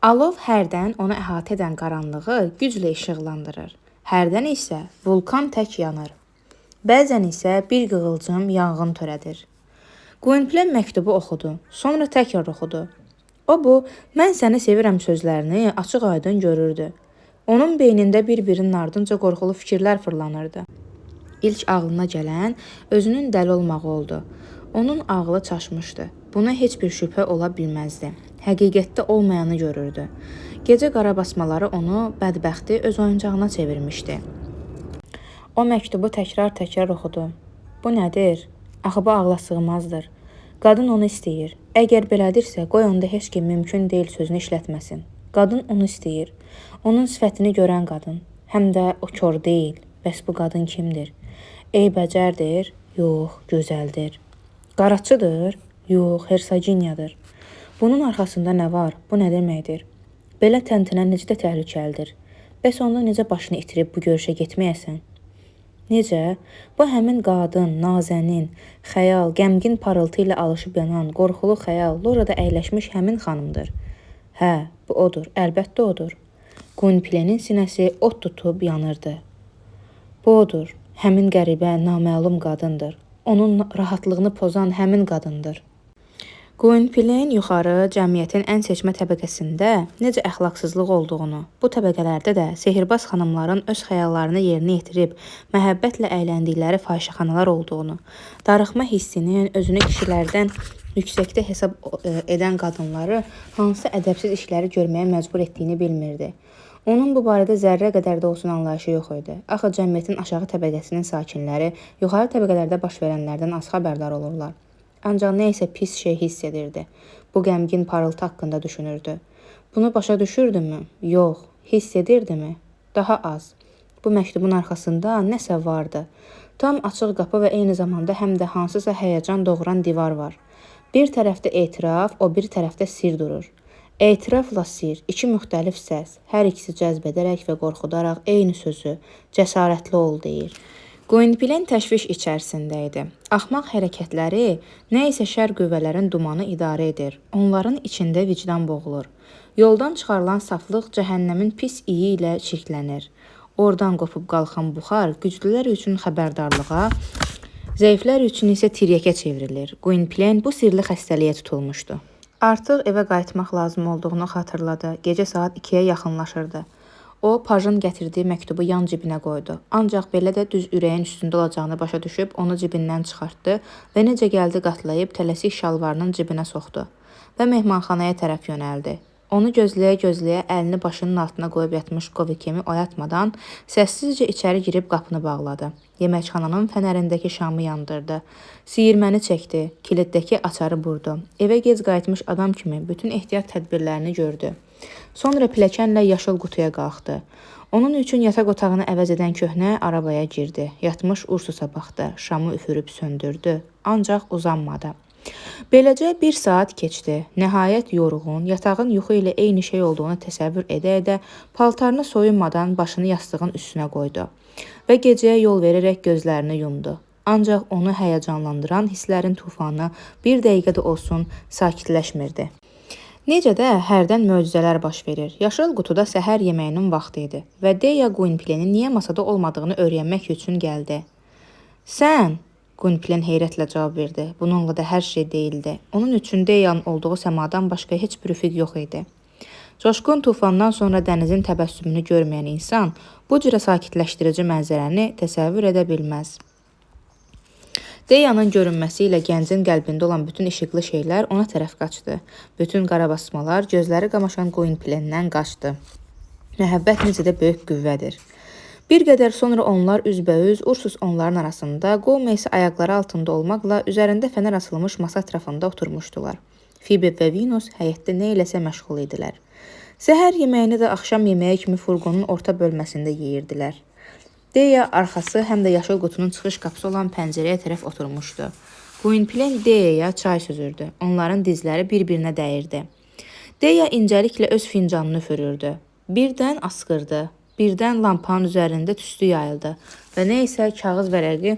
Alov hərdən onu əhatə edən qaranlığı güclə işıqlandırır. Hərdən isə vulkan tək yanır. Bəzən isə bir qığılcım yanğın törədir. Gwynplaine məktubu oxudu, sonra təkrar oxudu. O bu, mən səni sevirəm sözlərini açıq-aydın görürdü. Onun beynində bir-birinin ardınca qorxulu fikirlər fırlanırdı. İlk ağlına gələn özünün dəli olmağı oldu. Onun ağlı çaşmışdı. Buna heç bir şübhə ola bilməzdi. Həqiqətdə olmayanı görürdü. Gecə qarabasmaları onu bədbəxti öz oyuncağına çevirmişdi. O məktubu təkrar-təkrar oxudu. Bu nədir? Axı bu ağla sığmazdır. Qadın onu istəyir. Əgər belədirsə, qoy onda heç kim mümkün deyil sözünü işlətməsin. Qadın onu istəyir. Onun sifətini görən qadın. Həm də o kor deyil. Bəs bu qadın kimdir? Eybəcərdir? Yox, gözəldir. Qaraçıdır? Yox, Hersaginyadır. Bunun arxasında nə var? Bu nə deməkdir? Belə təntənə necə də təhlükəlidir? Bəs onda necə başını itirib bu görüşə getməyəsən? Necə? Bu həmin qadın, nazənin, xəyal, qəmgin parıltı ilə alışıb yanan, qorxulu xəyal, Lorada əyləşmiş həmin xanımdır. Hə, bu odur, əlbəttə odur. Gwynplaine'in sinəsi od tutub yanırdı. Bu odur, həmin qəribə, naməlum qadındır. Onun rahatlığını pozan həmin qadındır. Gwynplaine yuxarı cəmiyyətin ən seçmə təbəqəsində necə əxlaqsızlıq olduğunu, bu təbəqələrdə də sehirbaz xanımların öz xəyallarını yerinə yetirib məhəbbətlə əyləndikləri fahişəxanalar olduğunu, darıxma hissinin özünü kişilərdən yüksəkdə hesab edən qadınları hansı ədəbsiz işləri görməyə məcbur etdiyini bilmirdi. Onun bu barədə zərrə qədər də olsun anlayışı yox idi. Axı cəmiyyətin aşağı təbəqəsinin sakinləri yuxarı təbəqələrdə baş verənlərdən az xəbərdar olurlar. Ancaq nə isə pis şey hiss edirdi. Bu qəmgin parıltı haqqında düşünürdü. Bunu başa düşürdümü? Yox. Hiss edirdimi? Daha az. Bu məktubun arxasında nəsə vardı. Tam açıq qapı və eyni zamanda həm də hansısa həyəcan doğuran divar var. Bir tərəfdə etiraf, o bir tərəfdə sir durur. Etirafla sir, iki müxtəlif səs, hər ikisi cəzb edərək və qorxudaraq eyni sözü, cəsarətli ol deyir. Gwynplaine təşviş içərisində idi. Axmaq hərəkətləri nə isə şər qüvvələrin dumanı idarə edir. Onların içində vicdan boğulur. Yoldan çıxarılan saflıq cəhənnəmin pis iyi ilə çirklənir. Oradan qopub qalxan buxar güclülər üçün xəbərdarlığa, zəiflər üçün isə tiryəkə çevrilir. Gwynplaine bu sirli xəstəliyə tutulmuşdu. Artıq evə qayıtmaq lazım olduğunu xatırladı. Gecə saat 2-yə yaxınlaşırdı. O, pajın gətirdiyi məktubu yan cibinə qoydu. Ancaq belə də düz ürəyin üstündə olacağını başa düşüb onu cibindən çıxartdı və necə gəldi qatlayıb tələsik şalvarının cibinə soxdu və mehmanxanaya tərəf yönəldi. Onu gözləyə-gözləyə əlini başının altına qoyub yatmış Qovikemi oyatmadan səssizcə içəri girib qapını bağladı. Yeməkxananın fənərindəki şamı yandırdı. Siyirməni çəkdi, kilitdəki açarı burdu. Evə gec qayıtmış adam kimi bütün ehtiyat tədbirlərini gördü. Sonra pilləkənlə yaşıl qutuya qalxdı. Onun üçün yataq otağını əvəz edən köhnə arabaya girdi. Yatmış Ursusa baxdı, şamı üfürüb söndürdü, ancaq uzanmadı. Beləcə bir saat keçdi. Nəhayət yorğun, yatağın yuxu ilə eyni şey olduğunu təsəvvür edə-edə paltarını soyunmadan başını yastığın üstünə qoydu və gecəyə yol verərək gözlərini yumdu. Ancaq onu həyəcanlandıran hisslərin tufanı bir dəqiqə də olsun sakitləşmirdi. Necə də hərdən möcüzələr baş verir. Yaşıl qutuda səhər yeməyinin vaxtı idi və Deya Gwynplaine'in niyə masada olmadığını öyrənmək üçün gəldi. Sən? Gwynplaine heyrətlə cavab verdi. Bununla da hər şey deyildi. Onun üçün Deya'nın olduğu səmadan başqa heç bir üfüq yox idi. Coşqun tufandan sonra dənizin təbəssümünü görməyən insan bu cürə sakitləşdirici mənzərəni təsəvvür edə bilməz. Deya'nın görünməsi ilə gəncin qəlbində olan bütün işıqlı şeylər ona tərəf qaçdı. Bütün qarabasmalar gözləri qamaşan Gwynplaine'dən qaçdı. Məhəbbət necə də böyük qüvvədir. Bir qədər sonra onlar üzbəüz Ursus onların arasında, Gomez ayaqları altında olmaqla üzərində fənər asılmış masa ətrafında oturmuşdular. Phoebe və Venus həyətdə nə eləsə məşğul idilər. Səhər yeməyini də axşam yeməyi kimi furqonun orta bölməsində yeyirdilər. Deya arxası həm də yaşıl qutunun çıxış qapısı olan pəncərəyə tərəf oturmuşdu. Gwynplaine Deya'ya çay süzürdü. Onların dizləri bir-birinə dəyirdi. Deya incəliklə öz fincanını üfürürdü. Birdən asqırdı. Birdən lampanın üzərində tüstü yayıldı və nə isə kağız vərəqi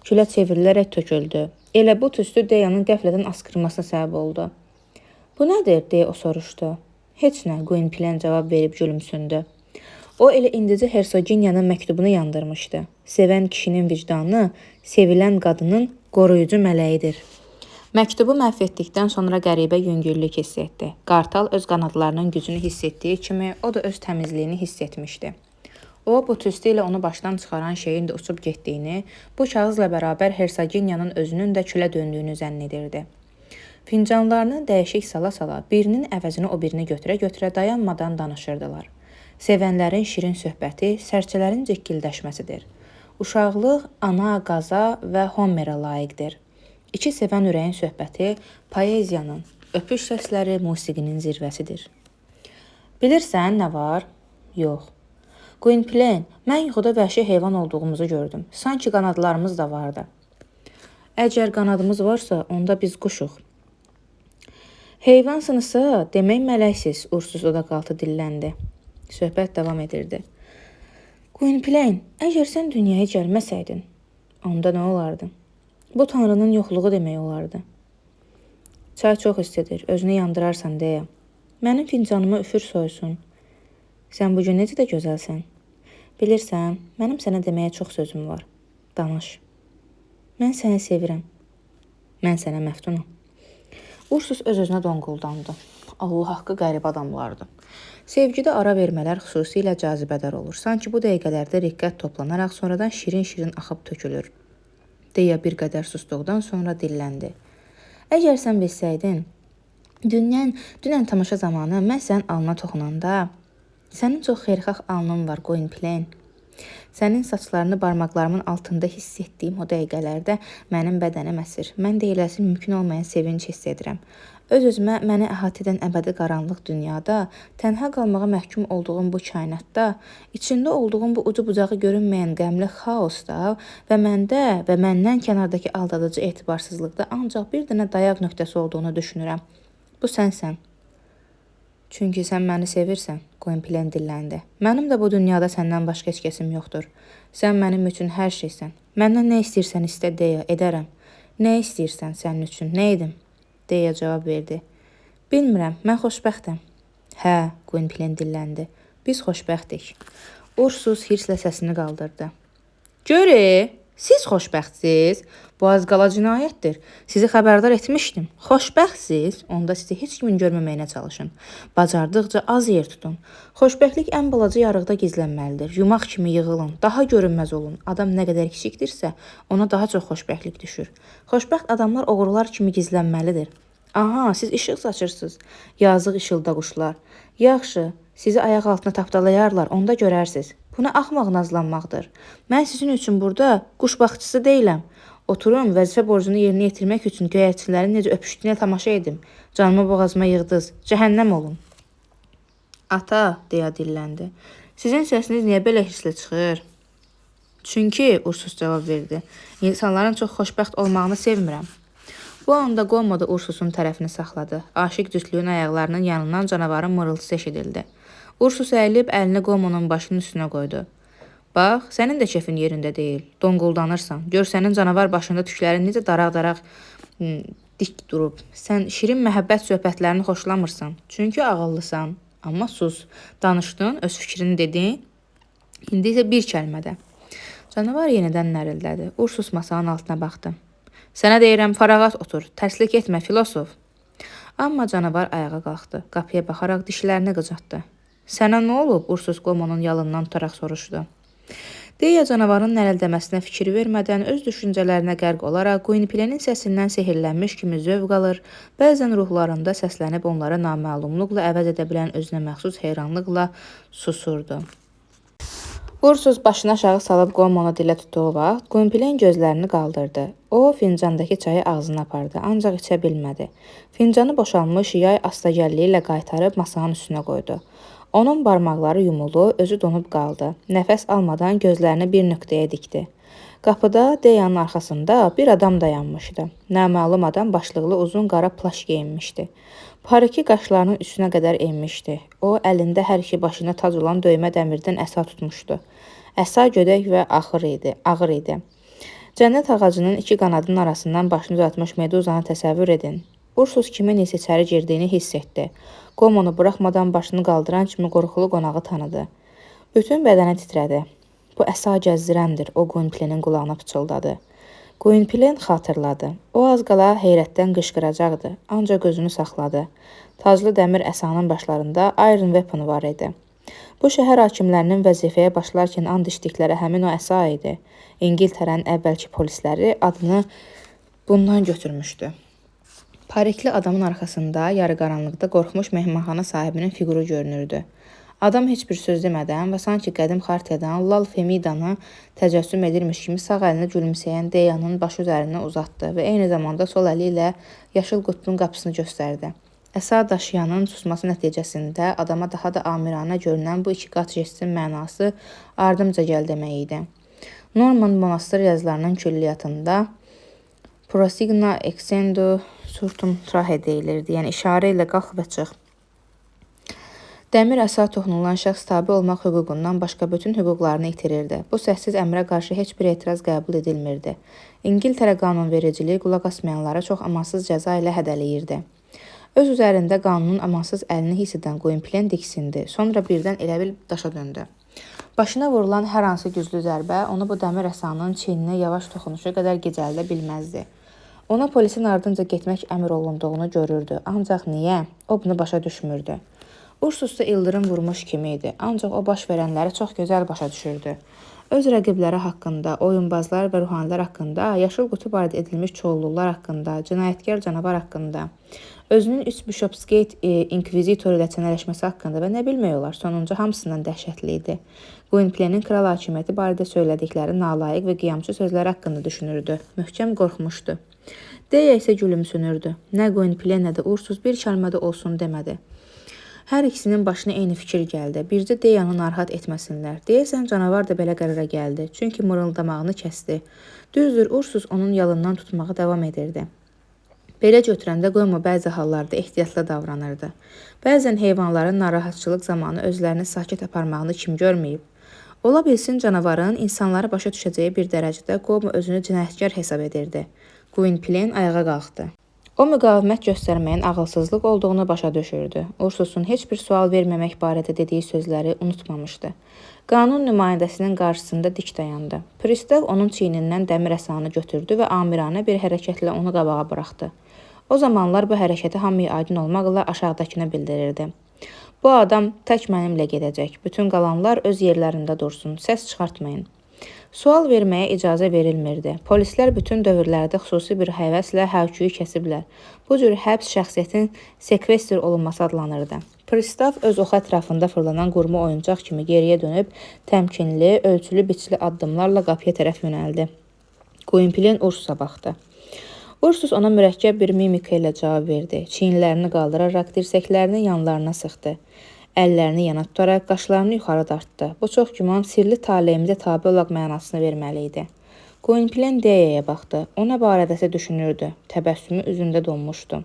külə çevrilərək töküldü. Elə bu tüstü Deya'nın qəflədən asqırmasına səbəb oldu. Bu nədir, deyə o soruşdu. Heç nə, Gwynplaine cavab verib gülümsündü. O elə indicə Hersoginyanın məktubunu yandırmışdı. Sevən kişinin vicdanı, sevilən qadının qoruyucu mələyidir. Məktubu məhv etdikdən sonra qəribə yüngüllük hiss etdi. Qartal öz qanadlarının gücünü hiss etdiyi kimi, o da öz təmizliyini hiss etmişdi. O, bu tüstü ilə onu başdan çıxaran şeyin də uçub getdiyini, bu kağızla bərabər Hersoginyanın özünün də külə döndüyünü zənn edirdi. Fincanlarını dəyişik sala-sala, birinin əvəzini o birini götürə-götürə dayanmadan danışırdılar. Sevənlərin şirin söhbəti sərçələrin cikkildəşməsidir. Uşaqlıq ana, qaza və Homerə layiqdir. İki sevən ürəyin söhbəti poeziyanın, öpüş səsləri musiqinin zirvəsidir. Bilirsən, nə var? Yox. Gwynplaine, mən yuxuda vəhşi heyvan olduğumuzu gördüm. Sanki qanadlarımız da vardı. Əgər qanadımız varsa, onda biz quşuq. Heyvansınızsa, demək mələksiz, Ursus odaqaltı dilləndi. Söhbət davam edirdi. Gwynplaine, əgər sən dünyaya gəlməsəydin, onda nə olardı? Bu tanrının yoxluğu demək olardı. Çay çox istidir, özünü yandırarsan deyə. Mənim fincanıma üfür soysun. Sən bugün necə də gözəlsən? Bilirsən, mənim sənə deməyə çox sözüm var. Danış. Mən səni sevirəm. Mən sənə məftunam. Ursus öz-özünə donquldandı. Allah haqqı qəribə adamlardı. Sevgidə ara vermələr xüsusilə cazibədar olur. Sanki bu dəqiqələrdə riqqət toplanaraq sonradan şirin-şirin axıb tökülür. Deyə bir qədər susduqdan sonra dilləndi. Əgər sən bilsəydin, dünən tamaşa zamanı mən sənin alnına toxunanda, sənin çox xeyirxah alnın var, Gwynplaine. Sənin saçlarını barmaqlarımın altında hiss etdiyim o dəqiqələrdə mənim bədənim əsir. Mən deyiləsi mümkün olmayan sevinç hiss edirəm. Öz-özümə məni əhatə edən əbədi qaranlıq dünyada, tənha qalmağa məhkum olduğum bu kainatda, içində olduğum bu ucu-bucağı görünməyən qəmli xaosda və məndə və məndən kənardakı aldadıcı etibarsızlıqda ancaq bir dənə dayaq nöqtəsi olduğunu düşünürəm. Bu sənsən. Çünki sən məni sevirsən, Gwynplaine dilləndi. Mənim də bu dünyada səndən başqa heç kəsim yoxdur. Sən mənim üçün hər şeysən. Məndən nə istəyirsən istə deyə, edərəm. Nə istəyirsən sənin üçün, nə edim? Deyə cavab verdi. Bilmirəm, mən xoşbəxtəm. Hə, Gwynplaine dilləndi. Biz xoşbəxtik. Ursus hirslə səsini qaldırdı. Görək, siz xoşbəxtsiz? Bu az qala cinayətdir. Sizi xəbərdar etmişdim. Xoşbəxtsiz? Onda sizi heç kimin görməməyinə çalışın. Bacardıqca az yer tutun. Xoşbəxtlik ən balaca yarıqda gizlənməlidir. Yumaq kimi yığılın, daha görünməz olun. Adam nə qədər kiçikdirsə, ona daha çox xoşbəxtlik düşür. Xoşbəxt adamlar oğrular kimi gizlənməlidir. Aha, siz işıq saçırsınız. Yazıq işılda quşlar. Yaxşı, sizi ayaq altına tapdalayarlar, onda görərsiniz. Bu nə axmaq nazlanmaqdır. Mən sizin üçün burada quş baxçısı deyiləm. Oturun, vəzifə borcunu yerinə yetirmək üçün göyərçilərin necə öpüşdüyünə tamaşa edim. Canımı boğazıma yığdınız. Cəhənnəm olun. Ata, deyə dilləndi. Sizin səsiniz niyə belə hissli çıxır? Çünki, Ursus cavab verdi, insanların çox xoşbəxt olmağını sevmirəm. Bu anda Qomo da Ursusun tərəfini saxladı. Aşiq cütlüyün ayaqlarının yanından canavarın mırıltısı eşidildi. Ursus əyilib əlini Qomonun başının üstünə qoydu. Bax, sənin də kefin yerində deyil. Donquldanırsan. Gör sənin canavar başında tüklərin necə daraq-daraq dik durub. Sən şirin məhəbbət söhbətlərini xoşlamırsan. Çünki ağıllısan. Amma sus. Danışdın, öz fikrini dedin. İndi isə bir kəlmədə. Canavar yenidən nərildədi. Ursus masanın altına baxdı. Sənə deyirəm, farağat otur. Tərslik etmə, filosof. Amma canavar ayağa qalxdı. Qapıya baxaraq dişlərini qıcatdı. Sənə nə olub? Ursus Qomonun yalından tutaraq soruşdu. Deyə canavarın nərəldəməsinə fikir vermədən öz düşüncələrinə qərq olaraq Gwynplaine'in səsindən sehirlənmiş kimi zövq alır, bəzən ruhlarında səslənib onları naməlumluqla əvəz edə bilən özünə məxsus heyranlıqla susurdu. Ursus başını aşağı salıb Qomonu dilə tutduğu vaxt Gwynplaine gözlərini qaldırdı. O, fincandakı çayı ağzına apardı, ancaq içə bilmədi. Fincanı boşalmış yay astagəlliyi ilə qaytarıb masanın üstünə qoydu. Onun barmaqları yumulu, özü donub qaldı. Nəfəs almadan gözlərini bir nöqtəyə dikdi. Qapıda Deyanın arxasında bir adam dayanmışdı. Naməlum adam başlıqlı uzun qara plaş geyinmişdi. Pariki qaşlarının üstünə qədər enmişdi. O, əlində hər iki başına tac olan döymə dəmirdən əsa tutmuşdu. Əsa gödək və ağır idi. Cənnət ağacının iki qanadının arasından başını uzatmış Meduzanı təsəvvür edin. Ursus kimin isə içəri girdiyini hiss etdi. Qomunu buraxmadan başını qaldıran kimi qorxulu qonağı tanıdı. Bütün bədəni titrədi. Bu əsa gəzdirəndir, o Gwynplenin qulağına pıçıldadı. Gwynplen xatırladı. O az qala heyrətdən qışqıracaqdı, ancaq gözünü saxladı. Taclı dəmir əsanın başlarında Iron Weapon var idi. Bu şəhər hakimlərinin vəzifəyə başlarkən and içdikləri həmin o əsa idi. İngiltərənin əvvəlki polisləri adını bundan götürmüşdü. Parikli adamın arxasında yarıqaranlıqda qorxmuş mehmanxana sahibinin fiquru görünürdü. Adam heç bir söz demədən və sanki qədim xartiyadan Lal Femidanı təcəssüm edirmiş kimi sağ əlini gülümsəyən Deyanın başı üzərindən uzatdı və eyni zamanda sol əli ilə yaşıl qutunun qapısını göstərdi. Əsa daşıyanın susması nəticəsində adama daha da amiranə görünən bu iki qat jestin mənası ardımca gəl demək idi. Norman monastır yazılarının külliyyatında Prosigna exendo surtum trahe deyilirdi, yəni işarə ilə qalx və çıx. Dəmir əsa toxunulan şəxs tabe olmaq hüququndan başqa bütün hüquqlarını itirirdi. Bu səssiz əmrə qarşı heç bir etiraz qəbul edilmirdi. İngiltərə qanunvericiliyi qulaq asmayanları çox amansız cəza ilə hədələyirdi. Öz üzərində qanunun amansız əlini hiss edən Gwynplen diksindi, sonra birdən elə bil daşa döndü. Başına vurulan hər hansı güclü zərbə onu bu dəmir əsanın çiyninə yavaş toxunuşu qədər gecəldə bilməzdi. Ona polisin ardınca getmək əmr olunduğunu görürdü, ancaq niyə? O bunu başa düşmürdü. Ursus da ildırım vurmuş kimi idi, ancaq o baş verənləri çox gözəl başa düşürdü. Öz rəqibləri haqqında, oyunbazlar və ruhanilər haqqında, yaşıl qutu barədə edilmiş çoğulluqlar haqqında, cinayətkar canavar haqqında, özünün 3 Bishopsgate inkvizitor ilə çənələşməsi haqqında və nə bilmək olar, sonuncu hamısından dəhşətli idi. Gwynplenin kral hakimiyyəti barədə söylədikləri nalayiq və qiyamçı sözlər haqqında düşünürdü. Möhkəm qorxmuşdu. Deya isə gülümsünürdü. Nə Gwynplen, nə də Ursus bir kəlmə də olsun demədi. Hər ikisinin başına eyni fikir gəldi. Bircə Deyanı narahat etməsinlər. Deyəsən canavar da belə qərara gəldi. Çünki mırıldamağını kəsdi. Düzdür, Ursus onun yalından tutmağa davam edirdi. Belə götürəndə qoyma bəzi hallarda ehtiyatla davranırdı. Bəzən heyvanların narahatçılıq zamanı özlərini sakit aparmağını kim görməyib? Ola bilsin canavarın insanları başa düşəcəyi bir dərəcədə qoyma özünü cinayətkar hesab edirdi. Gwynplen ayağa qalxdı. O müqavimət göstərməyin ağılsızlıq olduğunu başa düşürdü. Ursusun heç bir sual verməmək barədə dediyi sözləri unutmamışdı. Qanun nümayəndəsinin qarşısında dik dayandı. Pristav onun çiynindən dəmir əsanı götürdü və amiranə bir hərəkətlə onu qabağa buraxdı. O zamanlar bu hərəkəti hamıya aydın olmaqla aşağıdakını bildirirdi. Bu adam tək mənimlə gedəcək. Bütün qalanlar öz yerlərində dursun. Səs çıxartmayın. Sual verməyə icazə verilmirdi. Polislər bütün dövrlərdə xüsusi bir həvəslə hərküyü kəsiblər. Bu cür həbs şəxsiyyətin sekvestr olunması adlanırdı. Pristav öz oxu ətrafında fırlanan qurma oyuncaq kimi geriyə dönüb, təmkinli, ölçülü biçli addımlarla qapıya tərəf yönəldi. Gwynplen Ursusa baxdı. Ursus ona mürəkkəb bir mimika ilə cavab verdi. Çiyinlərini qaldıraraq dirsəklərini yanlarına sıxdı. Əllərini yana tutaraq qaşlarını yuxarı dartdı. Bu çox güman sirli taleyimizə tabe olaq mənasını verməli idi. Gwynplen Deyaya baxdı. O nə barədəsə düşünürdü. Təbəssümü üzündə donmuşdu.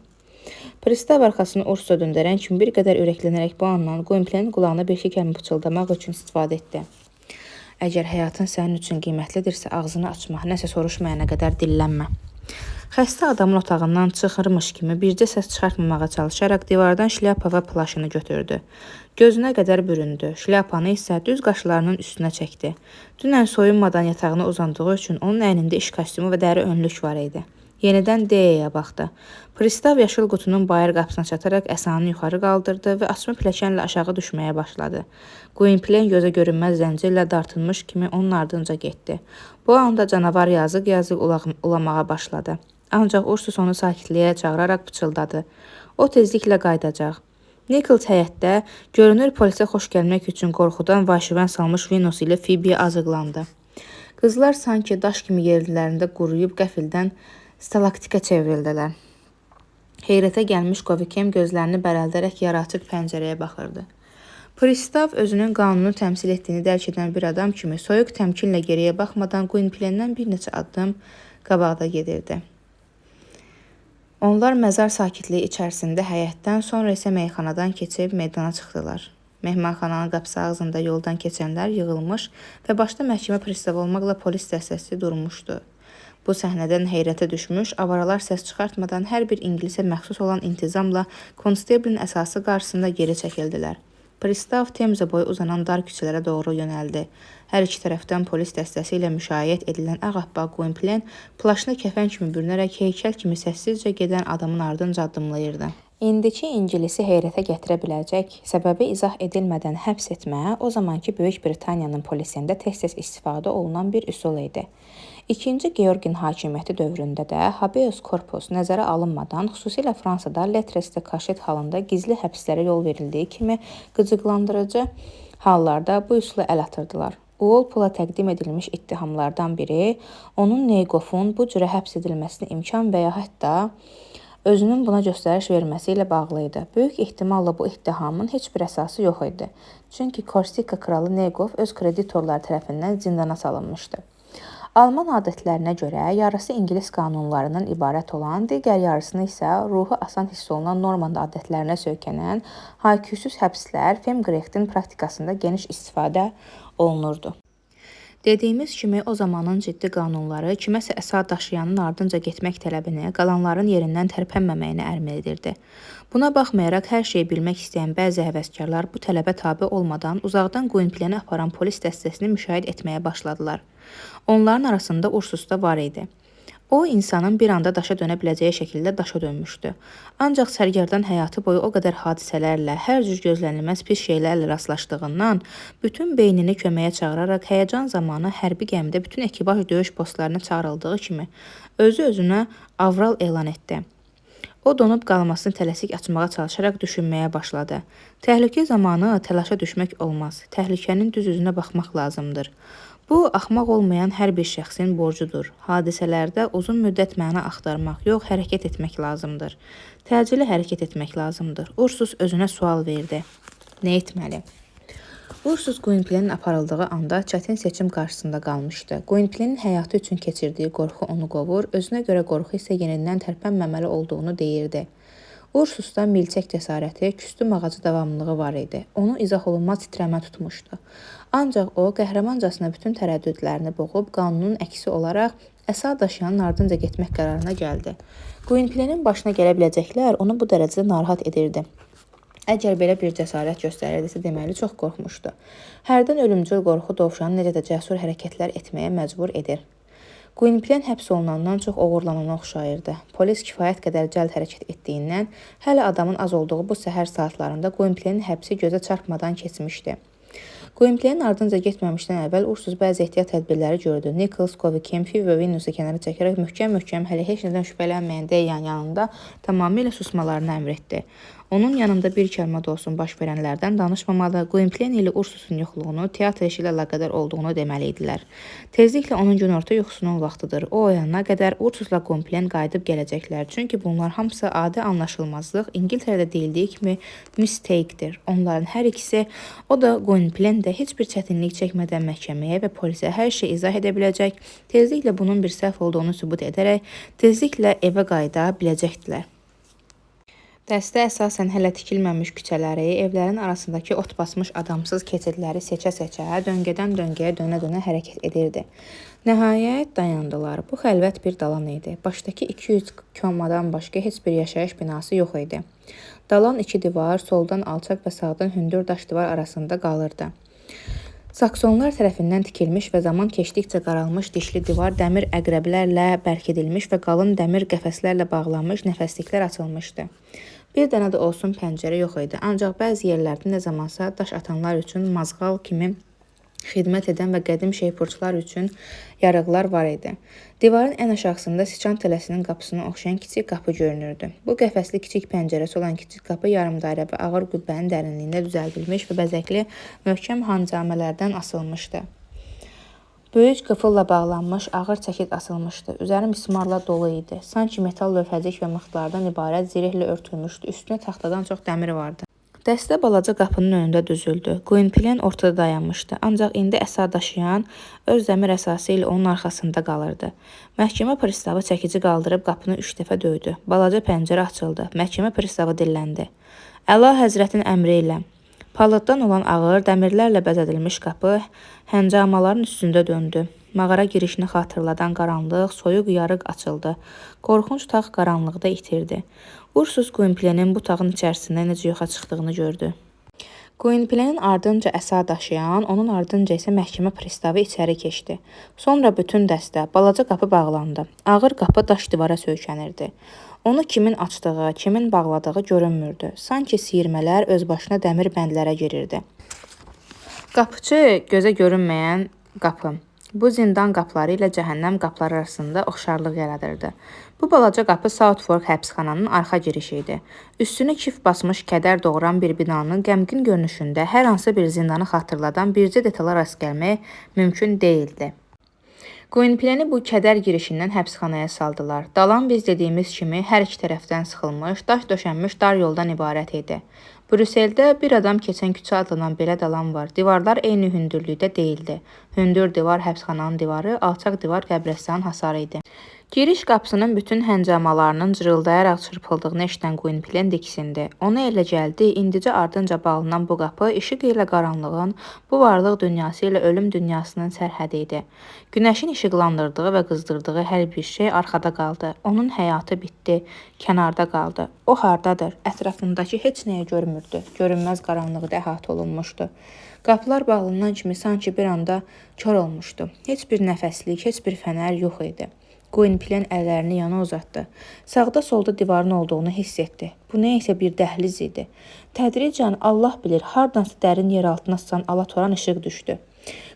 Pristav arxasını Ursusa döndərən kimi bir qədər ürəklənərək bu andan Gwynplenin qulağına bir iki kəlmə pıçıldamaq üçün istifadə etdi. Əgər həyatın sənin üçün qiymətlidirsə ağzını açma, nəsə soruşmayana qədər dillənmə. Xəstə adamın otağından çıxırmış kimi bircə səs çıxartmamağa çalışaraq divardan şlyapa və plaşını götürdü. Gözünə qədər büründü. Şlyapanı isə düz qaşlarının üstünə çəkdi. Dünən soyunmadan yatağına uzandığı üçün onun əynində iş kostyumu və dəri önlük var idi. Yenidən Deyaya baxdı. Pristav yaşıl qutunun bayır qapısına çataraq əsanı yuxarı qaldırdı və açma pilləkənlə aşağı düşməyə başladı. Gwynplen gözə görünməz zəncirlə dartılmış kimi onun ardınca getdi. Bu anda canavar yazıq-yazıq ulamağa başladı. Ancaq Ursus onu sakitliyə çağıraraq pıçıldadı. O tezliklə qayıdacaq. Nichols həyətdə görünür polisə xoş gəlmək üçün qorxudan vahşivən salmış Venus ilə Phoebe azıqlandı. Qızlar sanki daş kimi yerlərində quruyub qəfildən stalaktikə çevrildilər. Heyrətə gəlmiş Qovikem gözlərini bərəldərək yarı açıq pəncərəyə baxırdı. Pristav özünün qanunu təmsil etdiyini dərk edən bir adam kimi soyuq təmkinlə geriyə baxmadan Gwynplendən bir neçə addım qabaqda gedirdi. Onlar məzar sakitliyi içərisində həyətdən, sonra isə meyxanadan keçib meydana çıxdılar. Mehmanxananın qapısı ağzında yoldan keçənlər yığılmış və başda məhkəmə pristavı olmaqla polis dəstəsi durmuşdu. Bu səhnədən heyrətə düşmüş, avaralar səs çıxartmadan hər bir ingilisə məxsus olan intizamla konstablin əsası qarşısında geri çəkildilər. Pristav Temza boyu uzanan dar küçələrə doğru yönəldi. Hər iki tərəfdən polis dəstəsi ilə müşayiət edilən ağappaq Gwynplaine plaşını kəfən kimi bürünərək heykəl kimi səssizcə gedən adamın ardınca addımlayırdı. İndiki ingilisi heyrətə gətirə biləcək, səbəbi izah edilmədən həbs etmə o zamanki Böyük Britaniyanın polisində tez-tez istifadə olunan bir üsul idi. İkinci Georgin hakimiyyəti dövründə də habeas corpus nəzərə alınmadan, xüsusilə Fransada Letresdə kaşet halında gizli həbslərə yol verildiyi kimi qıcıqlandırıcı hallarda bu üsula əl atırdılar. Walpole'a təqdim edilmiş ittihamlardan biri, onun Neyqofun bu cürə həbs edilməsinə imkan və ya hətta özünün buna göstəriş verməsi ilə bağlı idi. Böyük ehtimalla bu ittihamın heç bir əsası yox idi. Çünki Korsika kralı Neyqof öz kreditorları tərəfindən zindana salınmışdı. Alman adətlərinə görə yarısı İngilis qanunlarından ibarət olan, digər yarısını isə ruhu asan hiss olunan Normand adətlərinə söykənən hayküsüz həbslər Femgrechtin praktikasında geniş istifadə olunurdu. Dediyimiz kimi o zamanın ciddi qanunları kiməsə əsa daşıyanın ardınca getmək tələbini qalanların yerindən tərpənməməyini əmr edirdi. Buna baxmayaraq hər şeyi bilmək istəyən bəzi həvəskarlar bu tələbə tabe olmadan uzaqdan Gwynplaine aparan polis dəstəsini müşahidə etməyə başladılar. Onların arasında Ursus da var idi. O, insanın bir anda daşa dönə biləcəyi şəkildə daşa dönmüşdü. Ancaq sərgərdan həyatı boyu o qədər hadisələrlə, hər cür gözlənilməz pis şeylərlə rastlaşdığından, bütün beynini köməyə çağıraraq həyəcan zamanı hərbi gəmidə bütün ekibaj döyüş postlarına çağrıldığı kimi özü-özünə avral elan etdi. O donub qalmasını tələsik açmağa çalışaraq düşünməyə başladı. Təhlükə zamanı təlaşa düşmək olmaz. Təhlükənin düz üzünə baxmaq lazımdır. Bu, axmaq olmayan hər bir şəxsin borcudur. Hadisələrdə uzun müddət məna axtarmaq, yox, hərəkət etmək lazımdır. Təcili hərəkət etmək lazımdır. Ursus özünə sual verdi. Nə etməli? Ursus Gwynplaine'in aparıldığı anda çətin seçim qarşısında qalmışdı. Gwynplaine'in həyatı üçün keçirdiyi qorxu onu qovur, özünə görə qorxu isə yenidən tərpənməməli olduğunu deyirdi. Ursusda milçək cəsarəti, küstü mağacı davamlılığı var idi. Onu izah olunmaz titrəmə tutmuşdu. Ancaq o, qəhrəmancasına bütün tərəddüdlərini boğub, qanunun əksi olaraq əsa daşıyanın ardınca getmək qərarına gəldi. Gwynplaine'in başına gələ biləcəklər onu bu dərəcədə narahat edirdi. Əgər belə bir cəsarət göstərirdisə, deməli çox qorxmuşdu. Hərdən ölümcül qorxu dovşanı necə də cəsur hərəkətlər etməyə məcbur edir. Gwynplaine həbs olunandan çox oğurlanana oxşayırdı. Polis kifayət qədər cəld hərəkət etdiyindən, hələ adamın az olduğu bu səhər saatlarında Gwynplaine'in həbsi gözə çarpmadan keçmişdi. Gwynplaine'in ardınca getməmişdən əvvəl Ursus bəzi ehtiyat tədbirləri gördü. Nicholas, Covey, Kemfi və Venusu kənara çəkərək möhkəm hələ heç nədən şübhələnməyən Deyan yanında tamamilə susmalarını əmr etdi. Onun yanında bir kəlmə də olsun baş verənlərdən danışmamalı, Gwynplaine ilə Ursusun yoxluğunu teatr işi ilə əlaqədar olduğunu deməli idilər. Tezliklə onun günorta yuxusunun vaxtıdır. O oyanana qədər Ursusla Gwynplaine qayıdıb gələcəklər. Çünki bunlar hamısı adi anlaşılmazlıq, İngiltərədə deyildiyi kimi mistake-dir. Onların hər ikisi, o da Gwynplaine də heç bir çətinlik çəkmədən məhkəməyə və polisə hər şey izah edə biləcək, tezliklə bunun bir səhv olduğunu sübut edərək, tezliklə evə qayıda biləcəkdilər. Dəstə əsasən hələ tikilməmiş küçələri, evlərin arasındakı ot basmış adamsız keçidləri seçə-seçə, döngədən döngəyə dönə-dönə hərəkət edirdi. Nəhayət dayandılar. Bu xəlvət bir dalan idi. Başdakı 200 komadan başqa heç bir yaşayış binası yox idi. Dalan iki divar, soldan alçaq və sağdan hündür daş divar arasında qalırdı. Saksonlar tərəfindən tikilmiş və zaman keçdikcə qaralmış dişli divar dəmir əqrəblərlə bərkidilmiş və qalın dəmir qəfəslərlə bağlanmış nəfəsliklər açılmışdı. Bir dənə də olsun pəncərə yox idi, ancaq bəzi yerlərdə nə zamansa daş atanlar üçün mazğal kimi xidmət edən və qədim şeypurçular üçün yarıqlar var idi. Divarın ən aşağısında Siçan tələsinin qapısına oxşayan kiçik qapı görünürdü. Bu qəfəsli kiçik pəncərəsi olan kiçik qapı yarım dairə və ağır qübbənin dərinliyində düzəldilmiş və bəzəkli möhkəm hancəmələrdən asılmışdı. Böyük qıfılla bağlanmış ağır çəkid asılmışdı. Üzəri mismarla dolu idi. Sanki metal lövhəcik və mıxlardan ibarət zirehlə örtülmüşdü. Üstünə taxtadan çox dəmir vardı. Dəstə balaca qapının önündə düzüldü. Gwynplaine ortada dayanmışdı. Ancaq indi əsa daşıyan öz dəmir əsası ilə onun arxasında qalırdı. Məhkəmə pristavı çəkici qaldırıb qapını 3 dəfə döydü. Balaca pəncərə açıldı. Məhkəmə pristavı dilləndi. Əla həzrətin əmri ilə. Palıddan olan ağır, dəmirlərlə bəzədilmiş qapı həncamaların üstündə döndü. Mağara girişini xatırladan qaranlıq, soyuq yarıq açıldı. Qorxunc tağ qaranlıqda itirdi. Ursus Gwynplenin bu tağın içərisindən necə yoxa çıxdığını gördü. Gwynplenin ardınca əsa daşıyan, onun ardınca isə məhkəmə pristavı içəri keçdi. Sonra bütün dəstə, balaca qapı bağlandı. Ağır qapı daş divara söykənirdi. Onu kimin açdığı, kimin bağladığı görünmürdü. Sanki siyirmələr öz başına dəmir bəndlərə girirdi. Qapıçı gözə görünməyən qapı. Bu zindan qapıları ilə cəhənnəm qapıları arasında oxşarlıq yaradırdı. Bu balaca qapı Southfork həbsxananın arxa girişi idi. Üstünü kif basmış kədər doğuran bir binanın qəmgin görünüşündə hər hansı bir zindanı xatırladan bircə detala rast gəlmək mümkün deyildi. Gwynpleni bu kədər girişindən həbsxanaya saldılar. Dalan biz dediyimiz kimi hər iki tərəfdən sıxılmış, daş döşənmiş dar yoldan ibarət idi. Brüsseldə bir adam keçən küçə adlanan belə dalan var. Divarlar eyni hündürlükdə deyildi. Hündür divar həbsxananın divarı, alçaq divar qəbirstanın hasarı idi. Giriş qapısının bütün həncamalarının cırıldayaraq çırpıldığını eşidən Gwynplen diksindi. Ona elə gəldi, indicə ardınca bağlanan bu qapı işıq ilə qaranlığın, bu varlıq dünyası ilə ölüm dünyasının sərhədi idi. Günəşin işıqlandırdığı və qızdırdığı hər bir şey arxada qaldı. Onun həyatı bitdi, kənarda qaldı. O hardadır? Ətrafındakı heç nəyə görmürdü. Görünməz qaranlıqda əhatə olunmuşdu. Qapılar bağlanan kimi sanki bir anda kör olmuşdu. Heç bir nəfəslik, heç bir fənər yox idi. Gwynplen əllərini yana uzatdı. Sağda solda divarın olduğunu hiss etdi. Bu nə isə bir dəhliz idi. Tədricən Allah bilir, hardansa dərin yer altına sıçan alatoran işıq düşdü.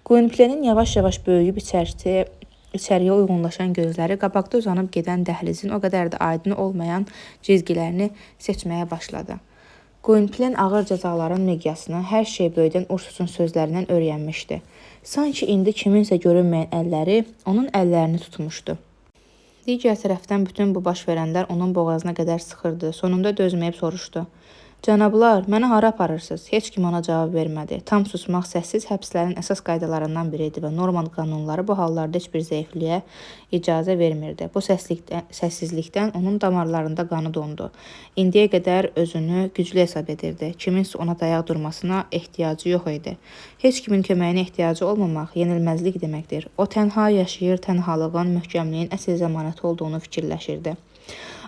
Gwynplenin yavaş-yavaş böyüyüb içəriyə uyğunlaşan gözləri qabaqda uzanıb gedən dəhlizin o qədər də aydın olmayan cizgilərini seçməyə başladı. Gwynplen ağır cəzaların miqyasını hər şey böyüdən Ursusun sözlərindən öyrənmişdi. Sanki indi kiminsə görünməyən əlləri onun əllərini tutmuşdu. Digər tərəfdən bütün bu baş verənlər onun boğazına qədər sıxırdı. Sonunda dözməyib soruşdu. Cənablar, mənə hara aparırsınız? Heç kim ona cavab vermədi. Tam susmaq səssiz həbslərin əsas qaydalarından biri idi və Norman qanunları bu hallarda heç bir zəifliyə icazə vermirdi. Bu səssizlikdən onun damarlarında qanı dondu. İndiyə qədər özünü güclü hesab edirdi. Kiminsə ona dayaq durmasına ehtiyacı yox idi. Heç kimin köməyinə ehtiyacı olmamaq yenilməzlik deməkdir. O tənha yaşayır, tənhalığın, möhkəmliyin əsl zəmanəti olduğunu fikirləşirdi.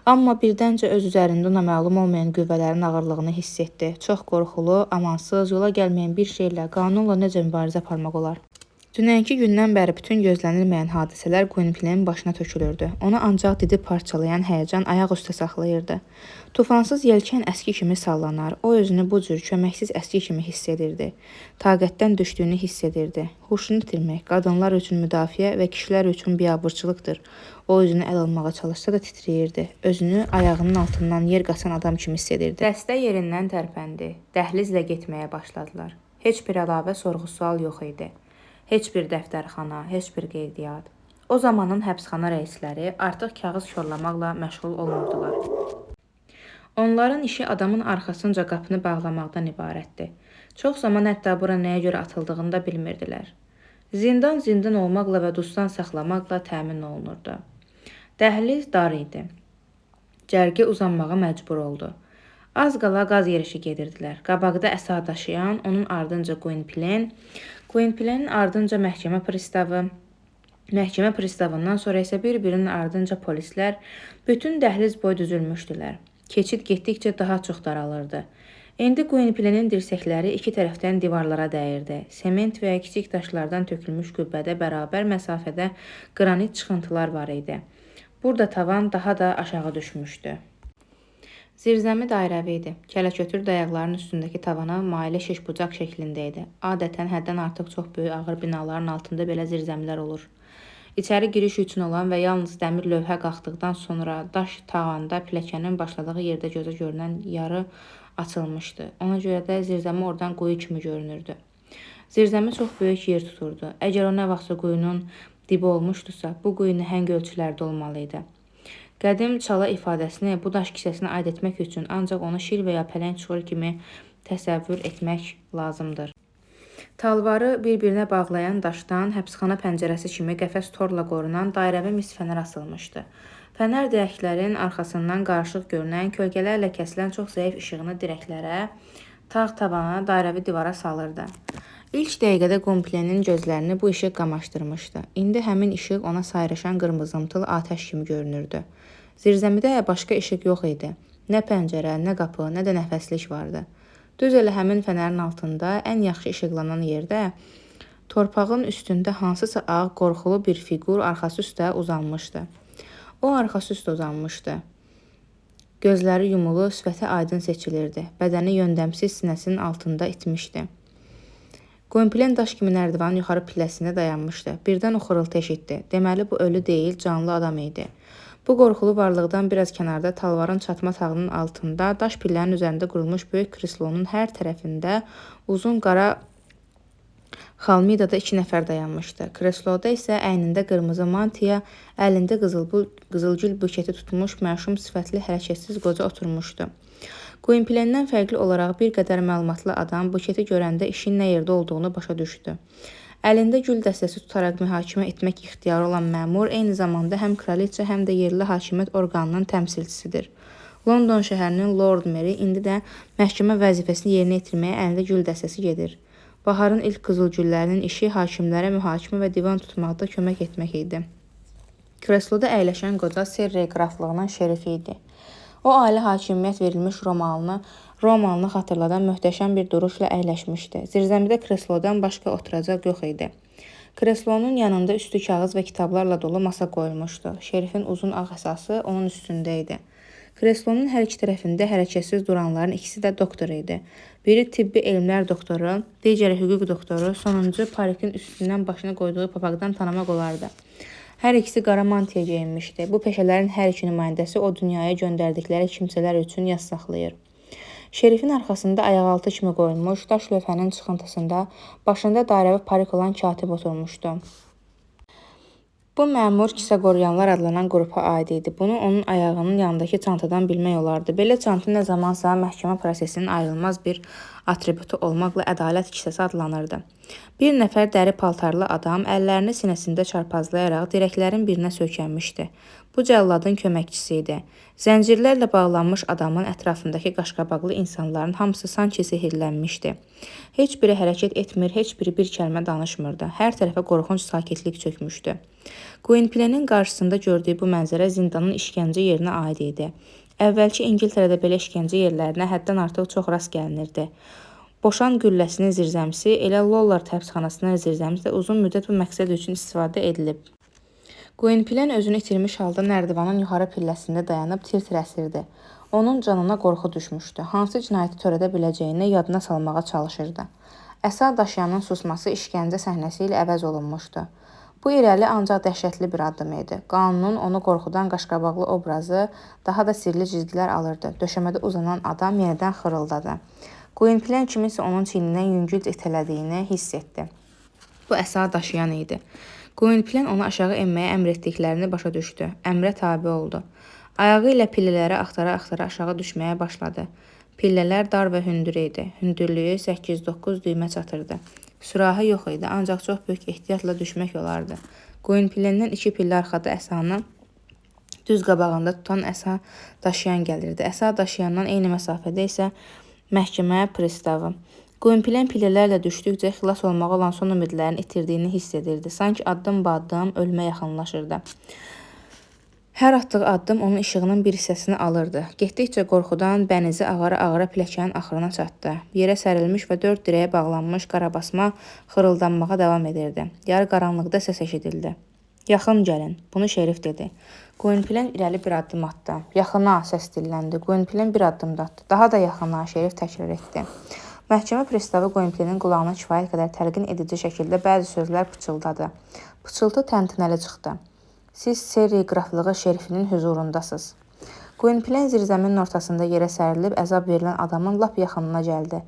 Amma birdəncə öz üzərində ona məlum olmayan qüvvələrin ağırlığını hiss etdi. Çox qorxulu, amansız, yola gəlməyən bir şeylə, qanunla necə mübarizə aparmaq olar? Dünənki gündən bəri bütün gözlənilməyən hadisələr Gwynplenin başına tökülürdü. Onu ancaq didib parçalayan həyəcan ayaq üstə saxlayırdı. Tufansız yelkən əski kimi sallanar, o özünü bu cür köməksiz əski kimi hiss edirdi. Taqətdən düşdüyünü hiss edirdi. Huşunu itirmək, qadınlar üçün müdafiə və kişilər üçün biabırçılıqdır. O özünü əl almağa çalışsa da titrəyirdi. Özünü ayağının altından yer qaçan adam kimi hiss edirdi. Dəstə yerindən tərpəndi. Dəhlizlə getməyə başladılar. Heç bir əlavə sorğu-sual yox idi. Heç bir dəftərxana, heç bir qeydiyyat. O zamanın həbsxana rəisləri artıq kağız korlamaqla məşğul olmurdular. Onların işi adamın arxasınca qapını bağlamaqdan ibarətdir. Çox zaman hətta bura nəyə görə atıldığını da bilmirdilər. Zindan olmaqla və dustdan saxlamaqla təmin olunurdu. Dəhliz dar idi. Cərgə uzanmağa məcbur oldu. Az qala qaz yerişi gedirdilər. Qabaqda əsa daşıyan, onun ardınca Gwynplenin ardınca məhkəmə pristavından sonra isə bir-birinin ardınca polislər bütün dəhliz boyu düzülmüşdülər. Keçid getdikcə daha çox daralırdı. İndi Gwynplenin dirsəkləri iki tərəfdən divarlara dəyirdi. Sement və kiçik daşlardan tökülmüş qübbədə bərabər məsafədə qranit çıxıntılar var idi. Burada tavan daha da aşağı düşmüşdü. Zirzəmi dairəvi idi. Kələkötür dayaqların üstündəki tavana mailə şişbucaq şəklində idi. Adətən həddən artıq çox böyük ağır binaların altında belə zirzəmilər olur. İçəri giriş üçün olan və yalnız dəmir lövhə qalxdıqdan sonra daş tavanda pilləkənin başladığı yerdə gözə görünən yarı açılmışdı. Ona görə də zirzəmi oradan quyu kimi görünürdü. Zirzəmi çox böyük yer tuturdu. Əgər o nə vaxtsa quyunun dibi olmuşdusa, bu quyu nəhəng ölçülərdə olmalı idi. Qədim çala ifadəsini bu daş kisəsinə aid etmək üçün ancaq onu şir və ya pələng çuxur kimi təsəvvür etmək lazımdır. Talvarı bir-birinə bağlayan daşdan həbsxana pəncərəsi kimi qəfəs torla qorunan dairəvi mis fənər asılmışdı. Fənər dirəklərin arxasından qarışıq görünən, kölgələrlə kəsilən çox zəif işığını dirəklərə, tağ tavana, dairəvi divara salırdı. İlk dəqiqədə Qomplenin gözlərini bu işıq qamaşdırmışdı. İndi həmin işıq ona sayrışan qırmızımtıl atəş kimi görünürdü. Zirzəmidə başqa işıq yox idi. Nə pəncərə, nə qapı, nə də nəfəslik vardı. Düz elə həmin fənərin altında, ən yaxşı işıqlanan yerdə, torpağın üstündə hansısa ağ, qorxulu bir fiqur arxası üstə uzanmışdı. O arxası üstə uzanmışdı. Gözləri yumulu, sifəti aydın seçilirdi. Bədəni yöndəmsiz sinəsinin altında itmişdi. Qomplen daş kimi nərdivanın yuxarı pilləsində dayanmışdı. Birdən o xırıltı eşitdi. Deməli, bu ölü deyil, canlı adam idi. Bu qorxulu varlıqdan biraz kənarda talvarın çatma tağının altında, daş pillənin üzərində qurulmuş böyük kreslonun hər tərəfində uzun qara xalmidada 2 nəfər dayanmışdı. Kresloda isə əynində qırmızı mantiya, əlində qızılgül buketi tutmuş məşum sifətli hərəkətsiz qoca oturmuşdu. Qomplendən fərqli olaraq bir qədər məlumatlı adam buketi görəndə işin nə yerdə olduğunu başa düşdü. Əlində gül dəstəsi tutaraq mühakimə etmək ixtiyarı olan məmur eyni zamanda həm kraliçə, həm də yerli hakimiyyət orqanının təmsilçisidir. London şəhərinin Lord Meri indi də məhkəmə vəzifəsini yerinə yetirməyə əlində gül dəstəsi gedir. Baharın ilk qızılgüllərinin işi hakimlərə mühakimə və divan tutmaqda kömək etmək idi. Kresloda əyləşən qoca Serrey qraflığının şerifi idi. O, ali hakimiyyət verilmiş romanını xatırladan möhtəşəm bir duruşla əyləşmişdi. Zirzəmidə kreslodan başqa oturacaq yox idi. Kreslonun yanında üstü kağız və kitablarla dolu masa qoyulmuşdu. Şerifin uzun ağ əsası onun üstündə idi. Kreslonun hər iki tərəfində hərəkətsiz duranların ikisi də doktor idi. Biri tibbi elmlər doktoru, digəri hüquq doktoru, sonuncu parikin üstündən başına qoyduğu papaqdan tanımaq olardı. Hər ikisi qara mantiya geyinmişdi. Bu peşələrin hər iki nümayəndəsi o dünyaya göndərdikləri kimsələr üçün yas saxlayır. Şerifin arxasında ayaqaltı kimi qoyulmuş daş lövhənin çıxıntısında başında dairəvi parik olan katib oturmuşdu. Bu məmur kisəqoruyanlar adlanan qrupa aid idi. Bunu onun ayağının yanındakı çantadan bilmək olardı. Belə çanta nə zamansa məhkəmə prosesinin ayrılmaz bir atributu olmaqla ədalət kisəsi adlanırdı. Bir nəfər dəri paltarlı adam əllərini sinəsində çarpazlayaraq dirəklərin birinə söykənmişdi. Bu cəlladın köməkçisi idi. Zəncirlərlə bağlanmış adamın ətrafındakı qaşqabaqlı insanların hamısı sanki sehirlənmişdi. Heç biri hərəkət etmir, heç biri bir kəlmə danışmırdı. Hər tərəfə qorxunc sakitlik çökmüşdü. Gwynplenin qarşısında gördüyü bu mənzərə zindanın işgəncə yerinə aid idi. Əvvəlki İngiltərədə belə işgəncə yerlərinə həddən artıq çox rast gəlinirdi. Boşan gülləsinin zirzəmisi, elə Lollar həbsxanasının zirzəmisi də uzun müddət bu məqsəd üçün istifadə edilib. Gwynplen özünü itirmiş halda nərdivanın yuxarı pilləsində dayanıb tir-tir əsirdi. Onun canına qorxu düşmüşdü. Hansı cinayəti törədə biləcəyini yadına salmağa çalışırdı. Əsa daşıyanın susması işgəncə səhnəsi ilə əvəz olunmuşdu. Bu irəli ancaq dəhşətli bir addım idi. Qanunun onu qorxudan qaşqabaqlı obrazı daha da sirli cizgilər alırdı. Döşəmədə uzanan adam yenidən xırıldadı. Gwynplen kiminsə onun çiynindən yüngülcə itələdiyini hiss etdi. Bu Əsa daşıyan idi. Gwynplen ona aşağı enməyə əmr etdiklərini başa düşdü. Əmrə tabe oldu. Ayağı ilə pillələri axtara-axtara aşağı düşməyə başladı. Pillələr dar və hündür idi. Hündürlüyü 8-9 düymə çatırdı. Sürahı yox idi, ancaq çox böyük ehtiyatla düşmək olardı. Gwynplendən 2 pillə arxada Əsanı düz qabağında tutan Əsa daşıyan gəlirdi. Əsa daşıyandan eyni məsafədə isə məhkəmə pristavı. Gwynplen pillələrlə düşdükcə xilas olmağa olan son ümidlərini itirdiyini hiss edirdi. Sanki addım-baddım ölümə yaxınlaşırdı. Hər atdığı addım onun işığının bir hissəsini alırdı. Getdikcə qorxudan bənizi ağara-ağara pilləkənin axırına çatdı. Yerə sərilmiş və 4 dirəyə bağlanmış qarabasma xırıldanmağa davam edirdi. Yarı qaranlıqda səs eşidildi. Yaxın gəlin, bunu şerif dedi. Gwynplen irəli bir addım atdı. Yaxına, səs dilləndi. Gwynplen bir addım da atdı. Daha da yaxına, şerif təkrar etdi. Məhkəmə pristavı Gwynplenin qulağına kifayət qədər təlqin edici şəkildə bəzi sözlər pıçıldadı. Pıçıltı təntənəli çıxdı. Siz Serrey qraflığı şerifinin hüzurundasınız. Gwynplen zirzəminin ortasında yerə sərilib əzab verilən adamın lap yaxınına gəldi.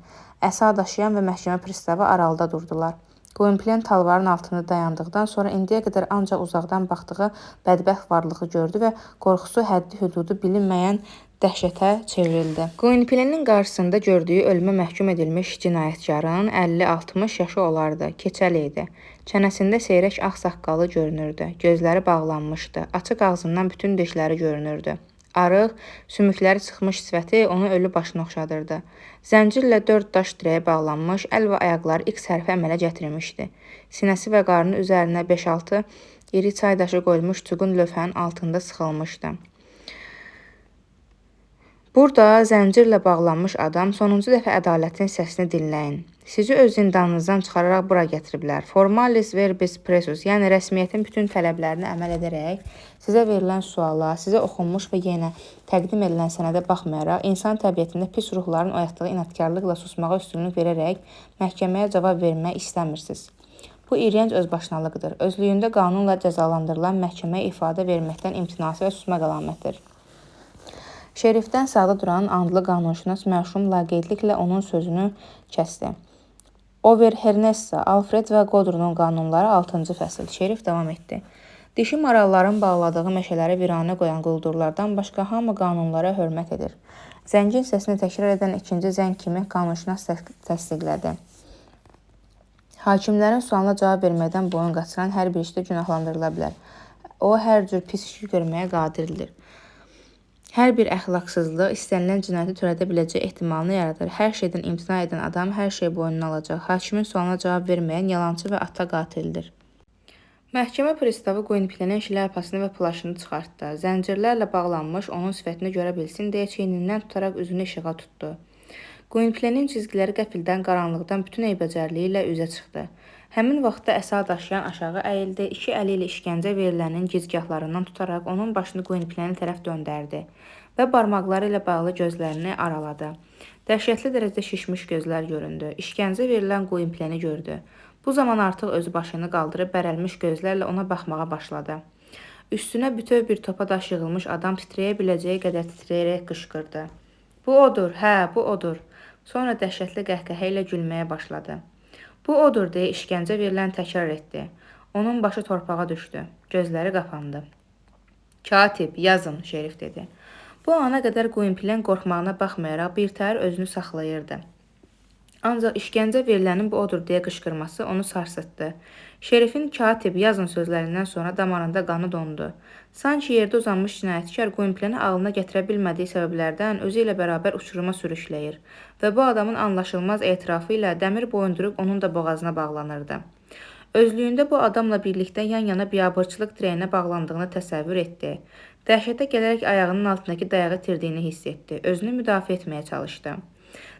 Əsa daşıyan və məhkəmə pristavı aralıda durdular. Gwynplen talvarın altında dayandıqdan sonra indiyə qədər ancaq uzaqdan baxdığı bədbəxt varlığı gördü və qorxusu həddi-hüdudu bilinməyən dəhşətə çevrildi. Gwynplenin qarşısında gördüyü ölümə məhkum edilmiş cinayətkarın 50-60 yaşı olardı. Keçəl idi. Çənəsində seyrək ağ saqqalı görünürdü. Gözləri bağlanmışdı. Açıq ağzından bütün dişləri görünürdü. Arıq, sümükləri çıxmış sifəti onu ölü başına oxşadırdı. Zəncirlə 4 daş dirəyə bağlanmış, əl və ayaqları X hərfi əmələ gətirmişdi. Sinəsi və qarnı üzərinə 5-6 iri çay daşı qoyulmuş çuqun lövhənin altında sıxılmışdı. Burada zəncirlə bağlanmış adam sonuncu dəfə ədalətin səsini dinləyin. Sizi öz zindanınızdan çıxararaq bura gətiriblər. Formalis verbis presus, yəni rəsmiyyətin bütün tələblərinə əməl edərək sizə verilən suala, sizə oxunmuş və yenə təqdim edilən sənədə baxmayaraq insan təbiətində pis ruhların oyatdığı inadkarlıqla susmağa üstünlük verərək məhkəməyə cavab vermək istəmirsiniz. Bu iyrənc özbaşınalıqdır. Özlüyündə qanunla cəzalandırılan məhkəməyə ifadə verməkdən imtinası və susmaq əlamətidir. Şerifdən sağda duran andlı qanunşünas məhşum laqeydliklə onun sözünü kəsdi. Over Hernessa, Alfred və Godrunun qanunları 6-cı fəsil. Şerif davam etdi. Dişi maralların bağladığı meşələri viranə qoyan quldurlardan başqa hamı qanunlara hörmət edir. Zəngin səsini təkrar edən ikinci zəng kimi qanunşünas təsdiqlədi. Hakimlərin sualına cavab verməkdən boyun qaçıran hər bir işdə günahlandırıla bilər. O, hər cür pis iş görməyə qadirdir. Hər bir əxlaqsızlıq istənilən cinayəti törədə biləcək ehtimalını yaradır. Hər şeydən imtina edən adam hər şey boynuna alacaq. Hakimin sualına cavab verməyən yalançı və ata qatildir. Məhkəmə pristavı Gwynplaine'in şlyapasını və plaşını çıxartdı. Zəncirlərlə bağlanmış onun sifətini görə bilsin deyə çiynindən tutaraq üzünü işığa tutdu. Gwynplaine'in cizgiləri qəfildən qaranlıqdan bütün eybəcərliyi ilə üzə çıxdı. Həmin vaxtda əsa daşıyan aşağı əyildi, iki əli ilə işgəncə verilənin gizgahlarından tutaraq onun başını Gwynplaine'ə tərəf döndərdi və barmaqları ilə bağlı gözlərini araladı. Dəhşətli dərəcədə şişmiş gözlər göründü. İşgəncə verilən Gwynplaine'i gördü. Bu zaman artıq özü başını qaldırıb bərəlmiş gözlərlə ona baxmağa başladı. Üstünə bütöv bir topa daş yığılmış adam titrəyə biləcəyi qədər titrəyərək qışqırdı. Bu odur, hə, bu odur. Sonra dəhşətli qəhqəhə ilə gülməyə başladı. Bu odur deyə işgəncə verilən təkrar etdi. Onun başı torpağa düşdü. Gözləri qapandı. Katib, yazın, şerif dedi. Bu ana qədər Gwynplaine qorxmağına baxmayaraq birtəhər özünü saxlayırdı. Ancaq işgəncə verilənin bu odur deyə qışqırması onu sarsıtdı. Şerifin katib, yazın sözlərindən sonra damarında qanı dondu. Sanki yerdə uzanmış cinayətkar Gwynplaine'i ağlına gətirə bilmədiyi səbəblərdən özü ilə bərabər uçuruma sürükləyir və bu adamın anlaşılmaz etirafı ilə dəmir boyunduruq onun da boğazına bağlanırdı. Özlüyündə bu adamla birlikdə yan-yana biabırçılıq dirəyinə bağlandığını təsəvvür etdi. Dəhşətə gələrək ayağının altındakı dayağı itirdiyini hiss etdi. Özünü müdafiə etməyə çalışdı.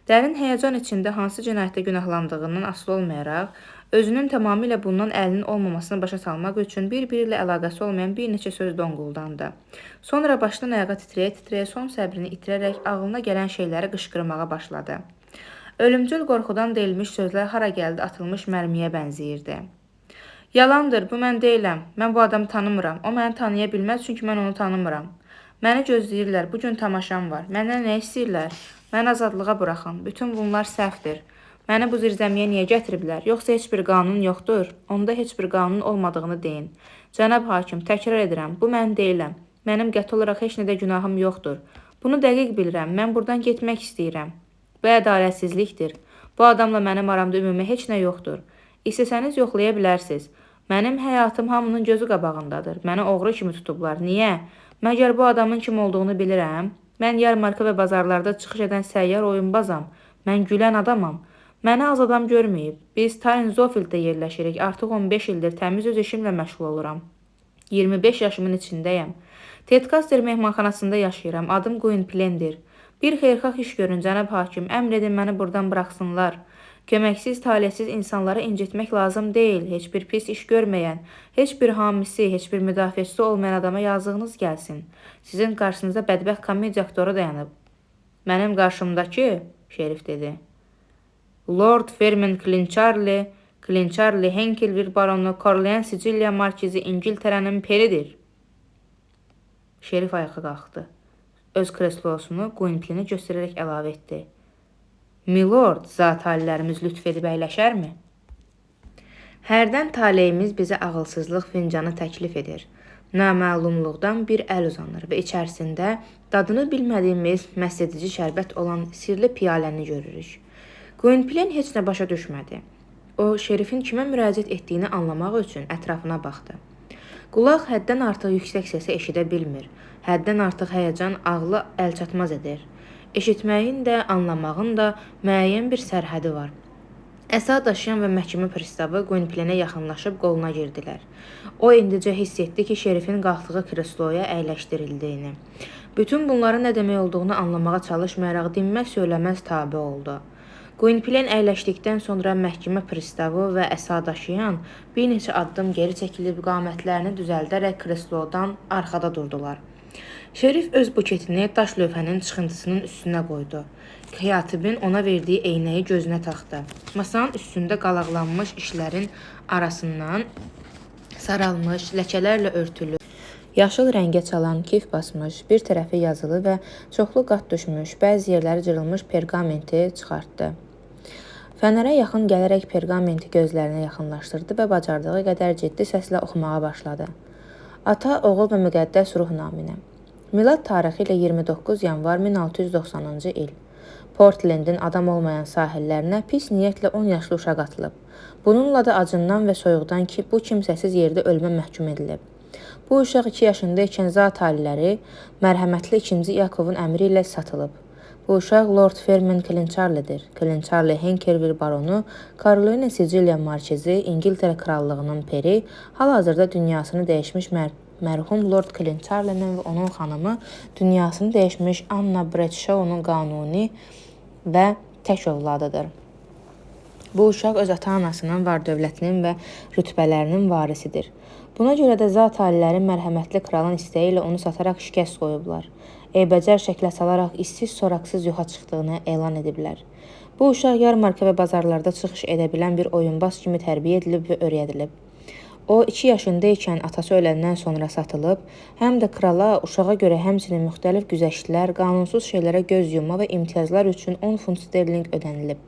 Dərin həyəcan içində hansı cinayətdə günahlandığından asılı olmayaraq, özünün tamamilə bundan əlinin olmamasını başa salmaq üçün bir-biri ilə əlaqəsi olmayan bir neçə söz donquldandı. Sonra başdan ayağa titrəyə-titrəyə son səbrini itirərək ağlına gələn şeyləri qışqırmağa başladı. Ölümcül qorxudan deyilmiş sözlər hara gəldi atılmış mərmiyə bənzəyirdi. Yalandır, bu mən deyiləm. Mən bu adamı tanımıram. O məni tanıya bilməz çünki mən onu tanımıram. Məni gözləyirlər, bugün tamaşam var. Məndən nə istəyirlər? Məni azadlığa buraxın. Bütün bunlar səhvdir. Məni bu zirzəmiyə niyə gətiriblər? Yoxsa heç bir qanun yoxdur? Onda heç bir qanun olmadığını deyin. Cənab hakim, təkrar edirəm, bu mən deyiləm. Mənim qəti olaraq heç nədə günahım yoxdur. Bunu dəqiq bilirəm, mən buradan getmək istəyirəm. Bu ədalətsizlikdir. Bu adamla mənim aramda ümumi heç nə yoxdur. İstəsəniz yoxlaya bilərsiniz. Mənim həyatım hamının gözü qabağındadır. Məni oğru kimi tutublar. Niyə? Məgər bu adamın kim olduğunu bilirəm? Mən yarmarka və bazarlarda çıxış edən səyyar oyunbazam. Mən gülən adamam. Məni az adam görməyib. Biz Tarin Zofielddə yerləşirik. Artıq 15 ildir təmiz öz işimlə məşğul oluram. 25 yaşımın içindəyəm. Tedcaster mehmanxanasında yaşayıram. Adım Gwynplaine'dir. Bir xeyirxah iş görün, cənab hakim. Əmr edin məni buradan buraxsınlar. Köməksiz, talihsiz insanları incitmək lazım deyil. Heç bir pis iş görməyən, heç bir hamisi, heç bir müdafiəçisi olmayan adama yazığınız gəlsin. Sizin qarşınızda bədbəxt komediya aktoru dayanıb. Mənim qarşımdakı, şerif dedi. Lord Fermin Clincharlie Henkelville baronu, Corleone Sicilya markizi İngiltərənin peridir. Şerif ayağa qalxdı. Öz kreslosunu Gwynplaine'ə göstərərək əlavə etdi. Milord, zat hallərimiz lütf edib əyləşərmi? Hərdən taleyimiz bizə ağılsızlıq fincanı təklif edir. Naməlumluqdan bir əl uzanır və içərisində dadını bilmədiyimiz məsedici şərbət olan sirli piyaləni görürük. Gwynplaine heç nə başa düşmədi. O, şerifin kimə müraciət etdiyini anlamaq üçün ətrafına baxdı. Qulaq həddən artıq yüksək səsi eşidə bilmir. Həddən artıq həyəcan ağlı əlçatmaz edir. Eşitməyin də, anlamağın da müəyyən bir sərhədi var. Əsa daşıyan və məhkəmə pristavı Gwynplaineə yaxınlaşıb qoluna girdilər. O indicə hiss etdi ki, şerifin qalxdığı kresloya əyləşdirildiyini. Bütün bunların nə demək olduğunu anlamağa çalışmayaraq dinməz-söyləməz tabe oldu. Gwynplaine əyləşdikdən sonra məhkəmə pristavı və əsa daşıyan bir neçə addım geri çəkilib qamətlərini düzəldərək kreslodan arxada durdular. Şerif öz buketini daş lövhənin çıxıntısının üstünə qoydu. Katibin ona verdiyi eynəyi gözünə taxdı. Masanın üstündə qalaqlanmış işlərin arasından saralmış, ləkələrlə örtülü, yaşıl rəngə çalan, kif basmış, bir tərəfi yazılı və çoxlu qat düşmüş, bəzi yerləri cırılmış perqamenti çıxartdı. Fənərə yaxın gələrək perqamenti gözlərinə yaxınlaşdırdı və bacardığı qədər ciddi səslə oxumağa başladı. Ata, oğul və müqəddəs ruh naminə. Milad tarixi ilə 29 yanvar 1690-cı il. Portlandin adam olmayan sahillərinə pis niyyətlə 10 yaşlı uşaq atılıb. Bununla da acından və soyuqdan ki, bu kimsəsiz yerdə ölümə məhkum edilib. Bu uşaq 2 yaşında ikən zat aliləri mərhəmətli 2. Yakovun əmri ilə satılıb. Bu uşaq Lord Fermin Clancharlie-dir. Clancharlie Henkerville baronu, Carolina Siciliya markizi, İngiltərə krallığının peri, hal-hazırda dünyasını dəyişmiş mərhum Lord Clancharlie-nin və onun xanımı, dünyasını dəyişmiş Anna Bradshaw'nun qanuni və tək övladıdır. Bu uşaq öz ata-anasının, var-dövlətinin və rütbələrinin varisidir. Buna görə də zat alilərin mərhəmətli kralın istəyi ilə onu sataraq şikəst qoyublar. Eybəcər şəklə salaraq işsiz-soraqsız yoxa çıxdığını elan ediblər. Bu uşaq yarmarka və bazarlarda çıxış edə bilən bir oyunbaz kimi tərbiyə edilib və öyrədilib. O, 2 yaşında ikən atası öləndən sonra satılıb, həm də krala uşağa görə həmçinin müxtəlif güzəştlər, qanunsuz şeylərə göz yumma və imtiyazlar üçün 10 funt sterling ödənilib.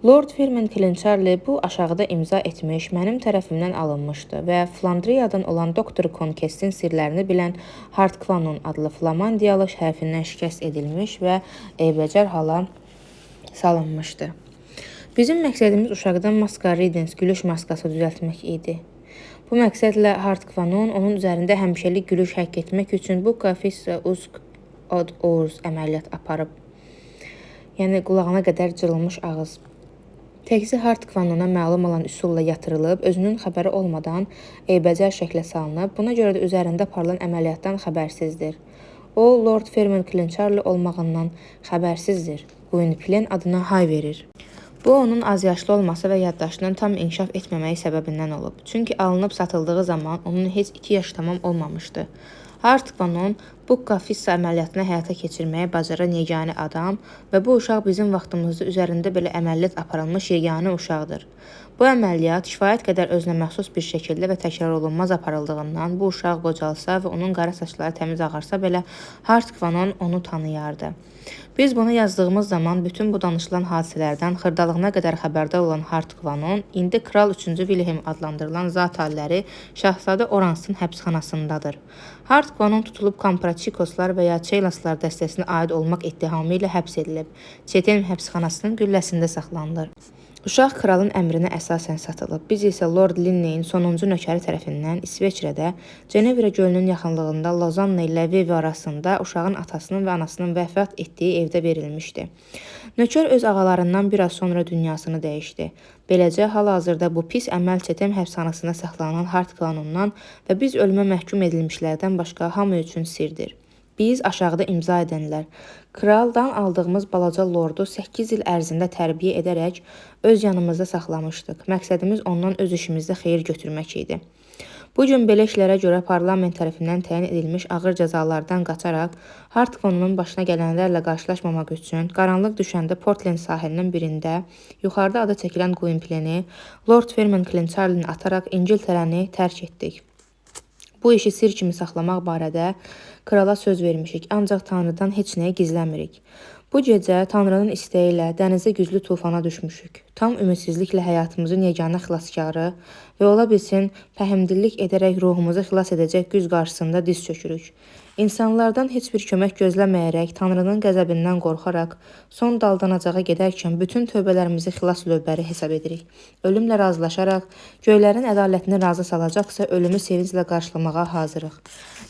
Lord Fermin Clancharlie bu aşağıda imza etmiş, mənim tərəfimdən alınmışdı və Flandriyadan olan Doktor Conquest'in sirlərini bilən Hartquannon adlı flamandiyalı şərfindən şikəst edilmiş və eybəcər hala salınmışdı. Bizim məqsədimiz uşaqdan masqueradens, gülüş maskası düzəltmək idi. Bu məqsədlə Hartquannon onun üzərində həmişəlik gülüş həkk etmək üçün bu kafissa usk od ours əməliyyat aparıb. Yəni qulağına qədər cırılmış ağız. Təkcə Hartquannona məlum olan üsulla yatırılıb, özünün xəbəri olmadan eybəcər şəklə salınıb, buna görə də üzərində aparılan əməliyyatdan xəbərsizdir. O, Lord Fermin Clancharlie olmağından xəbərsizdir. Gwynplaine adına hay verir. Bu, onun azyaşlı olması və yaddaşının tam inkişaf etməməyi səbəbindən olub. Çünki alınıb satıldığı zaman onun heç 2 yaş tamam olmamışdı. Hartquannon bu kafissa əməliyyatını həyata keçirməyə bacaran yeganə adam və bu uşaq bizim vaxtımızda üzərində belə əməliyyat aparılmış yeganə uşaqdır. Bu əməliyyat kifayət qədər özünə məxsus bir şəkildə və təkrar olunmaz aparıldığından bu uşaq qocalsa və onun qara saçları təmiz ağarsa belə Hartquannon onu tanıyardı. Biz bunu yazdığımız zaman bütün bu danışılan hadisələrdən xırdalığına qədər xəbərdar olan Hartquannon indi Kral 3. Wilhelm adlandırılan zat aliləri Şahzadə Oransın həbsxanasındadır. Hartquannon tutulub Kampraçikoslar və ya Çeylaslar dəstəsinə aid olmaq ittihamı ilə həbs edilib. Çetin həbsxanasının gülləsində saxlanılır. Uşaq kralın əmrinə əsasən satılıb. Biz isə Lord Linneyin sonuncu nökəri tərəfindən İsveçrədə, Cenevra gölünün yaxınlığında Lozanna ilə Vevi arasında uşağın atasının və anasının vəfat etdiyi evdə verilmişdi. Nökər öz ağalarından biraz sonra dünyasını dəyişdi. Beləcə, hal-hazırda bu pis əməl Çetin həbsxanasında saxlanan Hartquannondan və biz ölümə məhkum edilmişlərdən başqa hamı üçün sirdir. Biz aşağıda imza edənlər, kraldan aldığımız balaca lordu 8 il ərzində tərbiyə edərək öz yanımızda saxlamışdıq. Məqsədimiz ondan öz işimizdə xeyir götürmək idi. Bu gün belə işlərə görə parlament tərəfindən təyin edilmiş ağır cəzalardan qaçaraq Hartquannonun başına gələnlərlə qarşılaşmamaq üçün qaranlıq düşəndə Portland sahilinin birində yuxarıda adı çəkilən Gwynplaine-i Lord Fermin Clancharlie-ni ataraq İngiltərəni tərk etdik. Bu işi sir kimi saxlamaq barədə krala söz vermişik, ancaq Tanrıdan heç nəyi gizləmirik. Bu gecə Tanrının istəyi ilə dənizdə güclü tufana düşmüşük. Tam ümidsizliklə həyatımızın yeganə xilaskarı və ola bilsin, fəhmdillik edərək ruhumuzu xilas edəcək güc qarşısında diz çökürük. İnsanlardan heç bir kömək gözləməyərək, Tanrının qəzəbindən qorxaraq, son daldanacağa gedərkən bütün tövbələrimizi xilas lövbəri hesab edirik. Ölümlə razılaşaraq, göylərin ədalətini razı salacaqsa, ölümü sevinclə qarşılamağa hazırıq.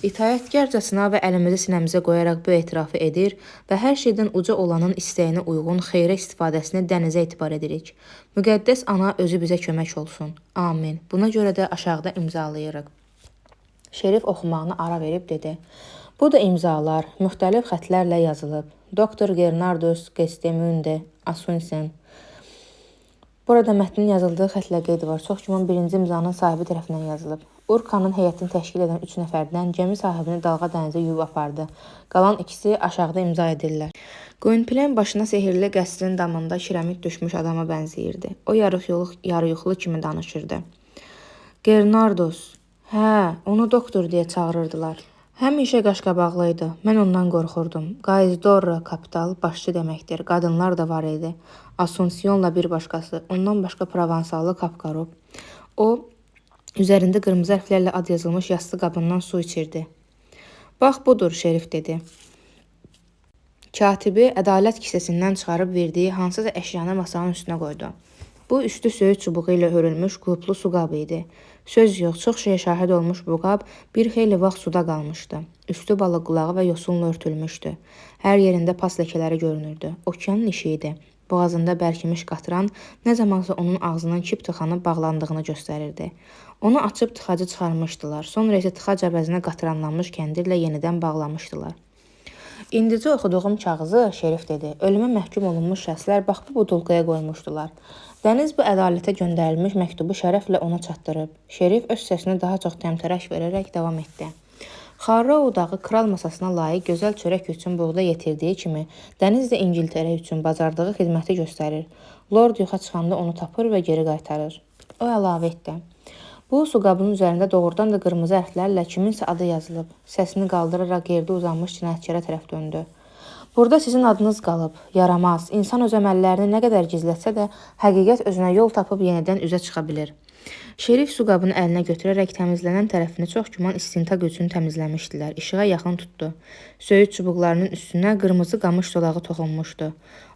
İtaətkərcəsinə və əlimizi sinəmizə qoyaraq bu etirafı edir və hər şeydən uca olanın istəyinə uyğun xeyrə istifadəsini dənizə etibar edirik. Müqəddəs ana özü bizə kömək olsun. Amin. Buna görə də aşağıda imzalayırıq. Şerif oxumağına ara verib dedi. Bu da imzalar müxtəlif xətlərlə yazılıb. Dr. Gernardus Gestemunde Asunsen. Burada mətnin yazıldığı xətlə qeyd var. Çox güman birinci imzanın sahibi tərəfindən yazılıb. Urkanın heyətini təşkil edən 3 nəfərdən gəmi sahibini dalğa dənizə yuyub apardı. Qalan ikisi aşağıda imza edirlər. Gwynplaine başına sehrli qəsrin damında kiremit düşmüş adama bənzəyirdi. O yarıyuxulu kimi danışırdı. Gernardus. Hə, onu doktor deyə çağırırdılar. Həmişə qaşqabaqlı idi. Mən ondan qorxurdum. Qayzdorra kapital başçı deməkdir. Qadınlar da var idi. Asunsionla bir başqası. Ondan başqa Provansallı Kapqarov. O, üzərində qırmızı hərflərlə ad yazılmış yastı qabından su içirdi. Bax budur, şerif dedi. Katibi ədalət kisəsindən çıxarıb verdiyi hansısa əşyanı masanın üstünə qoydu. Bu üstü söyüd çubuğu ilə hörülmüş qulplu su qabı idi. Söz yox, çox şeyə şahid olmuş bu qab bir xeyli vaxt suda qalmışdı. Üstü balıq qulağı və yosunla örtülmüşdü. Hər yerində pas ləkələri görünürdü. Okeanın işi idi. Boğazında bərkimiş qatran nə zamansa onun ağzından kip tıxanıb bağlandığını göstərirdi. Onu açıb tıxacı çıxarmışdılar. Sonra isə tıxac əvəzinə qatranlanmış kəndirlə yenidən bağlamışdılar. İndicə oxuduğum kağızı, şerif dedi, ölümə məhkum olunmuş şəxslər bax bu budulqaya qoymuşdular. Dəniz bu ədalətə göndərilmiş məktubu şərəflə ona çatdırıb. Şerif öz səsini daha çox təmtərəş verərək davam etdi. Xarra odağı kral masasına layiq gözəl çörək üçün buğda yetirdiyi kimi, dəniz də İngiltərə üçün bacardığı xidməti göstərir. Lord yoxa çıxanda onu tapır və geri qaytarır. O əlavə etdi. Bu su qabının üzərində doğrudan da qırmızı hərflərlə kiminsə adı yazılıb. Səsini qaldıraraq yerdə uzanmış cinayətçilərə tərəf döndü. Burada sizin adınız qalıb, yaramaz. İnsan öz əməllərini nə qədər gizlətsə də, həqiqət özünə yol tapıb yenidən üzə çıxa bilir. Şerif su qabını əlinə götürərək təmizlənən tərəfini çox güman istintaq üçün təmizləmişdilər. İşığa yaxın tutdu. Söyüd çubuqlarının üstünə qırmızı qamış dolağı toxunmuşdu.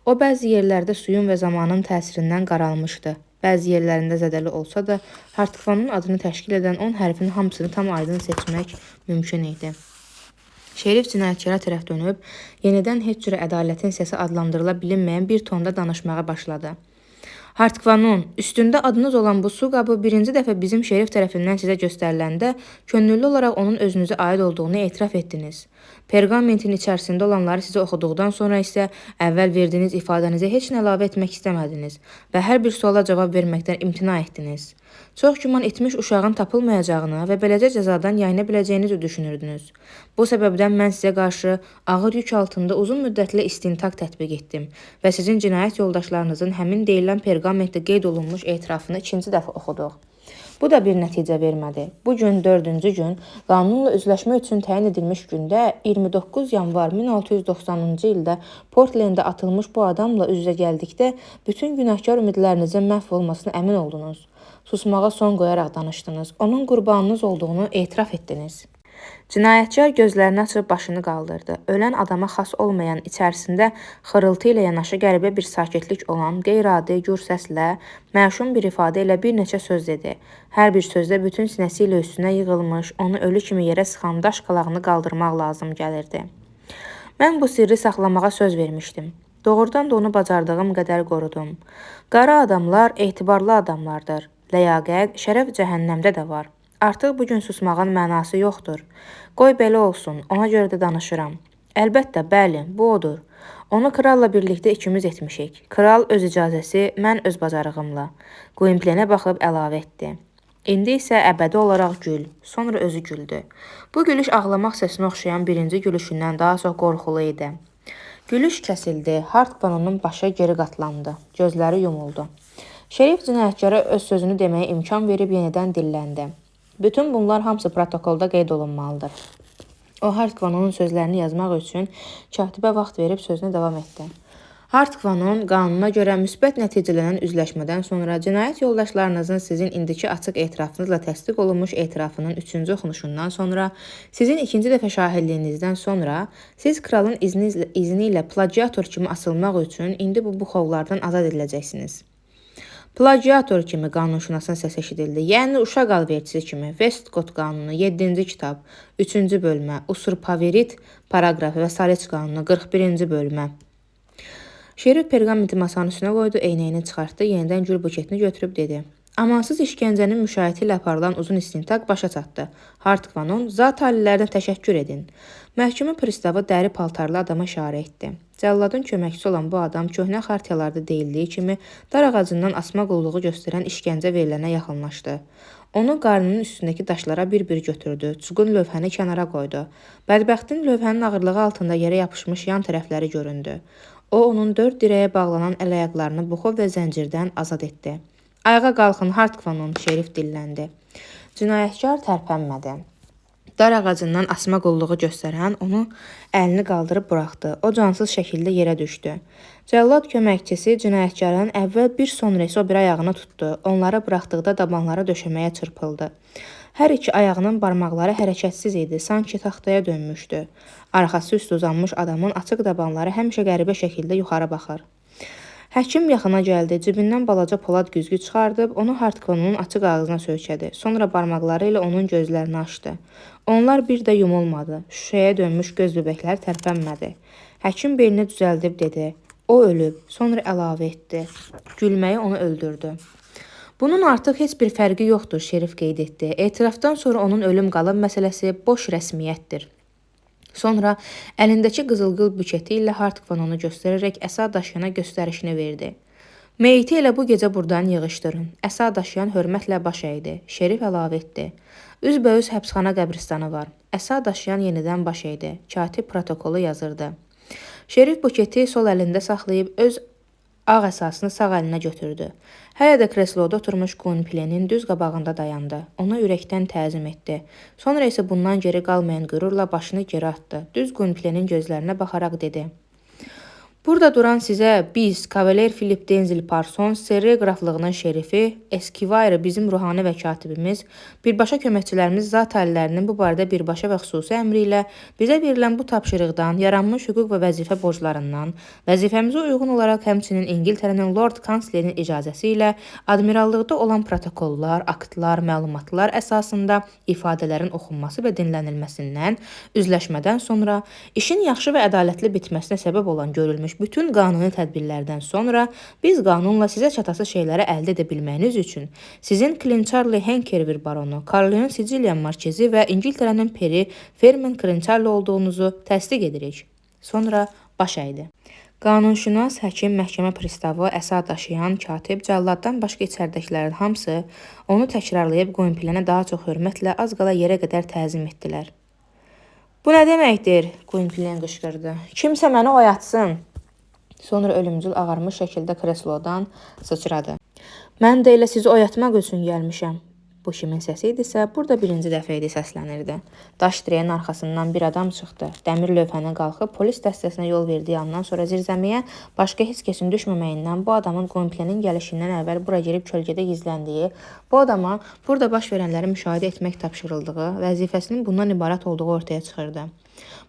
O bəzi yerlərdə suyun və zamanın təsirindən qaralmışdı. Bəzi yerlərində zədəli olsa da, Hartqvanın adını təşkil edən 10 hərfin hamısını tam aydın seçmək mümkün idi. Şerif cinayətçilərə tərəf dönüb, yenidən heç cürə ədalətin səsi adlandırıla bilinməyən bir tonda danışmağa başladı. Hartqvanun, üstündə adınız olan bu su qabı birinci dəfə bizim şerif tərəfindən sizə göstəriləndə, könüllü olaraq onun özünüzə aid olduğunu etiraf etdiniz. Perqamentin içərisində olanları sizə oxuduqdan sonra isə əvvəl verdiyiniz ifadənizə heç nə əlavə etmək istəmədiniz və hər bir suala cavab verməkdən imtina etdiniz. Çox güman etmiş uşağın tapılmayacağını və beləcə cəzadan yayına biləcəyinizi düşünürdünüz. Bu səbəbdən mən sizə qarşı ağır yük altında uzun müddətli istintaq tətbiq etdim və sizin cinayət yoldaşlarınızın həmin deyilən perqamentdə qeyd olunmuş etirafını ikinci dəfə oxuduq. Bu da bir nəticə vermədi. Bu gün 4-cü gün qanunla üzləşmək üçün təyin edilmiş gündə 29 yanvar 1690-cı ildə Portlanddə atılmış bu adamla üz-üzə gəldikdə bütün günahkar ümidlərinizin məhv olmasına əmin oldunuz. Susmağa son qoyaraq danışdınız. Onun qurbanınız olduğunu etiraf etdiniz. Cinayətçilər gözlərini açıb başını qaldırdı. Ölən adama xas olmayan, içərisində xırıltı ilə yanaşı qəribə bir sakitlik olan, qeyri-adi, gür səslə, məşum bir ifadə ilə bir neçə söz dedi. Hər bir sözdə bütün sinəsi ilə üstünə yığılmış, onu ölü kimi yerə sıxan daş qalağını qaldırmaq lazım gəlirdi. Mən bu sirri saxlamağa söz vermişdim. Doğrudan da onu bacardığım qədər qorudum. Qara adamlar etibarlı adamlardır. Ləyaqət, şərəf cəhənnəmdə də var. Artıq bugün susmağın mənası yoxdur. Qoy belə olsun, ona görə də danışıram. Əlbəttə, bəli, bu odur. Onu kralla birlikdə ikimiz etmişik. Kral öz icazəsi, mən öz bacarığımla. Gwynplaine baxıb əlavə etdi. İndi isə əbədi olaraq gül. Sonra özü güldü. Bu gülüş ağlamaq səsinə oxşayan birinci gülüşündən daha çox qorxulu idi. Gülüş kəsildi. Hartqvanın başı geri qatlandı. Gözləri yumuldu. Şerif cinayətçilərə öz sözünü deməyə imkan verib yenidən dilləndi. Bütün bunlar hamısı protokolda qeyd olunmalıdır. O, Hartqvanın sözlərini yazmaq üçün katibə vaxt verib sözünə davam etdi. Hartqvanun qanununa görə müsbət nəticələnən üzləşmədən sonra cinayət yoldaşlarınızın sizin indiki açıq etirafınızla təsdiq olunmuş etirafının 3-cü oxunuşundan sonra, sizin ikinci dəfə şahidliyinizdən sonra, siz kralın izni ilə plagiator kimi asılmaq üçün indi bu buxovlardan azad ediləcəksiniz. Plagiator kimi qanunşünasın səsi eşidildi. Yəni uşaq alverçisi kimi Westcott qanunu 7-ci kitab 3-cü bölmə, usurpavirit paraqrafı və Salic qanunu 41-ci bölmə. Şerif perqamenti masanın üstünə qoydu, eynəyini çıxartdı, yenidən gül buketini götürüb dedi. Amansız işgəncənin müşahidə ilə aparılan uzun istintaq başa çatdı. Hartqvanun, zat alilərinə təşəkkür edin. Məhkəmə pristavı dəri paltarlı adama işarə etdi. Cəlladın köməkçisi olan bu adam köhnə xartiyalarda deyildiyi kimi dar ağacından asma qulluğu göstərən işgəncə verilənə yaxınlaşdı. Onu qarnının üstündəki daşlara bir-bir götürdü, çuqun lövhəni kənara qoydu. Bədbəxtin lövhənin ağırlığı altında yerə yapışmış yan tərəfləri göründü. O, onun 4 dirəyə bağlanan əl-ayaqlarını buxov və zəncirdən azad etdi. Ayağa qalxın, Hartqvanun, şerif dilləndi. Cinayətkar tərpənmədi. Dar ağacından asma qulluğu göstərən onu əlini qaldırıb buraxdı. O cansız şəkildə yerə düşdü. Cəllad köməkçisi cinayətkarın əvvəl bir sonra isə o bir ayağını tutdu. Onları buraxdıqda dabanları döşəməyə çırpıldı. Hər iki ayağının barmaqları hərəkətsiz idi, sanki taxtaya dönmüşdü. Arxası üstü uzanmış adamın açıq dabanları həmişə qəribə şəkildə yuxarı baxır. Həkim yaxına gəldi, cibindən balaca polad güzgü çıxardıb, onu Hartqvanun açıq ağzına söykədi. Sonra barmaqları ilə onun gözlərini açdı. Onlar bir də yumulmadı. Şüşəyə dönmüş göz bəbəkləri tərpənmədi. Həkim belini düzəldib dedi, o ölüb, sonra əlavə etdi. Gülməyi onu öldürdü. Bunun artıq heç bir fərqi yoxdur, şerif qeyd etdi. Etirafdan sonra onun ölüm qalım məsələsi boş rəsmiyyətdir. Sonra əlindəki qızılgül buketi ilə Hartqvanunu göstərərək Əsa daşıyana göstərişini verdi. Meyti elə bu gecə buradan yığışdırın. Əsa daşıyan hörmətlə baş əydi. Şerif əlavə etdi. Üzbəüz həbsxana qəbristanı var. Əsa daşıyan yenidən baş əydi. Katib protokolu yazırdı. Şerif buketi sol əlində saxlayıb öz ağ əsasını sağ əlinə götürdü. Hələ də kresloda oturmuş Gwynplenin düz qabağında dayandı. Ona ürəkdən təzim etdi. Sonra isə bundan geri qalmayan qürurla başını geri atdı. Düz Gwynplenin gözlərinə baxaraq dedi. Burada duran sizə biz, Kavaler Philip Denzil Parsons, Serre qraflığının şerifi, Eskivayr bizim ruhani və katibimiz, birbaşa köməkçilərimiz zat alilərinin bu barədə birbaşa və xüsusi əmri ilə bizə verilən bu tapşırıqdan, yaranmış hüquq və vəzifə borclarından, vəzifəmizə uyğun olaraq həmçinin İngiltərənin Lord Kanslerin icazəsi ilə admirallıqda olan protokollar, aktlar, məlumatlar əsasında ifadələrin oxunması və dinlənilməsindən, üzləşmədən sonra işin yaxşı və ədalətli bitməsinə səbəb olan görülmüş bütün qanuni tədbirlərdən sonra biz qanunla sizə çatası şeyləri əldə edə bilməyiniz üçün sizin Clincharlie Henkervir baronu, Carleon Sicilian markezi və İngiltərənin peri Fermin Clincharlie olduğunuzu təsdiq edirik. Sonra baş əydi. Qanunşünas, həkim, məhkəmə pristavı, əsa daşıyan, katib, cəlladdan başqa içəridəkilərin hamısı onu təkrarlayıb Gwynplenə daha çox hörmətlə az qala yerə qədər təzim etdilər. Bu nə deməkdir? Gwynplen qışqırdı. Kimsə məni oyatsın. Sonra ölümcül ağarmış şəkildə kreslodan sıçradı. Mən də elə sizi oyatmaq üçün gəlmişəm. Bu kimin səsi idisə, burada birinci dəfə idi səslənirdi. Daş direyin arxasından bir adam çıxdı. Dəmir lövhəni qalxıb polis dəstəsinə yol verdiyi andan sonra zirzəmiyə başqa heç kəsin düşməməyindən bu adamın Gwynplenin gəlişindən əvvəl bura girib kölgədə gizləndiyi, bu adama burada baş verənləri müşahidə etmək tapşırıldığı, vəzifəsinin bundan ibarət olduğu ortaya çıxırdı.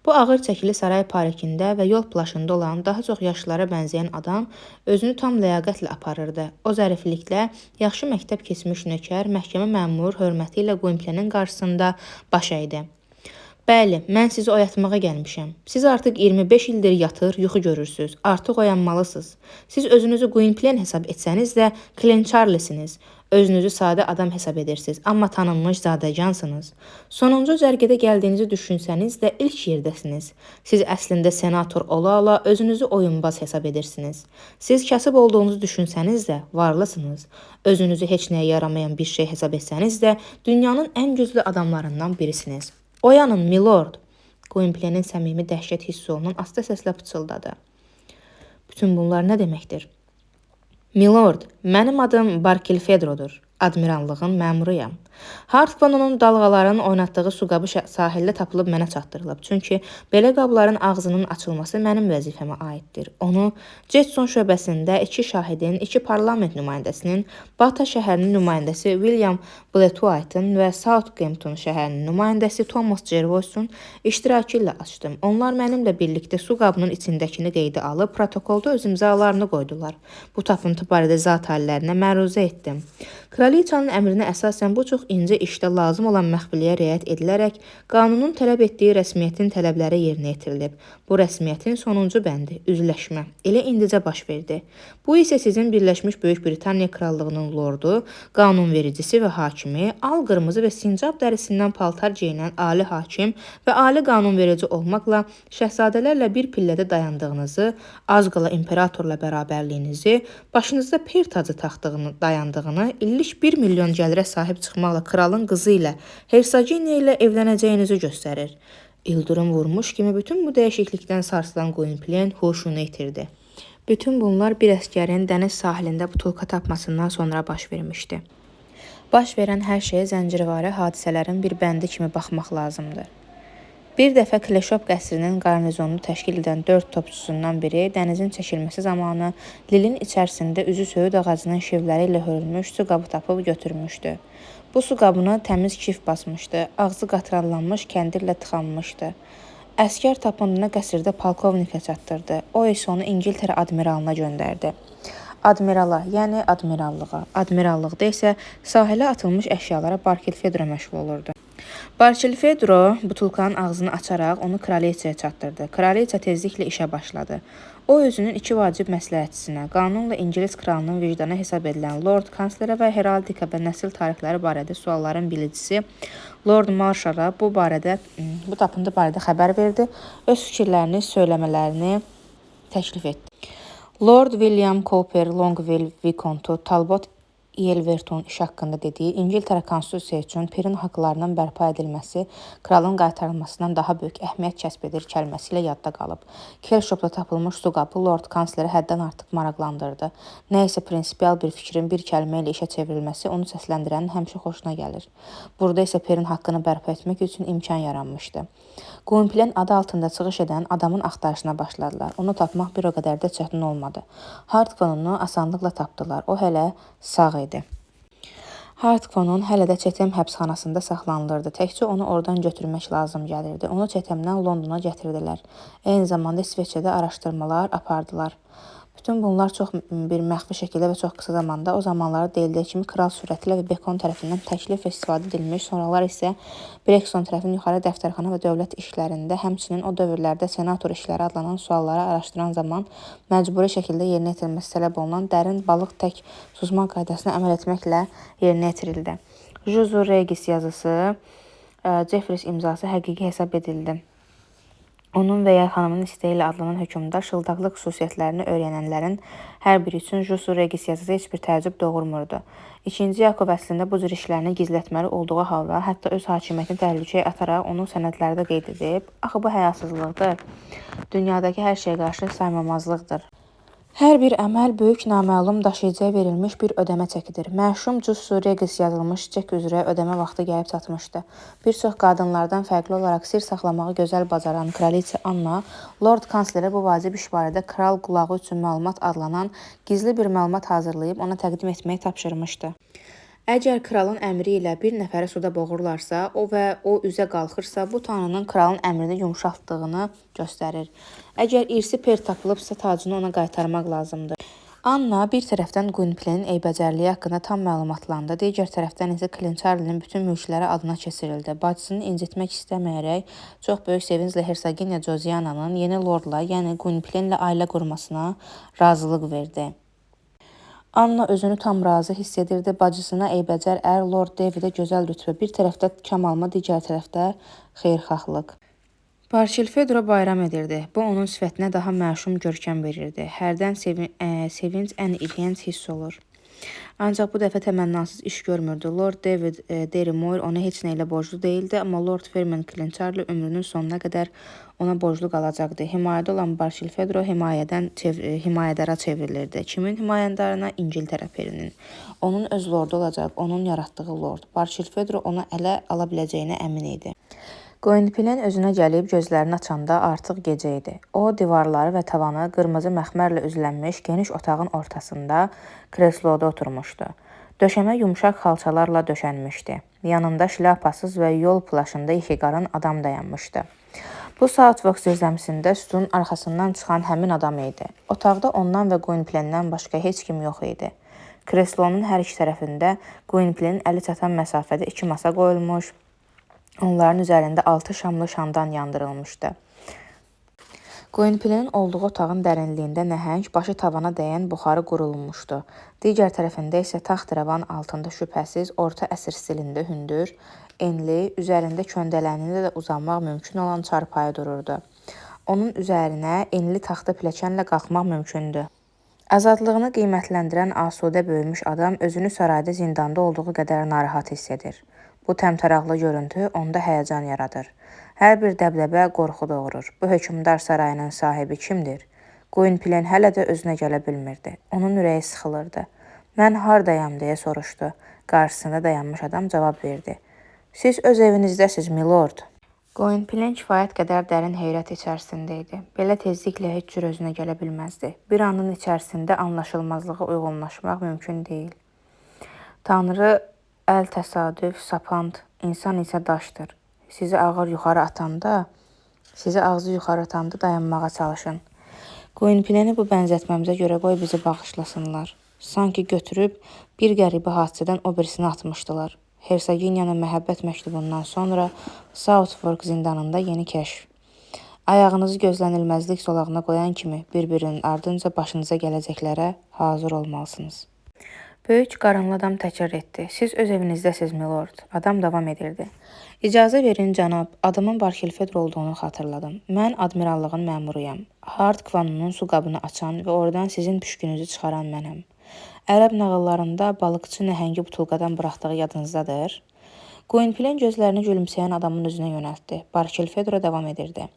Bu ağır çəkili saray parikində və yol plaşında olan daha çox yaşlılara bənzəyən adam özünü tam ləyaqətlə aparırdı. O zərifliklə yaxşı məktəb keçmiş nökər, məhkəmə məmur hörməti ilə Gwynplenin qarşısında baş əydi. Bəli, mən sizi oyatmağa gəlmişəm. Siz artıq 25 ildir yatır, yuxu görürsünüz. Artıq oyanmalısınız. Siz özünüzü Gwynplen hesab etsəniz də Clincharlie-siniz. Özünüzü sadə adam hesab edirsiniz, amma tanınmış zadəcansınız. Sonuncu cərgədə gəldiyinizi düşünsəniz də ilk yerdəsiniz. Siz əslində senator ola-ola özünüzü oyunbaz hesab edirsiniz. Siz kasıb olduğunuzu düşünsəniz də varlısınız. Özünüzü heç nəyə yaramayan bir şey hesab etsəniz də dünyanın ən güclü adamlarından birisiniz. Oyanın, milord. Gwynplenin səmimi dəhşət hiss olunan asta səslə pıçıldadı. Bütün bunlar nə deməkdir? Milord, mənim adım Barkilfedrodur. Admirallığın məmuruyam. Hartqonunun dalğaların oynatdığı su qabı sahildə tapılıb mənə çatdırılıb. Çünki belə qabların ağzının açılması mənim vəzifəmə aiddir. Onu Jetson şöbəsində 2 şahidin, 2 parlament nümayəndəsinin, Bata şəhərinin nümayəndəsi William Bletwhite'ın və Southampton şəhərinin nümayəndəsi Thomas Jervois'un iştirakı ilə açdım. Onlar mənimlə birlikdə su qabının içindəkini qeydə alıb protokolda öz imzalarını qoydular. Bu tapıntı barədə zat hallərinə məruzə etdim. Kraliçanın əmrinə əsasən bu çox incə işdə lazım olan məxfiliyə riayət edilərək qanunun tələb etdiyi rəsmiyyətin tələbləri yerinə yetirilib. Bu rəsmiyyətin sonuncu bəndi, üzləşmə, elə indicə baş verdi. Bu isə sizin Birləşmiş Böyük Britaniya Krallığının lordu, qanunvericisi və hakimi, al qırmızı və sincab dərisindən paltar geyinən ali hakim və ali qanunverici olmaqla şəhzadələrlə bir pillədə dayandığınızı, az qala imperatorla bərabərliyinizi, başınızda per tacı dayandığını, illik 1 milyon gəlirə sahib çıxmaqla kralın qızı ilə, Hersogenya ilə evlənəcəyinizi göstərir. İldırım vurmuş kimi bütün bu dəyişiklikdən sarsılan Gwynplaine huşunu itirdi. Bütün bunlar bir əsgərin dəniz sahilində butulka tapmasından sonra baş vermişdi. Baş verən hər şeyə zəncirvarı hadisələrin bir bəndi kimi baxmaq lazımdır. Bir dəfə Kleşop qəsrinin qarnizonunu təşkil edən 4 topçusundan biri dənizin çəkilməsi zamanı Lilin içərisində üzü söyüd ağacının şivləri ilə hörülmüş su qabı tapıb götürmüşdü. Bu su qabını təmiz kif basmışdı, ağzı qatranlanmış kəndirlə tıxanmışdı. Əskər tapındığını qəsrdə polkovnikə çatdırdı. O isə onu İngiltərə admiralına göndərdi. Admirala, yəni admirallığa. Admirallıqda isə sahilə atılmış əşyalara Barkilphedro məşğul olurdu. Barkilphedro butulkanın ağzını açaraq onu kraliçaya çatdırdı. Kraliça tezliklə işə başladı. O özünün 2 vacib məsləhətçisinə, qanunla İngilis kralının vicdanı hesab edilən Lord Kanslerə və heraldika və nəsil tarixləri barədə sualların bilicisi Lord Marshalla bu tapıntı barədə xəbər verdi, öz fikirlərini, söyləmələrini təklif etdi. Lord William Cowper Longueville Viscontu Talbot Yelverton iş haqqında dediyi İngiltərə konstitusiya üçün Pirin haqlarının bərpa edilməsi kralın qaytarılmasından daha böyük əhəmiyyət kəsb edir kəlməsi ilə yadda qalıb. Kelşopda tapılmış su qabı Lord Kansleri həddən artıq maraqlandırdı. Nə isə prinsipial bir fikrin bir kəlmə ilə işə çevrilməsi onu səsləndirənin həmişə xoşuna gəlir. Burada isə Pirin haqqını bərpa etmək üçün imkan yaranmışdı. Gwynplaine adı altında çıxış edən adamın axtarışına başladılar. Onu tapmaq bir o qədər də çətin olmadı. Hartqonunu asanlıqla tapdılar. O hələ sağ idi. Hartqonun hələ də Çetem həbsxanasında saxlanılırdı. Təkcə onu oradan götürmək lazım gəlirdi. Onu Çetemdən Londona gətirdilər. Eyni zamanda İsveçrədə araşdırmalar apardılar. Bütün bunlar çox bir məxfi şəkildə və çox qısa zamanda o zamanları deyildiyi kimi kral sürəti ilə və Bekon tərəfindən təklif və istifadə edilmiş, sonralar isə Brekson tərəfinin yuxarı dəftərxana və dövlət işlərində, həmçinin o dövrlərdə senator işləri adlanan sualları araşdıran zaman məcburi şəkildə yerinə yetirilməsi tələb olunan dərin balıq tək susma qaydasına əməl etməklə yerinə yetirildi. Juzu Regis yazısı, Jeffreys imzası həqiqi hesab edildi. Onun və ya xanımın istəyi ilə adlanan hökmdar şıldaqlıq xüsusiyyətlərini öyrənənlərin hər biri üçün Jusu Regis yazısı heç bir təəccüb doğurmurdu. İkinci Yakov əslində bu cür işlərini gizlətməli olduğu halda, hətta öz hakimiyyətini təhlükəyə ataraq onu sənədlərdə qeyd edib, axı bu həyasızlıqdır, dünyadakı hər şeyə qarşı saymamazlıqdır. Hər bir əməl böyük naməlum daşıyıcıya verilmiş bir ödəmə çəkidir. Məşhum Jusu Regis yazılmış çek üzrə ödəmə vaxtı gəlib çatmışdı. Bir çox qadınlardan fərqli olaraq sir saxlamağı gözəl bacaran kraliça Anna, Lord Kanslerə bu vacib iş barədə kral qulağı üçün məlumat adlanan gizli bir məlumat hazırlayıb ona təqdim etməyi tapşırmışdı. Əgər kralın əmri ilə bir nəfəri suda boğurlarsa, o üzə qalxırsa, bu tanrının kralın əmrini yumşaltdığını göstərir. Əgər irsi per tapılıbsa, tacını ona qaytarmaq lazımdır. Anna bir tərəfdən Gwynplaine'in eybəcərliyi haqqında tam məlumatlandı, digər tərəfdən isə Clancharlie'nin bütün mülkləri adına keçirildi. Bacısını incitmək istəməyərək çox böyük sevinclə Hersogenya Josiana'nın yeni lordla, yəni Gwynplaine ilə ailə qurmasına razılıq verdi. Anna özünü tam razı hiss edirdi. Bacısına eybəcər Lord Davidə gözəl rütbə, bir tərəfdə kam alma, digər tərəfdə xeyirxahlıq. Barkilphedro bayram edirdi. Bu onun sifətinə daha məşum görkəm verirdi. Hərdən sevinc ən iyrənc hiss olur. Ancaq bu dəfə təmənnasız iş görmürdü. Lord David Derrymore ona heç nə ilə borclu değildi, amma Lord Ferman Clancharlie ömrünün sonuna qədər ona borclu qalacaqdı. Himayədə olan Barkilphedro himayədara çevrilirdi. Kimin himayədarına? İngiltərə perinin. Onun öz lordu olacaq, onun yaratdığı lord. Barkilphedro ona ələ ala biləcəyinə əmin idi. Gwynplaine özünə gəlib gözlərini açanda artıq gecə idi. O, divarları və tavanı qırmızı məxmərlə üzlənmiş geniş otağın ortasında kresloda oturmuşdu. Döşəmə yumşaq xalçalarla döşənmişdi. Yanında şlyapasız və yol plaşında ixiqaran adam dayanmışdı. Bu Southwark zirzəmisində sütunun arxasından çıxan həmin adam idi. Otaqda ondan və Gwynplaine'dən başqa heç kim yox idi. Kreslonun hər iki tərəfində Gwynplaine'in əli çatan məsafədə 2 masa qoyulmuş, onların üzərində 6 şamlı şamdan yandırılmışdı. Gwynplaine'in olduğu otağın dərinliyində nəhəng, başı tavana dəyən buxarı qurulmuşdu. Digər tərəfində isə taxt-rəvan altında şübhəsiz, orta əsr stilində hündür, enli, üzərində köndələnində də uzanmaq mümkün olan çarpayı dururdu. Onun üzərinə enli taxta pilləkənlə qalxmaq mümkündür. Azadlığını qiymətləndirən asudə böyümüş adam özünü sarayda zindanda olduğu qədər narahat hiss edir. Bu təmtəraqlı görüntü onda həyəcan yaradır. Hər bir dəbdəbə qorxu doğurur. Bu hökmdar sarayının sahibi kimdir? Gwynplaine hələ də özünə gələ bilmirdi. Onun ürəyi sıxılırdı. Mən hardayam deyə soruşdu. Qarşısında dayanmış adam cavab verdi. Siz öz evinizdəsiz, milord. Gwynplaine kifayət qədər dərin heyrət içərisində idi. Belə tezliklə heç cür özünə gələ bilməzdi. Bir anın içərisində anlaşılmazlığa uyğunlaşmaq mümkün deyil. Tanrı əl təsadüf, sapant, insan isə daşdır. Sizi ağzı yuxarı atanda dayanmağa çalışın. Gwynplaine bu bənzətməmizə görə qoy bizi bağışlasınlar. Sanki götürüb bir qəribə hadisədən o birisini atmışdılar. Hersoginyanın məhəbbət məktubundan sonra Southwark zindanında yeni kəşf. Ayağınızı gözlənilməzlik zolağına qoyan kimi bir-birinin ardınca başınıza gələcəklərə hazır olmalısınız. Böyük qarınlı adam təkrar etdi. Siz öz evinizdəsiz, milord. Adam davam edirdi. İcazə verin, cənab. Adımın Barkilphedro olduğunu xatırladım. Mən admirallığın məmuruyam. Hard Kvanunun su qabını açan və oradan sizin püşkünüzü çıxaran mənəm. Ərəb nağıllarında balıqçı nəhəngi butulqadan buraxdığı yadınızdadır. Gwynplaine gözlərini gülümsəyən adamın üzünə yönəltdi. Barkilphedro davam edirdi.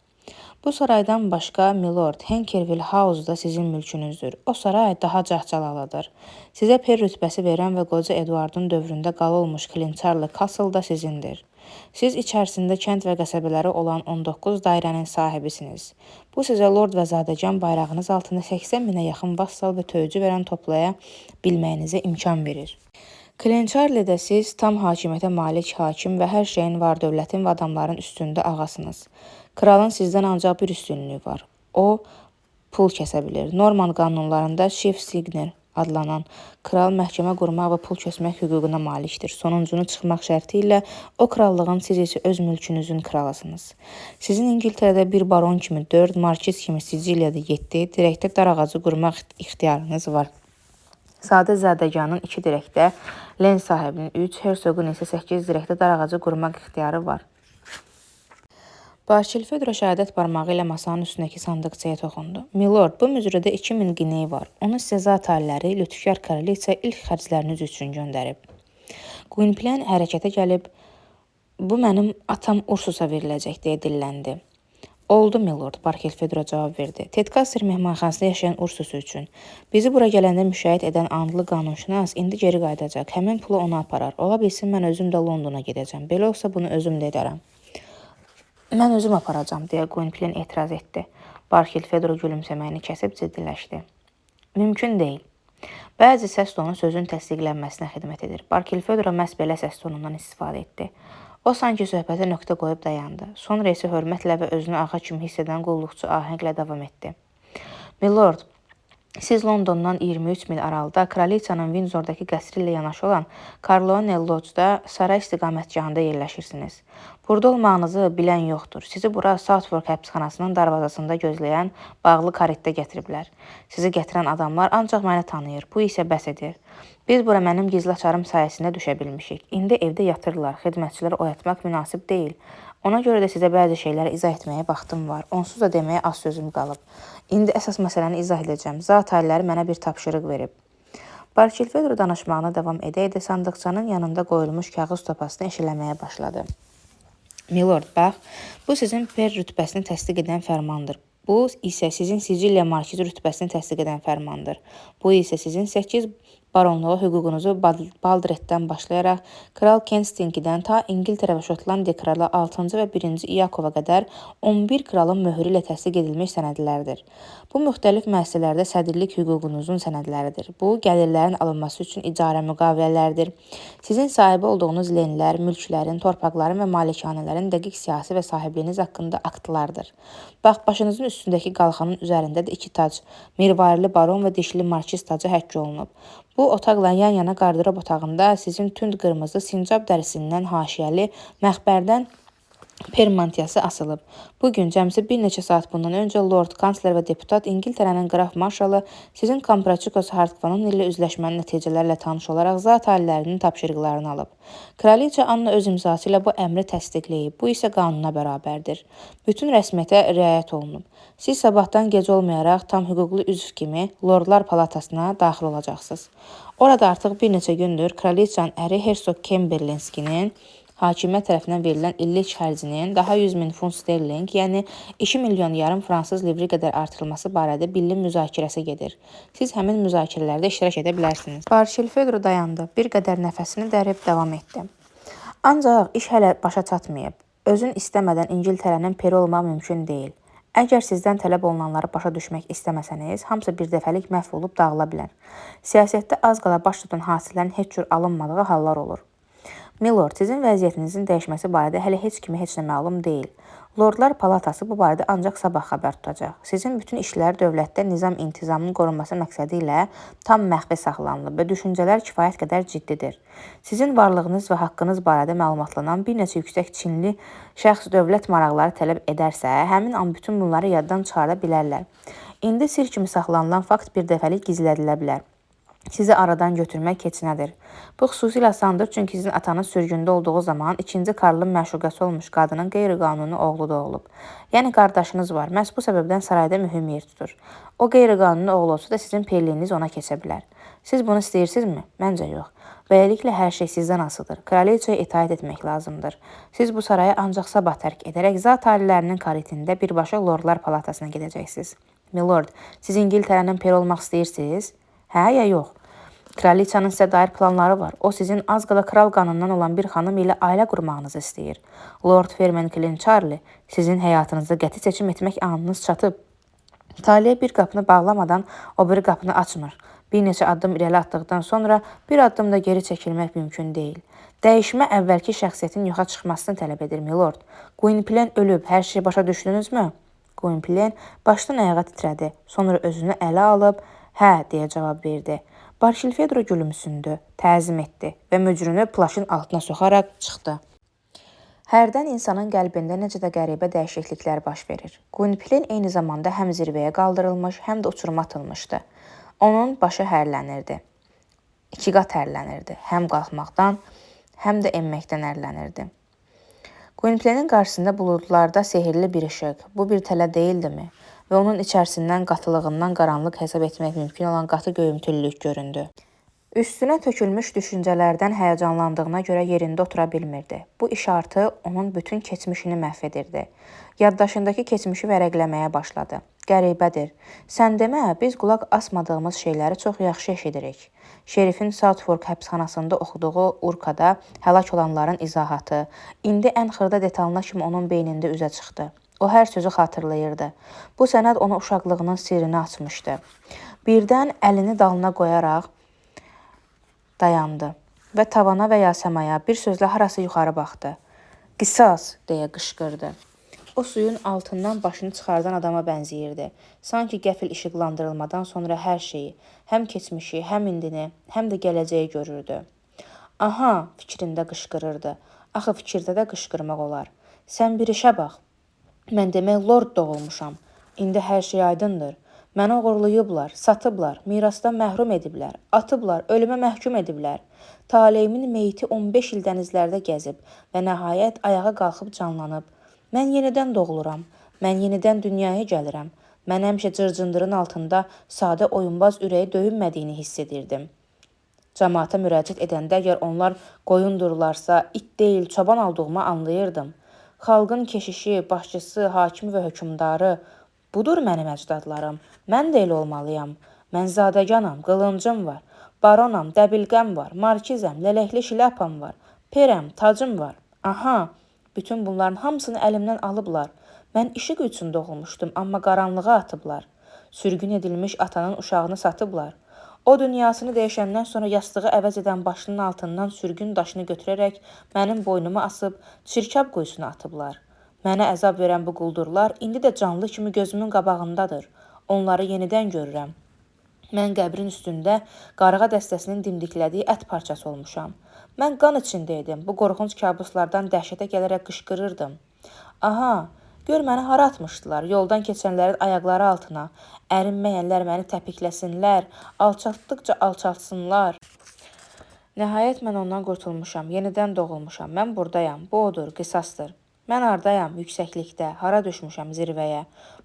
Bu saraydan başqa, milord, Henkerville House da sizin mülkünüzdür. O saray daha cəhcəlalıdır. Sizə per rütbəsi verən və qoca Eduardın dövründə qalı olmuş Clancharlie Castle da sizindir. Siz içərisində kənd və qəsəbələri olan 19 dairənin sahibisiniz. Bu sizə lord və zadəgan bayrağınız altında 80 minə yaxın vassal və töycü verən toplaya bilməyinizə imkan verir. Clancharlie'də siz tam hakimiyyətə malik hakim və hər şeyin var dövlətin və adamların üstündə ağasınız. Kralın sizdən ancaq bir üstünlüyü var. O, pul kəsə bilir. Norman qanunlarında Chief Signer adlanan kral məhkəmə qurmaq və pul kəsmək hüququna malikdir. Sonuncunu çıxmaq şərti ilə o krallığın siz isə öz mülkünüzün kralısınız. Sizin İngiltərədə bir baron kimi 4, markiz kimi Siciliyada 7, dirəkdə dar ağacı qurmaq ixtiyarınız var. Sadə zədəganın 2 dirəkdə, len sahibinin 3, hersoqun isə 8 dirəkdə dar ağacı qurmaq ixtiyarı var. Barkilphedro şəhadət barmağı ilə masanın üstündəki sandıqçaya toxundu. Milord, bu mücrüdə 2000 qiney var. Onu sizə zat aliləri, lütfkar kraliça ilk xərcləriniz üçün göndərib. Gwynplaine hərəkətə gəlib, bu mənim atam Ursusa veriləcək deyə dilləndi. Oldu, milord, Barkilphedro cavab verdi. Tedkasser mehmanxanasında yaşayan Ursus üçün. Bizi bura gələndə müşahidə edən andlı qanunşünas indi geri qayıdacaq. Həmin pulu ona aparar. Ola bilsin, mən özüm də Londona gedəcəm. Belə olsa bunu özüm də edərəm. Mən özüm aparacam, deyə Gwynplaine etiraz etdi. Barkilphedro gülümsəməyini kəsib ciddiləşdi. Mümkün deyil. Bəzi səs tonu sözün təsdiqlənməsinə xidmət edir. Barkilphedro məhz belə səs tonundan istifadə etdi. O sanki söhbətə nöqtə qoyub dayandı. Sonra isə hörmətlə və özünü ağa kimi hiss edən qulluqçu ahənglə davam etdi. Milord, siz Londondan 23 mil aralıda kraliçanın Windsordakı qəsri ilə yanaşı olan Carlonel Lodge'da saray istiqamətgahında yerləşirsiniz. Burada olmağınızı bilən yoxdur. Sizi bura Southwark həbsxanasının darvazasında gözləyən bağlı karetdə gətiriblər. Sizi gətirən adamlar ancaq məni tanıyır. Bu isə bəs edir. Biz bura mənim gizli açarım sayəsində düşə bilmişik. İndi evdə yatırlar. Xidmətçiləri oyatmaq münasib deyil. Ona görə də sizə bəzi şeyləri izah etməyə vaxtım var. Onsuz da deməyə az sözüm qalıb. İndi əsas məsələni izah edəcəm. Zat aliləri mənə bir tapşırıq verib. Barkilfedro danışmağına davam edə-edə sandıqçanın yanında qoyulmuş kağız topasını eşələməyə başladı. Milord, bax, bu sizin per rütbəsini təsdiq edən fərmandır. Bu isə sizin Siciliya markizi rütbəsini təsdiq edən fərmandır. Bu isə sizin 8 baronluğa hüququnuzu Baldretdən başlayaraq Kral Kenstingidən ta İngiltərə və Şotlandiya kralı 6-cı və 1-ci Yakova qədər 11 kralın möhrü ilə təsdiq edilmiş sənədlərdir. Bu müxtəlif müəssisələrdə sədrlik hüququnuzun sənədləridir. Bu, gəlirlərin alınması üçün icarə müqavilələrdir. Sizin sahibi olduğunuz lenlər, mülklərin, torpaqların və malikanələrin dəqiq siyasi və sahibliyiniz haqqında aktlardır. Bax, başınızın üstündəki qalxanın üzərində də 2 tac, mirvarili baron və dişli markiz tacı həkk olunub. Bu otaqla yan-yana qardırob otağında sizin tünd qırmızı sincab dərisindən haşiyəli məxbərdən permantiyası asılıb. Bugün cəmsi bir neçə saat bundan öncə Lord Kansler və deputat İngiltərənin qraf marşalı sizin Kompraçikos Hartvanın ilə üzləşmənin nəticələrlə tanış olaraq zat alilərinin tapşırıqlarını alıb. Kraliça Anna öz imzası ilə bu əmri təsdiqləyib. Bu isə qanuna bərabərdir. Bütün rəsmiyyətə riayət olunub. Siz sabahdan gec olmayaraq tam hüquqlu üzv kimi Lordlar Palatasına daxil olacaqsınız. Orada artıq bir neçə gündür kraliçanın əri Hersoq Kemberlenskinin hakimiyyət tərəfindən verilən illik xərcinin daha 100.000 funt sterling, yəni 2 milyon yarım fransız livri qədər artırılması barədə billi müzakirəsi gedir. Siz həmin müzakirələrdə iştirak edə bilərsiniz. Barkilfedro dayandı, bir qədər nəfəsini dərib davam etdi. Ancaq iş hələ başa çatmayıb. Özün istəmədən İngiltərənin peri olmaq mümkün deyil. Əgər sizdən tələb olunanları başa düşmək istəməsəniz, hamısı bir dəfəlik məhv olub dağıla bilər. Siyasətdə az qala baş tutan hadisələrin heç cür alınmadığı hallar olur. Milord, sizin vəziyyətinizin dəyişməsi barədə hələ heç kimə heç nə məlum deyil. Lordlar Palatası bu barədə ancaq sabah xəbər tutacaq. Sizin bütün işlər dövlətdə nizam-intizamın qorunması məqsədi ilə tam məxfi saxlanılıb və düşüncələr kifayət qədər ciddidir. Sizin varlığınız və haqqınız barədə məlumatlanan bir neçə yüksək Çinli şəxs dövlət maraqları tələb edərsə, həmin an bütün bunları yaddan çıxara bilərlər. İndi sir kimi saxlanılan fakt bir dəfəlik gizlədilə bilər. Sizi aradan götürmək keçinədir. Bu xüsusilə asandır, çünki sizin atanız sürgündə olduğu zaman 2-ci Karlın məşuqəsi olmuş qadının qeyri-qanuni oğlu da olub. Yəni qardaşınız var, məhz bu səbəbdən sarayda mühüm yer tutur. O qeyri-qanuni oğlu olsa da sizin perliyiniz ona keçə bilər. Siz bunu istəyirsinizmi? Məncə yox. Beləliklə hər şey sizdən asılıdır. Kraliçaya itaət etmək lazımdır. Siz bu sarayı ancaq sabah tərk edərək zat alilərinin karetində birbaşa Lordlar Palatasına gedəcəksiniz. Milord, siz İngiltərənin peri olmaq istəyirsiniz? Hə ya yox? Kraliçanın sizə dair planları var. O sizin az qala kral qanından olan bir xanım ilə ailə qurmağınızı istəyir. Lord Fermenkilin Charlie, sizin həyatınızda qəti seçim etmək anınız çatıb. Taliyə bir qapını bağlamadan o biri qapını açmır. Bir neçə addım irəli atdıqdan sonra bir addım da geri çəkilmək mümkün deyil. Dəyişmə əvvəlki şəxsiyyətin yoxa çıxmasını tələb edir, Milord. Gwynplaine ölüb, hər şeyi başa düşdünüzmü? Gwynplaine başdan ayağa titrədi. Sonra özünü ələ alıb, hə, deyə cavab verdi. Barkilfedro gülümsündü, təzim etdi və mücrünü plaşın altına soxaraq çıxdı. Hərdən insanın qəlbində necə də qəribə dəyişikliklər baş verir. Gwynplaine eyni zamanda həm zirvəyə qaldırılmış, həm də uçuruma atılmışdı. Onun başı hərlənirdi. 2 qat hərlənirdi. Həm qalxmaqdan, həm də enməkdən hərlənirdi. Gwynplaine'in qarşısında buludlarda sehirli bir işıq. Bu bir tələ deyildimi? Və onun içərisindən qatılığından qaranlıq hesab etmək mümkün olan qatı göyümtüllük göründü. Üstünə tökülmüş düşüncələrdən həyəcanlandığına görə yerində otura bilmirdi. Bu işartı onun bütün keçmişini məhv edirdi. Yaddaşındakı keçmişi vərəqləməyə başladı. Qəribədir. Sən demə, biz qulaq asmadığımız şeyləri çox yaxşı eşidirik. Şerifin Southwark həbsxanasında oxuduğu Urkada həlak olanların izahatı, indi ən xırda detalına kimi onun beynində üzə çıxdı. O hər sözü xatırlayırdı. Bu sənəd ona uşaqlığının sirrini açmışdı. Birdən əlini dalına qoyaraq dayandı və tavana və ya səmaya bir sözlə harası yuxarı baxdı. Qisas, deyə qışqırdı. O suyun altından başını çıxardan adama bənzəyirdi. Sanki qəfil işıqlandırılmadan sonra hər şeyi, həm keçmişi, həm indini, həm də gələcəyi görürdü. Aha, fikrində qışqırırdı. Axı fikirdə də qışqırmaq olar. Sən bir işə bax. Mən demək lord doğulmuşam. İndi hər şey aydındır. Məni oğurlayıblar, satıblar, mirasdan məhrum ediblər, atıblar, ölümə məhkum ediblər. Taleyimin meyti 15 il dənizlərdə gəzib və nəhayət ayağa qalxıb canlanıb. Mən yenidən doğuluram, mən yenidən dünyaya gəlirəm. Mən həmişə cırcındırın altında sadə oyunbaz ürəyi döyünmədiyini hiss edirdim. Cəmaata müraciət edəndə əgər onlar qoyundurlarsa, it deyil, çoban olduğumu anlayırdım. Xalqın keşişi, başçısı, hakimi və hökümdarı, budur mənim əcdadlarım. Mən də elə olmalıyam. Mən zadəganam, qılıncım var. Baronam, dəbilqəm var, markizəm, lələkli şlyapam var. Perəm, tacım var. Aha, bütün bunların hamısını əlimdən alıblar. Mən işıq üçün doğulmuşdum, amma qaranlığa atıblar. Sürgün edilmiş atanın uşağını satıblar. O dünyasını dəyişəndən sonra yastığı əvəz edən başının altından sürgün daşını götürərək mənim boynuma asıb çirkab quyusuna atıblar. Mənə əzab verən bu quldurlar indi də canlı kimi gözümün qabağındadır. Onları yenidən görürəm. Mən qəbrin üstündə qarğa dəstəsinin dimdiklədiyi ət parçası olmuşam. Mən qan içində idim. Bu qorxunc kabuslardan dəhşətə gələrək qışqırırdım. Aha, gör məni hara atmışdılar, yoldan keçənlərin ayaqları altına. Ərinməyənlər məni təpikləsinlər, alçaltdıqca alçaltsınlar. Nəhayət mən ondan qurtulmuşam, yenidən doğulmuşam. Mən buradayam, bu odur, qisasdır. Mən hardayam, yüksəklikdə, hara düşmüşəm zirvəyə.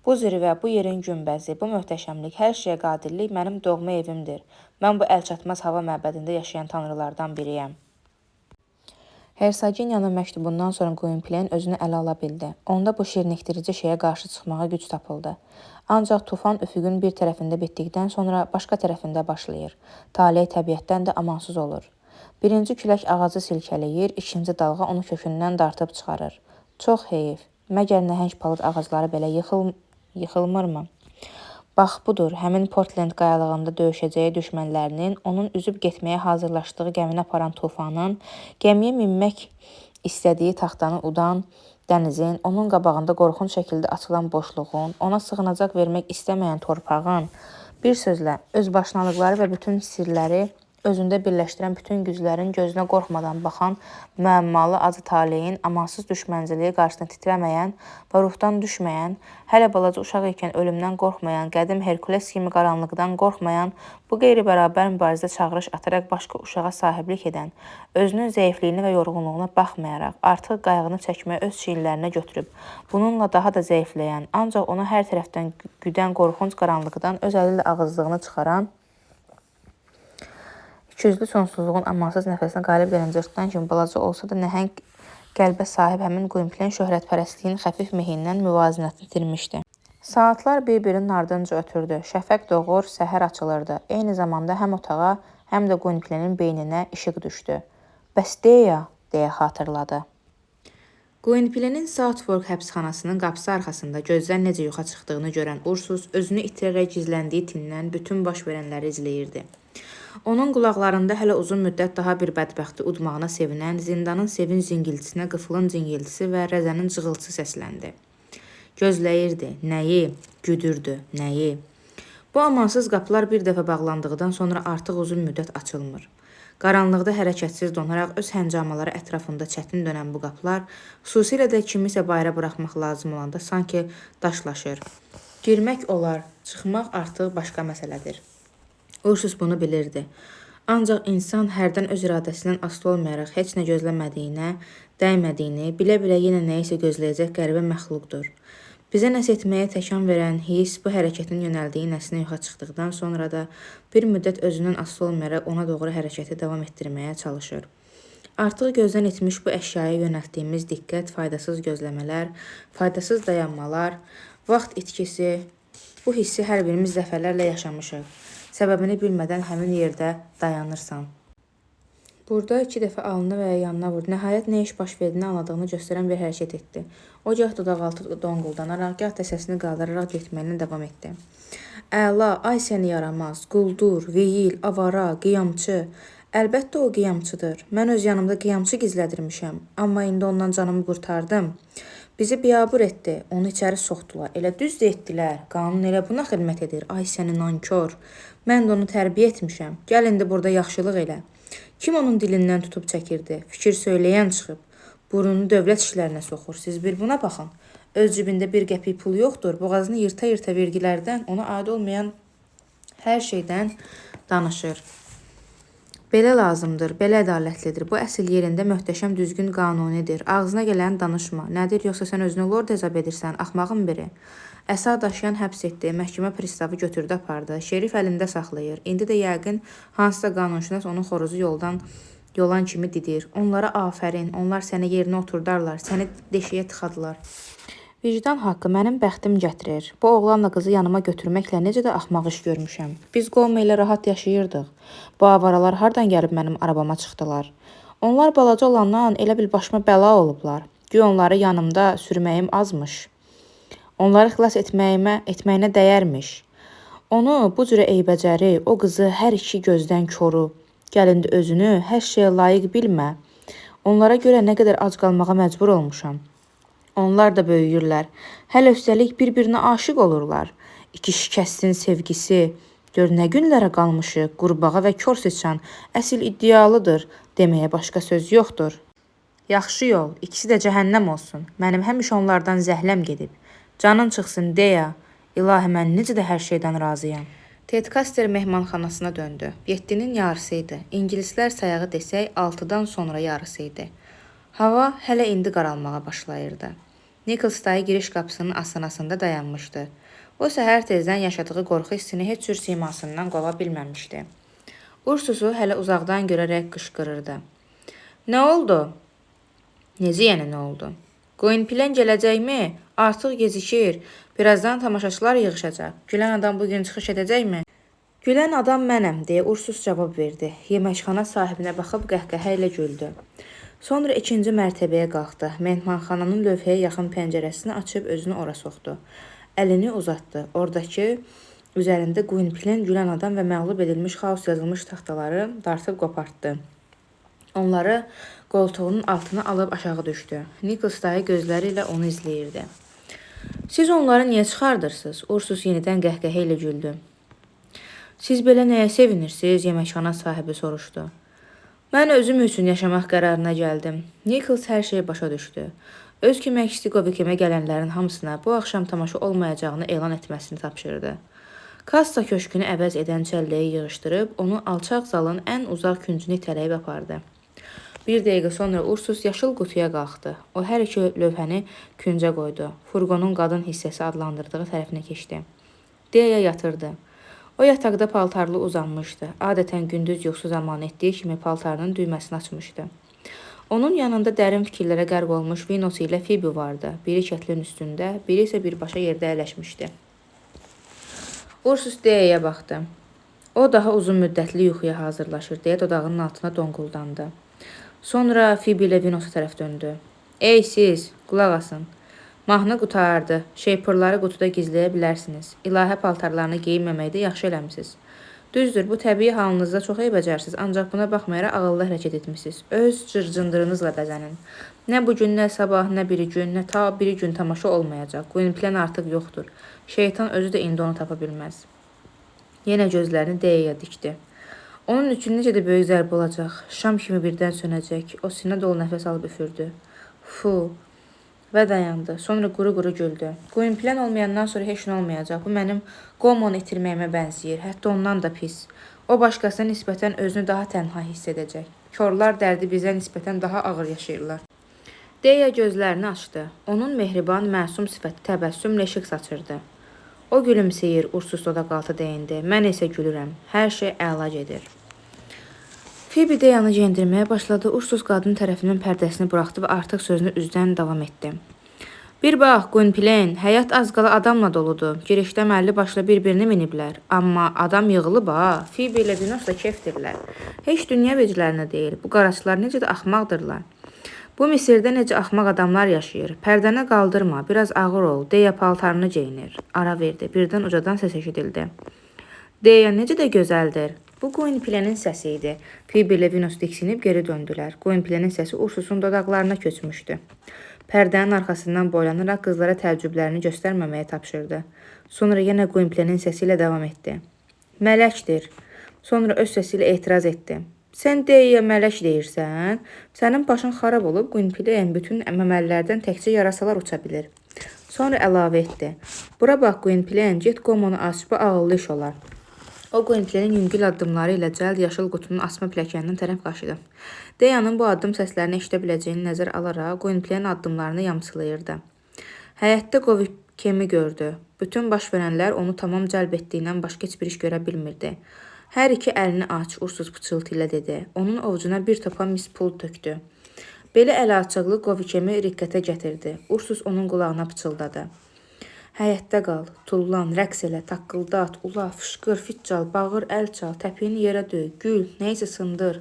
Bu zirvə, bu yerin günbəzi, bu möhtəşəmlik, hər şeyə qadirlik mənim doğma evimdir. Mən bu əlçatmaz hava məbədində yaşayan tanrılardan biriyəm. Hersoginyanın məktubundan sonra Gwynplaine özünü ələ ala bildi. Onda bu şirinləşdirici şeyə qarşı çıxmağa güc tapıldı. Ancaq tufan üfüqün bir tərəfində bitdikdən sonra başqa tərəfində başlayır. Taley təbiətdən də amansız olur. Birinci külək ağacı silkələyir, ikinci dalğa onu kökündən dartıb çıxarır. Çox heyif. Məgər nəhəng palıd ağacları belə yıxılmırmı? Bax budur, həmin Portland qayalığında döyüşəcəyi düşmənlərinin onun üzüb getməyə hazırlaşdığı gəmini aparan tufanın, gəmiyə minmək istədiyi taxtanı udan dənizin, onun qabağında qorxunc şəkildə açılan boşluğun, ona sığınacaq vermək istəməyən torpağın, bir sözlə, özbaşınalıqları və bütün sirləri özündə birləşdirən bütün güclərin gözünə qorxmadan baxan, müəmmalı acı taleyin amansız düşmənciliyi qarşısında titrəməyən və ruhdan düşməyən, hələ balaca uşaq ikən ölümdən qorxmayan, qədim Herkules kimi qaranlıqdan qorxmayan, bu qeyri-bərabər mübarizə çağırış ataraq başqa uşağa sahiblik edən, özünün zəifliyini və yorğunluğuna baxmayaraq, artıq qayğını çəkməyə öz çiyinlərinə götürüb, bununla daha da zəifləyən, ancaq onu hər tərəfdən güdən qorxunc qaranlıqdan öz əli ilə ağızlığını çıxaran, İkiyüzlü sonsuzluğun amansız nəfəsinə qalib gələn cırtdan kimi balaca olsa da nəhəng qəlbə sahib həmin Gwynplaine şöhrətpərəstliyin xəfif mehindən müvazinətini itirmişdi. Saatlar bir-birinin ardınca ötürdü. Şəfəq doğur, səhər açılırdı. Eyni zamanda həm otağa, həm də Gwynplaine'in beyninə işıq düşdü. Bəs deyə, deyə xatırladı. Gwynplaine'in Southwark həbsxanasının qapısı arxasında gözdən necə yoxa çıxdığını görən Ursus özünü itirərək gizləndiyi tindən bütün baş verənləri izləyirdi. Onun qulaqlarında hələ uzun müddət daha bir bədbəxti udmağına sevinən, zindanın sevin zingiltisinə qıfılın cingiltisi və rəzənin cığıltısı səsləndi. Gözləyirdi. Nəyi? Güdürdü. Nəyi? Bu amansız qapılar bir dəfə bağlandıqdan sonra artıq uzun müddət açılmır. Qaranlıqda hərəkətsiz donaraq öz həncamaları ətrafında çətin dönən bu qapılar, xüsusilə də kimisə bayra buraxmaq lazım olanda sanki daşlaşır. Girmək olar, çıxmaq artıq başqa məsələdir. Ursus bunu bilirdi. Ancaq insan hərdən öz iradəsindən asılı olmayaraq heç nə gözləmədiyinə, dəymədiyini, bilə-bilə yenə nəyisə gözləyəcək qəribə məxluqdur. Bizə nəsə etməyə təkan verən hiss bu hərəkətin yönəldiyi nəslinə yoxa çıxdıqdan sonra da bir müddət özündən asılı olmayaraq ona doğru hərəkəti davam etdirməyə çalışır. Artıq gözdən etmiş bu əşyaya yönəltdiyimiz diqqət, faydasız gözləmələr, faydasız dayanmalar, vaxt itkisi, bu hissi hər birimiz dəfələrlə yaşamışıq. Səbəbini bilmədən həmin yerdə dayanırsan. Burada 2 dəfə alnına və ya yanına vurdu. Nəhayət nə iş baş verdiyini anladığını göstərən bir hərəkət etdi. O gah dodaqaltı donquldanaraq, gah da səsini qaldıraraq getməyinə davam etdi. Əla, ay səni yaramaz, quldur, veyil, avara, qiyamçı. Əlbəttə o qiyamçıdır. Mən öz yanımda qiyamçı gizlədirmişəm. Amma indi ondan canımı qurtardım. Bizi biabır etdi, onu içəri soxdular. Elə düz də etdilər. Qanun elə buna xidmət edir. Ay səni nankor. Mən də onu tərbiyə etmişəm. Gəl indi burada yaxşılıq elə. Kim onun dilindən tutub çəkirdi? Fikir söyləyən çıxıb. Burnunu dövlət işlərinə soxur. Siz bir buna baxın. Öz cibində bir qəpik pul yoxdur. Boğazını yırta-yırta vergilərdən, ona aid olmayan hər şeydən danışır. Belə lazımdır, belə ədalətlidir. Bu əsl yerində möhtəşəm, düzgün, qanunidir. Ağzına gələni danışma. Nədir, yoxsa sən özünü lord hesab edirsən, axmağın biri? Əsa daşıyan həbs etdi, məhkəmə pristavı götürdü apardı. Şerif əlində saxlayır. İndi də yəqin hansısa qanunşünas onun xoruzu yolan kimi didir. Onlara afərin, onlar səni yerinə oturdarlar, səni deşiyə tıxadılar. Vicdan haqqı mənim bəxtim gətirir. Bu oğlanla qızı yanıma götürməklə necə də axmaq iş görmüşəm. Biz qovma ilə rahat yaşayırdıq. Bu avaralar hardan gəlib mənim arabama çıxdılar? Onlar balaca olandan elə bil başıma bəla olublar. Güya onları yanımda sürməyim azmış. Onları xilas etməyinə dəyərmiş. Onu bu cürə eybəcəri, o qızı hər iki gözdən koru. Gəlindi özünü hər şeyə layiq bilmə. Onlara görə nə qədər ac qalmağa məcbur olmuşam. Onlar da böyüyürlər. Hələ üstəlik bir-birinə aşiq olurlar. İki şikəstin sevgisi. Gör nə günlərə qalmışıq. Qurbağa və kör sıçan əsl iddialıdır deməyə başqa söz yoxdur. Yaxşı yol, ikisi də cəhənnəm olsun. Mənim həmişə onlardan zəhləm gedib. Canın çıxsın deyə. İlahi, mən necə də hər şeydən razıyam. Tedcaster mehmanxanasına döndü. 7-nin yarısı idi. İngilislər sayağı desək 6-dan sonra yarısı idi. Hava hələ indi qaralmağa başlayırdı. Nichols dayı giriş qapısının astanasında dayanmışdı. O səhər tezdən yaşadığı qorxu hissini heç cür simasından qova bilməmişdi. Ursusu hələ uzaqdan görərək qışqırırdı. Nə oldu? Necə yəni nə oldu? Gwynplaine gələcəkmi? Artıq gecikir. Birazdan tamaşaçılar yığışacaq. Gülən adam bugün çıxış edəcəkmi? Gülən adam mənəm, deyə Ursus cavab verdi. Yeməkxana sahibinə baxıb qəhqəhə ilə güldü. Sonra ikinci mərtəbəyə qalxdı. Mehmanxananın lövhəyə yaxın pəncərəsini açıb özünü ora soxdu. Əlini uzatdı. Oradakı üzərində Gwynplaine, gülən adam və məğlub edilmiş xaos yazılmış taxtaları dartıb qopartdı. Onları qoltuğunun altına alıb aşağı düşdü. Nichols dayı gözləri ilə onu izləyirdi. Siz onları niyə çıxardırsınız? Ursus yenidən qəhqəhə ilə güldü. Siz belə nəyə sevinirsiniz? Yeməkxana sahibi soruşdu. Mən özüm üçün yaşamaq qərarına gəldim. Nichols hər şeyi başa düşdü. Öz köməkçisi Qovikemə gələnlərin hamısına bu axşam tamaşa olmayacağını elan etməsini tapşırdı. Kassa köşkünü əvəz edən çəlləyi yığışdırıb, onu alçaq zalın ən uzaq küncünü itələyib apardı. Bir dəqiqə sonra Ursus yaşıl qutuya qalxdı. O hər iki lövhəni küncə qoydu. Furqonun qadın hissəsi adlandırdığı tərəfinə keçdi. Deyə yatırdı. O yataqda paltarlı uzanmışdı. Adətən gündüz yuxusu zamanı etdiyi kimi paltarının düyməsini açmışdı. Onun yanında dərin fikirlərə qərq olmuş Venus ilə Phoebe vardı. Biri kətlin üstündə, biri isə birbaşa yerdə əyləşmişdi. Ursus Deyaya baxdı. O daha uzun müddətli yuxuya hazırlaşır deyə dodağının altına donquldandı. Sonra Phoebe ilə Venusa tərəf döndü. Ey siz, qulaq asın. Mahnı qutardı. Şeypurları qutuda gizləyə bilərsiniz. İlahə paltarlarını geyinməməkdə yaxşı eləmisiniz. Düzdür, bu təbii halınızda çox eybəcərsiniz, ancaq buna baxmayaraq ağıllı hərəkət etmisiniz. Öz cırcındırınızla bəzənin. Nə bu gün, nə sabah, nə biri gün, nə ta biri gün tamaşa olmayacaq. Gwynplaine artıq yoxdur. Şeytan özü də indi onu tapa bilməz. Yenə gözlərini Deyaya dikdi. Onun üçün necə də böyük zərbə olacaq. Şam kimi birdən sönəcək. O sinə dolu nəfəs alıb üfürdü. Fu. Və dayandı. Sonra quru-quru güldü. Gwynplaine olmayandan sonra heç nə olmayacaq. Bu mənim Qomonu itirməyimə bənzəyir. Hətta ondan da pis. O başqasına nisbətən özünü daha tənha hiss edəcək. Korlar dərdi bizə nisbətən daha ağır yaşayırlar. Deya gözlərini açdı. Onun mehriban, məsum sifəti təbəssümlə işıq saçırdı. O gülümsəyir, Ursus dodaqaltı deyindi. Mən isə gülürəm. Hər şey əla gedir. Phoebe Deyanı geyindirməyə başladı. Ursus qadın tərəfinin pərdəsini buraxdı və artıq sözünü üzdən davam etdi. Bir bax, Gwynplaine, həyat az qala adamla doludur. Girişdə məlli başla bir-birini miniblər. Amma adam yığılıb ha. Phoebe ilə Venus da kefdirlər. Heç dünya veclərinə deyil. Bu qaraçlar necə də axmaqdırlar. Bu Misirdə necə axmaq adamlar yaşayır. Pərdəni qaldırma, biraz ağır ol. Deya paltarını geyinir. Ara verdi. Birdən ucadan səs eşidildi. Deya necə də gözəldir. Bu Gwynplaine'in səsi idi. Phoebe ilə Venus diksinib geri döndülər. Gwynplaine'in səsi Ursusun dodaqlarına köçmüşdü. Pərdənin arxasından boylanaraq qızlara təəccüblərini göstərməməyə tapşırdı. Sonra yenə Gwynplaine'in səsi ilə davam etdi. Mələkdir. Sonra öz səsi ilə etiraz etdi. Sən Deyaya mələk deyirsən? Sənin başın xarab olub, Gwynplaine bütün məməlilərdən təkcə yarasalar uça bilir. Sonra əlavə etdi. Bura bax Gwynplaine, get Qomonu aç, bu ağıllı iş olar. O Gwynplenin yüngül addımları ilə cəld yaşıl qutunun asma pilləkənindən tərəf qaçdı. Dayanın bu addım səslərini eşidə biləcəyini nəzər alaraq Gwynplenin addımlarını yamsılayırdı. Həyətdə Gwynpleni gördü. Bütün baş verənlər onu tamam cəlb etdiyindən başqa heç bir iş görə bilmirdi. Hər iki əlini aç, Ursus pıçıltı ilə dedi. Onun ovucuna bir topa mis pul tökdü. Belə əl açıqlı Gwynpleni riqqətə gətirdi. Ursus onun qulağına pıçıldadı. Həyətdə qal, tullan, rəqs elə, taqqıldat, ula, fışqır, fit çal, bağır, əl çal, təpiyini yerə döy, gül, neysə sındır.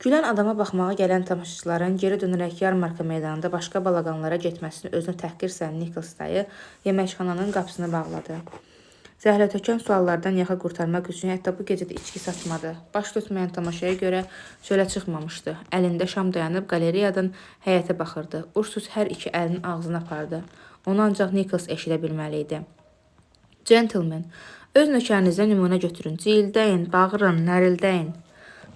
Gülən adama baxmağa gələn tamaşaçıların geri dönərək yarmarka meydanında başqa balaqanlara getməsini özünə təhqir sayan Nichols dayı yeməkxananın qapısını bağladı. Zəhlətökən suallardan yaxa qurtarmaq üçün hətta bu gecə də içki satmadı. Baş tutmayan tamaşaya görə çölə çıxmamışdı. Əlində şam dayanıb qaleriyadan həyətə baxırdı. Ursus hər iki əlinin ağzına apardı. Onu ancaq Nichols eşidə bilməli idi. Gentlemen, öz nökərinizdən nümunə götürün. Cildəyin, bağırın, nərildəyin.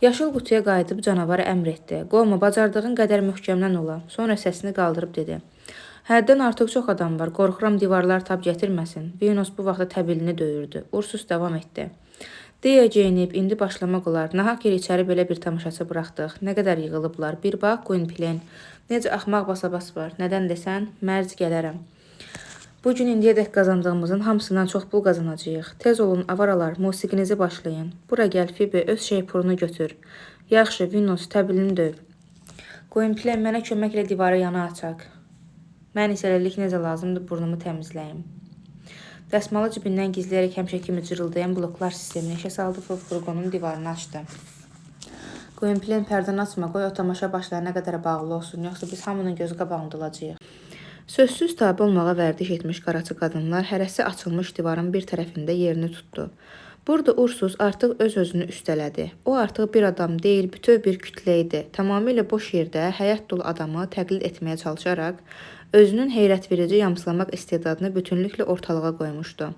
Yaşıl qutuya qayıdıb canavara əmr etdi. Qolma, bacardığın qədər möhkəmdən ola. Sonra səsini qaldırıb dedi. Həddən artıq çox adam var. Qorxuram divarlar tab gətirməsin. Venus bu vaxtda təbilini döyürdü. Ursus davam etdi. Deyə geyinib, indi başlamaq olar. Nahaq yer içəri belə bir tamaşaçı buraxdıq. Nə qədər yığılıblar. Bir bax, Gwynplaine. Necə axmaq basabas var. Nədən desən, mərc gələrəm. Bugün indiyədək qazandığımızın hamısından çox pul qazanacağıq. Tez olun, avaralar, musiqinizi başlayın. Bura gəl, Phoebe, öz şeypurunu götür. Yaxşı, Venus, təbilini döv. Gwynplaine, mənə köməklə divarı yana açaq. Mən isələlik necə lazımdır burnumu təmizləyim. Dəsmalı cibindən gizləyərək həmişə kimi cırıldayan bloklar sistemini işə saldı, furqonun divarını açdı. Gwynplaine, pərdən açma, qoy o tamaşa başlarına qədər bağlı olsun, yoxsa biz hamının gözü qabağında olacağıq. Sözsüz tabi olmağa vərdiş etmiş qaraçı qadınlar hərəsi açılmış divarın bir tərəfində yerini tutdu. Burada Ursus artıq öz-özünü üstələdi. O artıq bir adam deyil, bütöv bir kütlə idi. Tamamilə boş yerdə həyat dolu adamı təqlid etməyə çalışaraq, özünün heyrətverici yamsılamaq istedadını bütünlüklə ortalığa qoymuşdu.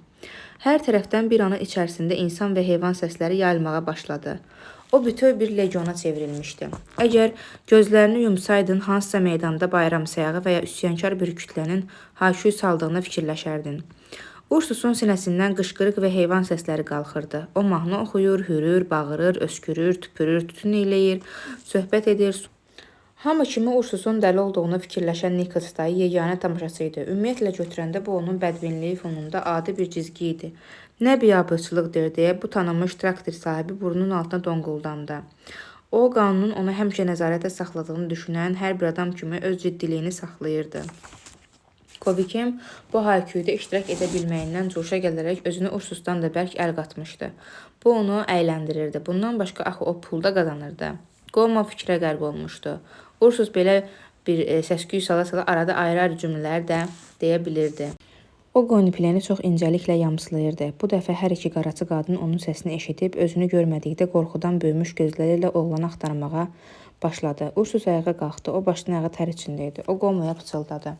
Hər tərəfdən bir anı içərisində insan və heyvan səsləri yayılmağa başladı. O bütöv bir legiona çevrilmişdi. Əgər gözlərini yumsaydın, hansısa meydanda bayram sayağı və ya üsyankar bir kütlənin hayküy saldığını fikirləşərdin. Ursusun sinəsindən qışqırıq və heyvan səsləri qalxırdı. O mahnı oxuyur, hürür, bağırır, öskürür, tüpürür, tütün eyləyir, söhbət edir. Hamı kimi Ursusun dəli olduğunu fikirləşən Nichols dayı yeganə tamaşaçı idi. Ümumiyyətlə götürəndə bu onun bədbinliyi fonunda adi bir cizgi idi. Nə biabırçılıqdır deyə bu tanınmış traktor sahibi burnunun altına donquldandı. O, qanunun ona həmişə nəzarətə saxladığını düşünən hər bir adam kimi öz ciddiliyini saxlayırdı. Kobikim bu hayküydə iştirak edə bilməyindən coşa gələrək özünü Ursusdan da bərk əl qatmışdı. Bu onu əyləndirirdi. Bundan başqa axı o pulda qazanırdı. Qolma fikrə qərq olmuşdu. Ursus belə bir səsküy sala-sala arada ayrı-ayrı cümlələr də deyə bilirdi. O Gwynplaine çox incəliklə yamsılayırdı. Bu dəfə hər iki qaraçı qadın onun səsini eşidib, özünü görmədikdə qorxudan böyümüş gözləri ilə oğlanı axtarmağa başladı. Ursus ayağa qalxdı. O başdan ayağa tər içində idi. O qolmaya pıçıldadı.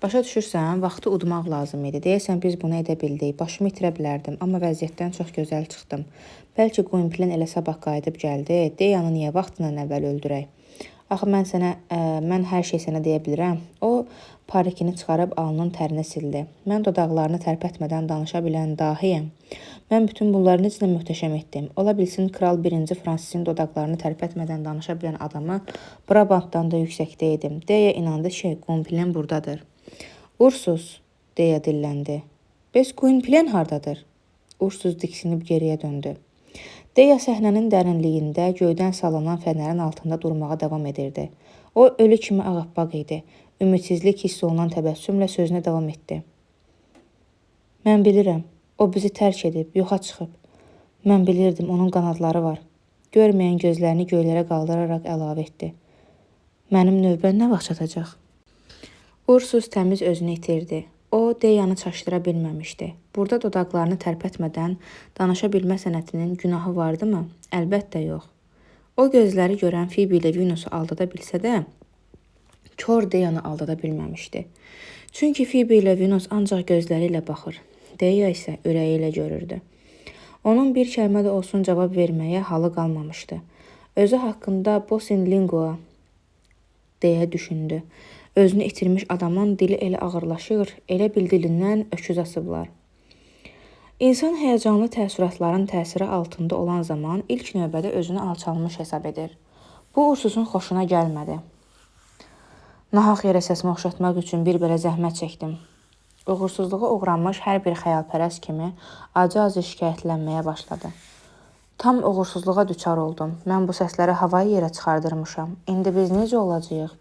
Başa düşürsən, vaxtı udmaq lazım idi. Deyəsən biz bunu edə bildik. Başımı itirə bilərdim, amma vəziyyətdən çox gözəl çıxdım. Bəlkə Gwynplaine elə sabah qayıdıb gəldi. Deyanı niyə vaxtından əvvəl öldürək? Axı mən hər şey sənə deyə bilirəm. O parikini çıxarıb alnının tərini sildi. Mən dodaqlarını tərpətmədən danışa bilən dahiyəm. Mən bütün bunları necə möhtəşəm etdim. Ola bilsin Kral 1. Fransisin dodaqlarını tərpətmədən danışa bilən adamı Brabantdan da yüksəkdə idim. Deyə inandı ki, Gwynplaine buradadır. Ursus, deyə dilləndi. Bəs Gwynplaine hardadır? Ursus diksinib geriyə döndü. Deyə səhnənin dərinliyində göydən sallanan fənərin altında durmağa davam edirdi. O ölü kimi ağappaq idi. Ümidsizlik hiss olunan təbəssümlə sözünə davam etdi. Mən bilirəm, o bizi tərk edib, yoxa çıxıb. Mən bilirdim, onun qanadları var. Görməyən gözlərini göylərə qaldıraraq əlavə etdi. Mənim növbəm nə vaxt çatacaq? Ursus təmiz özünü itirdi. O, Deyanı çaşdıra bilməmişdi. Burada dodaqlarını tərpətmədən danışa bilmə sənətinin günahı vardı mı? Əlbəttə yox. O gözləri görən Phoebe ilə Venusu aldada bilsə də, kör Deyanı aldada bilməmişdi. Çünki Phoebe ilə Venus ancaq gözləri ilə baxır. Deya isə ürəyi ilə görürdü. Onun bir kəlmə də olsun cavab verməyə halı qalmamışdı. Özü haqqında Bosin Lingua deyə düşündü. Özünü itirmiş adamın dili elə ağırlaşır, elə bil dilindən öküz asıblar. İnsan həyəcanlı təəssüratların təsiri altında olan zaman ilk növbədə özünü alçalmış hesab edir. Bu Ursusun xoşuna gəlmədi. Nahaq yerə səsimi oxşatmaq üçün bir belə zəhmət çəkdim. Uğursuzluğa uğranmış hər bir xəyalpərəst kimi acı-acı şikayətlənməyə başladı. Tam uğursuzluğa düçar oldum. Mən bu səsləri havayı yerə çıxardırmışam. İndi biz necə olacağıq?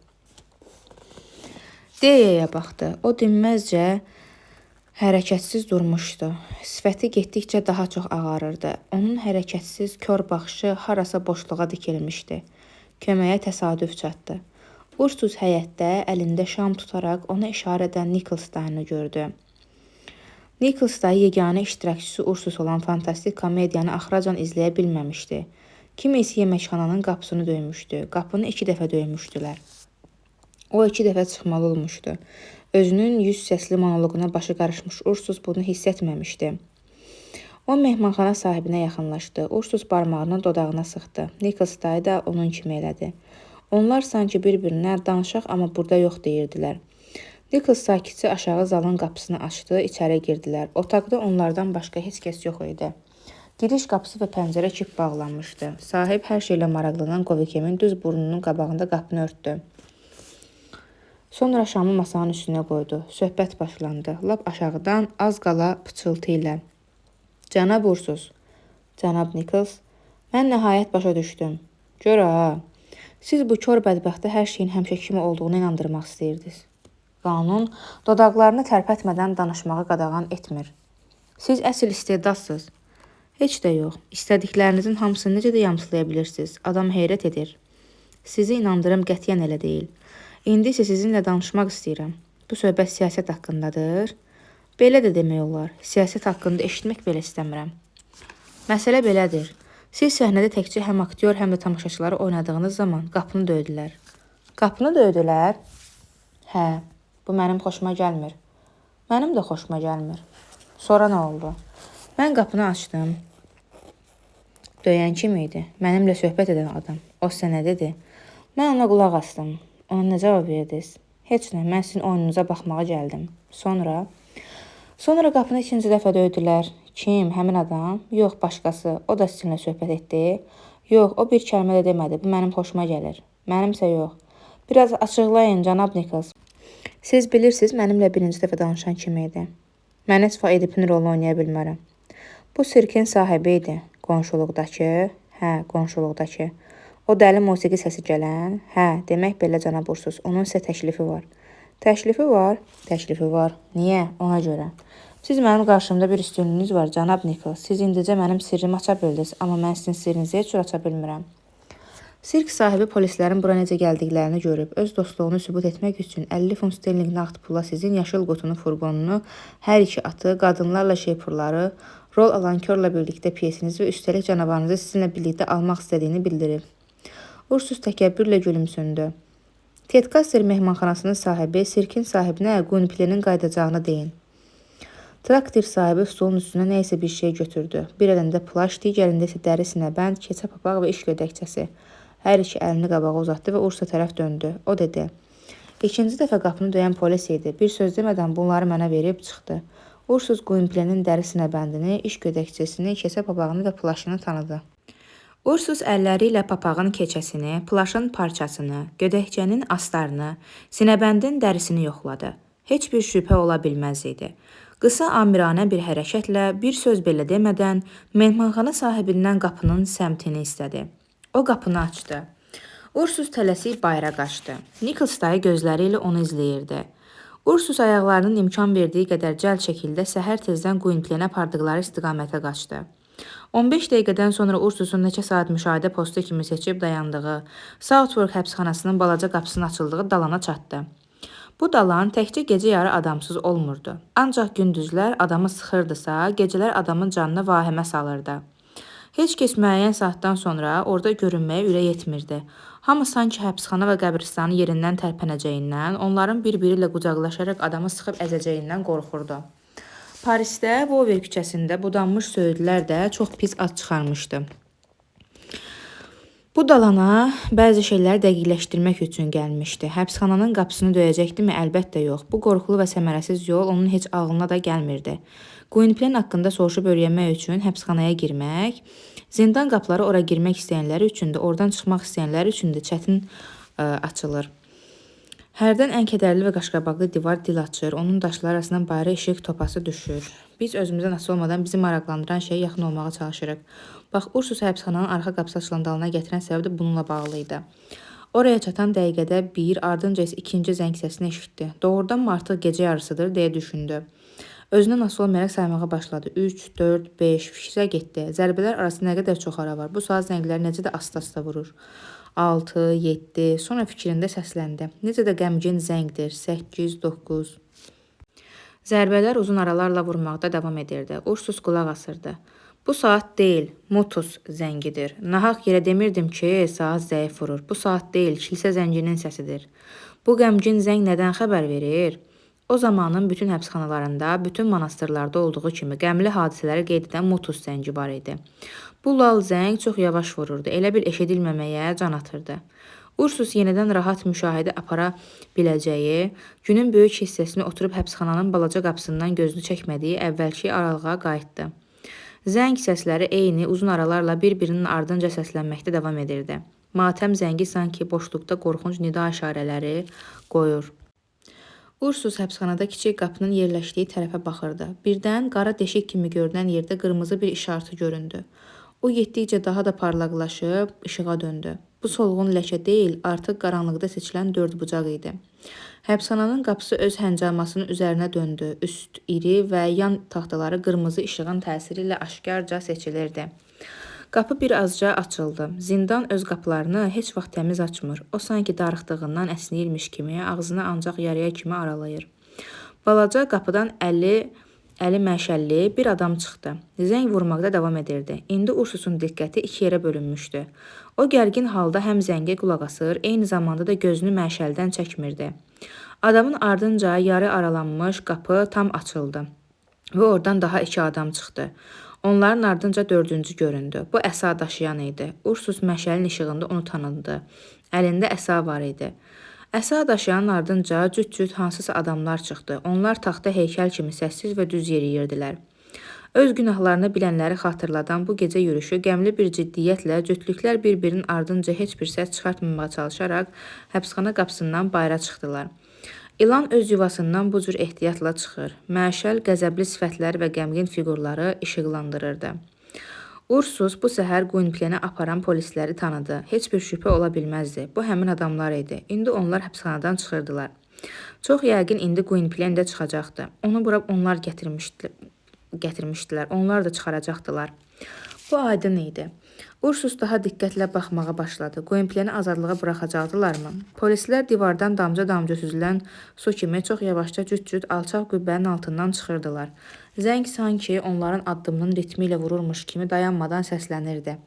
Deyəyə baxdı. O dinməzcə hərəkətsiz durmuşdu. Sifəti getdikcə daha çox ağarırdı. Onun hərəkətsiz, kör baxışı harasa boşluğa dikilmişdi. Köməyə təsadüf çatdı. Ursus həyətdə əlində şam tutaraq ona işarə edən Nikolsteinı gördü. Nikolstein yeganə iştirakçısı Ursus olan fantastik komediyanı axıracan izləyə bilməmişdi. Kimisi yeməkxananın qapısını döymüşdü. Qapını 2 dəfə döymüşdülər. O 2 dəfə çıxmalı olmuşdu. Özünün yüz səsli monoloquna başı qarışmış Ursus bunu hiss etməmişdi. O mehmanxana sahibinə yaxınlaşdı. Ursus barmağını dodağına sıxdı. Nikolstein da onun kimi elədi. Onlar sanki bir-birinə danışaq amma burada yox deyirdilər. Nikol sakitcə aşağı zalın qapısını açdı, içəri girdilər. Otaqda onlardan başqa heç kəs yox idi. Giriş qapısı və pəncərə kip bağlanmışdı. Sahib hər şeylə maraqlanan Qovikemin düz burnunun qabağında qapını örtdü. Sonra şamı masanın üstünə qoydu. Söhbət başlandı. Lap aşağıdan az qala pıçıltı ilə. Cənab Ursus, cənab Nikols, mən nəhayət başa düşdüm. Gör ha, siz bu kör bədbəxtə hər şeyin həmişə kimi olduğunu inandırmaq istəyirdiniz. Qanun dodaqlarını tərpətmədən danışmağı qadağan etmir. Siz əsl istedadsınız. Heç də yox. İstədiklərinizin hamısını necə də yamsılaya bilirsiniz. Adam heyrət edir. Sizi inandırım qətiyyən elə deyil. İndi isə sizinlə danışmaq istəyirəm. Bu söhbət siyasət haqqındadır. Belə də demək olar. Siyasət haqqında eşitmək belə istəmirəm. Məsələ belədir. Siz səhnədə təkcə həm aktyor, həm də tamaşaçıları oynadığınız zaman qapını döydülər. Qapını döydülər? Hə, bu mənim xoşuma gəlmir. Mənim də xoşuma gəlmir. Sonra nə oldu? Mən qapını açdım. Döyən kim idi? Mənimlə söhbət edən adam. O sənə dedi. Mən ona qulaq asdım. Ona nə cavab verdiniz? Heç nə, mən sizin oyununuza baxmağa gəldim. Sonra qapını 2-ci dəfə döydülər. Kim? Həmin adam? Yox, başqası. O da sizinlə söhbət etdi. Yox, o bir kəlmə də demədi. Bu mənim xoşuma gəlir. Mənimsə yox. Biraz açıqlayın, cənab Nikols. Siz bilirsiniz, mənimlə 1-ci dəfə danışan kim idi? Mən heç Edipin rolunu oynaya bilmərəm. Bu sirkin sahibi idi. Qonşuluqdakı? Hə, qonşuluqdakı. O dəli musiqi səsi gələn? Hə, demək belə cənab Ursus. Onun sizə təklifi var. Təklifi var? Təklifi var. Niyə? Ona görə. Siz mənim qarşımda bir üstünlüğünüz var, cənab Nikols. Siz indicə mənim sirrimi aça bildiniz, amma mən sizin sirrinizi heç cür aça bilmirəm. Sirk sahibi polislərin bura necə gəldiklərini görüb, öz dostluğunu sübut etmək üçün 50 funt sterling nağd pula sizin yaşıl qutunu, furqonunu, hər iki atı, qadınlarla şeypurları, rol alan körlə birlikdə piyesinizi və üstəlik canavarınızı sizinlə birlikdə almaq istədiyini bildirib. Ursus təkəbbürlə gülümsündü. Tedkasser mehmanxanasının sahibi sirkin sahibinə Gwynplenin qayıdacağını deyin. Traktor sahibi stolun üstünə nəysə bir şey götürdü. Bir əlində plaş, digərində isə dəri sinəbənd, keçə papaq və iş gödəkçəsi. Hər iki əlini qabağa uzatdı və Ursusa tərəf döndü. O dedi. 2-ci dəfə qapını döyən polis idi. Bir söz demədən bunları mənə verib çıxdı. Ursus Gwynplenin dəri sinəbəndini, iş gödəkçəsini, keçə papağını və plaşını tanıdı. Ursus əlləri ilə papağın keçəsini, plaşın parçasını, gödəkçənin astarını, sinəbəndin dərisini yoxladı. Heç bir şübhə ola bilməz idi. Qısa amiranə bir hərəkətlə, bir söz belə demədən, mehmanxana sahibindən qapının səmtini istədi. O qapını açdı. Ursus tələsik bayıra qaçdı. Nikols dayı gözləri ilə onu izləyirdi. Ursus ayaqlarının imkan verdiyi qədər cəld şəkildə səhər tezdən Gwynplenə apardıqları istiqamətə qaçdı. 15 dəqiqədən sonra Ursusun neçə saat müşahidə postu kimi seçib dayandığı, Southwark həbsxanasının balaca qapısının açıldığı dalana çatdı. Bu dalan təkcə gecə yarı adamsız olmurdu. Ancaq gündüzlər adamı sıxırdısa, gecələr adamın canına vahimə salırdı. Heç kəs müəyyən saatdan sonra orada görünməyə ürək etmirdi. Hamı sanki həbsxana və qəbristanın yerindən tərpənəcəyindən, onların bir-biri ilə qucaqlaşaraq adamı sıxıb əzəcəyindən qorxurdu. Parisdə, Vover küçəsində budanmış söyüdlər də çox pis ad çıxarmışdı. Bu dalana bəzi şeyləri dəqiqləşdirmək üçün gəlmişdi. Həbsxananın qapısını döyəcəkdimi? Əlbəttə yox. Bu qorxulu və səmərəsiz yol onun heç ağlına da gəlmirdi. Gwynplaine haqqında soruşub öyrənmək üçün həbsxanaya girmək, zindan qapıları ora girmək istəyənləri üçün də, oradan çıxmaq istəyənləri üçün də çətin açılır. Hərdən ən kədərli və qaşqabaqlı divar dil açır, onun daşları arasından bayra işıq topası düşür. Biz özümüzdən asılı olmadan bizi maraqlandıran şeyə yaxın olmağa çalışırıq. Bax, Ursusu həbsxananın arxa qapısı açılan dalına gətirən səbəb də bununla bağlı idi. Oraya çatan dəqiqədə bir, ardınca isə ikinci zəng səsini eşitdi. Doğrudanmı artıq gecə yarısıdır, deyə düşündü. Özündən asılı olmayaraq saymağa başladı. 3, 4, 5, fikrə getdi. Zərbələr arasında nə qədər çox ara var. Bu saat zəngləri necə də asta-asta vurur. 6, 7, sonra fikrində səsləndi. Necə də qəmgin zəngdir. 8, 9. Zərbələr uzun aralarla vurmaqda davam edirdi. Ursus qulaq asırdı. Bu saat deyil, Mutus zəngidir. Nahaq yerə demirdim ki, saat zəif vurur. Bu saat deyil, kilsə zənginin səsidir. Bu qəmgin zəng nədən xəbər verir? O zamanın bütün həbsxanalarında, bütün monastırlarda olduğu kimi qəmli hadisələri qeyd edən Mutus zəngi var idi. Bu lal zəng çox yavaş vururdu, elə bil eşidilməməyə can atırdı. Ursus yenidən rahat müşahidə apara biləcəyi, günün böyük hissəsini oturub həbsxananın balaca qapısından gözünü çəkmədiyi əvvəlki aralığa qayıtdı. Zəng səsləri eyni uzun aralarla bir-birinin ardınca səslənməkdə davam edirdi. Matəm zəngi sanki boşluqda qorxunc nida işarələri qoyur. Ursus həbsxanada kiçik qapının yerləşdiyi tərəfə baxırdı. Birdən qara deşik kimi görünən yerdə qırmızı bir işartı göründü. O getdikcə daha da parlaqlaşıb işığa döndü. Bu solğun ləkə deyil, artıq qaranlıqda seçilən dörd bucaq idi. Həbsxananın qapısı öz həncamasının üzərinə döndü. Üst iri və yan taxtaları qırmızı işığın təsiri ilə aşkarca seçilirdi. Qapı bir azca açıldı. Zindan öz qapılarını heç vaxt təmiz açmır. O sanki darıxdığından əsniyirmiş kimi ağzını ancaq yarıya kimi aralayır. Balaca qapıdan əli məşəlli bir adam çıxdı. Zəng vurmaqda davam edirdi. İndi Ursusun diqqəti iki yerə bölünmüşdü. O gərgin halda həm zəngə qulaq asır, eyni zamanda da gözünü məşəldən çəkmirdi. Adamın ardınca yarı aralanmış qapı tam açıldı və oradan daha iki adam çıxdı. Onların ardınca dördüncü göründü. Bu əsa daşıyan idi. Ursus məşəlin işığında onu tanıdı. Əlində əsa var idi. Əsa daşıyanın ardınca cüt-cüt hansısa adamlar çıxdı. Onlar taxta heykəl kimi səssiz və düz yeriyirdilər. Öz günahlarını bilənləri xatırladan bu gecə yürüyüşü qəmli bir ciddiyyətlə cütlüklər bir-birinin ardınca heç bir səs çıxartmamağa çalışaraq həbsxana qapısından bayıra çıxdılar. İlan öz yuvasından bu cür ehtiyatla çıxır. Məşəl qəzəbli sifətlər və qəmgin fiqurları işıqlandırırdı. Ursus bu səhər Gwynplaine aparan polisləri tanıdı. Heç bir şübhə ola bilməzdi. Bu həmin adamlar idi. İndi onlar həbsxanadan çıxırdılar. Çox yəqin indi Gwynplaine də çıxacaqdı. Onu bura onlar gətirmişdilər. Onlar da çıxaracaqdılar. Bu aydın idi. Ursus daha diqqətlə baxmağa başladı. Gwynplaine azadlığa buraxacaqdılarmı? Polislər divardan damca-damca süzülən su kimi çox yavaşca cüt-cüt alçaq qübbənin altından çıxırdılar. Zəng sanki onların addımının ritmi ilə vururmuş kimi dayanmadan səslənirdi.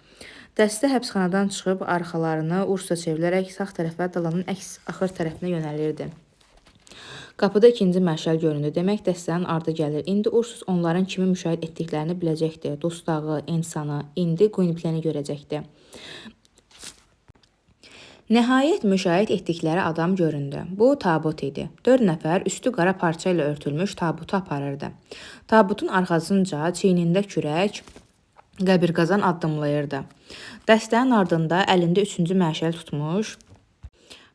Dəstə həbsxanadan çıxıb arxalarını Ursusa çevrilərək sağ tərəfə dalanın əks axır tərəfinə yönəlirdi. Qapıda ikinci məşəl göründü. Demək dəstənin ardı gəlir. İndi Ursus onların kimi müşahidə etdiklərini biləcəkdi. Dustağı, insanı, indi Gwynplaine görəcəkdi. Nəhayət müşahidə etdikləri adam göründü. Bu tabut idi. 4 nəfər üstü qara parça ilə örtülmüş tabutu aparırdı. Tabutun arxasınca çiynində kürək, qəbirqazan addımlayırdı. Dəstənin ardında əlində 3-cü məşəl tutmuş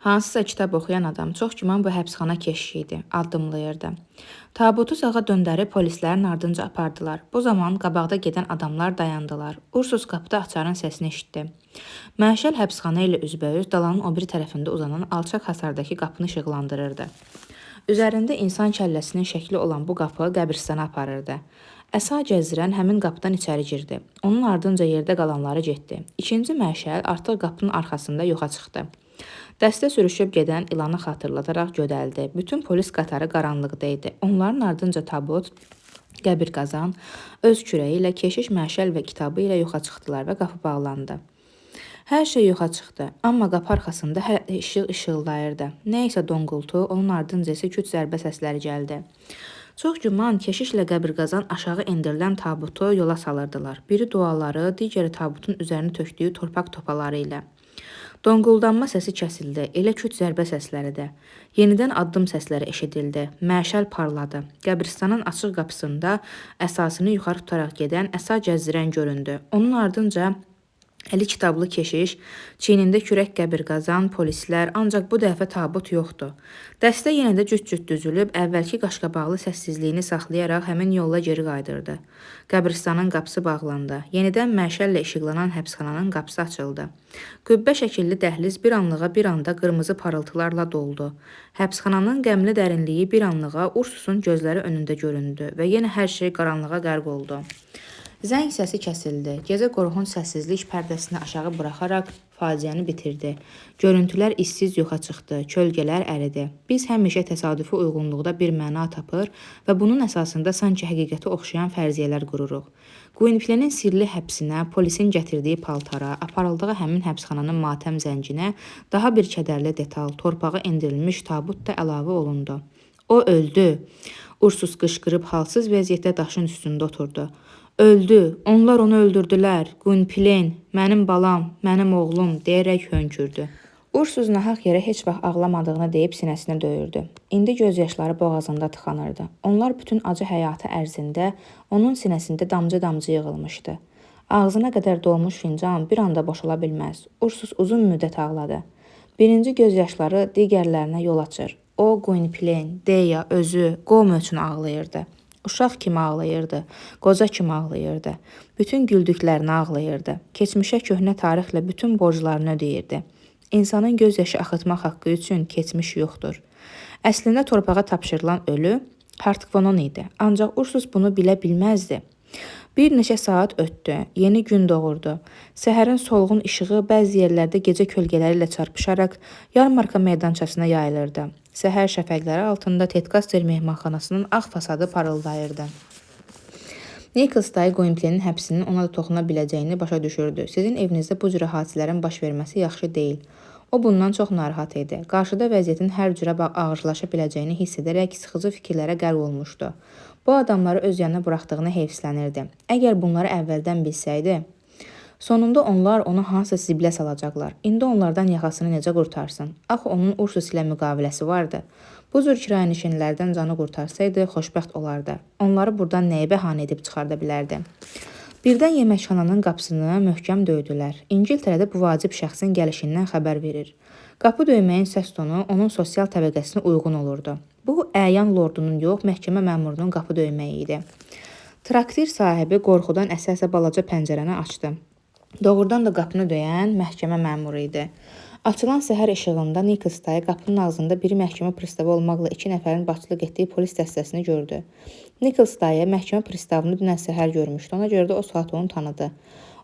hansısa kitab oxuyan adam, çox güman bu həbsxana keşişi idi, addımlayırdı. Tabutu sağa döndərib polislərin ardınca apardılar. Bu zaman qabaqda gedən adamlar dayandılar. Ursus qapıda açarın səsini eşitdi. Məşəl həbsxana ilə üzbəüz dalanın o biri tərəfində uzanan alçaq hasardakı qapını işıqlandırırdı. Üzərində insan kəlləsinin şəkli olan bu qapı qəbiristana aparırdı. Əsa gəzdirən həmin qapıdan içəri girdi. Onun ardınca yerdə qalanları getdi. İkinci məşəl artıq qapının arxasında yoxa çıxdı. Dəstə sürüşüb gedən ilanı xatırladaraq gödəldi. Bütün polis qatarı qaranlıqda idi. Onların ardınca tabut, qəbirqazan, öz kürəyi ilə keşiş məşəl və kitabı ilə yoxa çıxdılar və qapı bağlandı. Hər şey yoxa çıxdı, amma qapı arxasında hər işıq işıldayırdı. Nə isə donqultu, onun ardınca isə küt zərbə səsləri gəldi. Çox güman keşişlə qəbirqazan aşağı endirilən tabutu yola salırdılar. Biri duaları, digəri tabutun üzərini tökdüyü torpaq topaları ilə. Donquldanma səsi kəsildi, elə küt zərbə səsləri də. Yenidən addım səsləri eşidildi. Məşəl parladı. Qəbristanın açıq qapısında əsasını yuxarı tutaraq gedən əsa gəzdirən göründü. Onun ardınca əli kitablı keşiş, çiynində kürək qəbir qazan, polislər, ancaq bu dəfə tabut yoxdur. Dəstə yenə də cüt-cüt düzülüb, əvvəlki qaşqabaqlı səssizliyini saxlayaraq həmin yolla geri qaydırdı. Qəbristanın qapısı bağlandı. Yenidən məşəllə işıqlanan həbsxananın qapısı açıldı. Qübbə şəkilli dəhliz bir anda qırmızı parıltılarla doldu. Həbsxananın qəmli dərinliyi bir anlığa Ursusun gözləri önündə göründü və yenə hər şey qaranlığa qərq oldu. Zəng səsi kəsildi. Gecə qorxunc səssizlik pərdəsini aşağı buraxaraq faciəni bitirdi. Görüntülər işsiz yoxa çıxdı, kölgələr əridi. Biz həmişə təsadüfi uyğunluqda bir məna tapır və bunun əsasında sanki həqiqətə oxşayan fərziyyələr qururuq. Gwynplaine'in sirli həbsinə, polisin gətirdiyi paltara, aparıldığı həmin həbsxananın matəm zənginə daha bir kədərli detal, torpağa endirilmiş tabut da əlavə olundu. O öldü. Ursus qışqırıb halsız vəziyyətdə daşın üstündə oturdu. Öldü, onlar onu öldürdülər. Gwynplaine, mənim balam, mənim oğlum deyərək hönkürdü. Ursus nahaq yerə heç vaxt ağlamadığını deyib sinəsinə döyürdü. İndi gözyaşları boğazında tıxanırdı. Onlar bütün acı həyatı ərzində onun sinəsində damcı-damcı yığılmışdı. Ağzına qədər dolmuş fincan bir anda boşala bilməz. Ursus uzun müddət ağladı. Birinci gözyaşları digərlərinə yol açır. O, Gwynplaine, Deya, özü, qovmu üçün ağlayırdı. Uşaq kimi ağlayırdı, qoca kimi ağlayırdı. Bütün güldüklərini ağlayırdı. Keçmişə köhnə tarixlə bütün borclarını ödəyirdi. İnsanın göz yaşı axıtmaq haqqı üçün keçmiş yoxdur. Əslində torpağa tapşırılan ölü Hartqonon idi. Ancaq Ursus bunu bilə bilməzdi. Bir neçə saat ötdü. Yeni gün doğurdu. Səhərin solğun işığı bəzi yerlərdə gecə kölgələri ilə çarpışaraq yarmarka meydançasına yayılırdı. Səhər şəfəqləri altında Tedcaster mehmanxanasının ağ fasadı parıldayırdı. Nichols dayı Gwynplaine'in həbsinin ona da toxuna biləcəyini başa düşürdü. Sizin evinizdə bu cürə hadisələrin baş verməsi yaxşı deyil. O bundan çox narahat idi. Qarşıda vəziyyətin hər cürə ağırlaşa biləcəyini hiss edərək sıxıcı fikirlərə qərq olmuşdu. Bu adamları öz yanına buraxdığını heyfslənirdi. Əgər bunları əvvəldən bilsəydi, sonunda onlar onu hansısa ziblə salacaqlar. İndi onlardan yaxasını necə qurtarsın? Axı onun Ursus ilə müqaviləsi vardı. Bu cür kirayənişinlərdən canı qurtarsaydı, xoşbəxt olardı. Onları buradan nəyi bəhanə edib çıxarda bilərdi? Birdən yeməkxananın qapısını möhkəm döydülər. İngiltərədə bu vacib şəxsin gəlişindən xəbər verir. Qapı döyməyin səs tonu onun sosial təbəqəsinə uyğun olurdu. Bu, əyan lordunun yox, məhkəmə məmurunun qapı döyməyi idi. Traktir sahibi qorxudan əsə-əsə balaca pəncərəni açdı. Doğrudan da qapını döyən məhkəmə məmuru idi. Açılan səhər işığında Nichols dayı qapının ağzında biri məhkəmə pristavı olmaqla 2 nəfərin başçılıq etdiyi polis dəstəsini gördü. Nichols dayı məhkəmə pristavını dünən səhər görmüşdü. Ona görə də o saat onu tanıdı.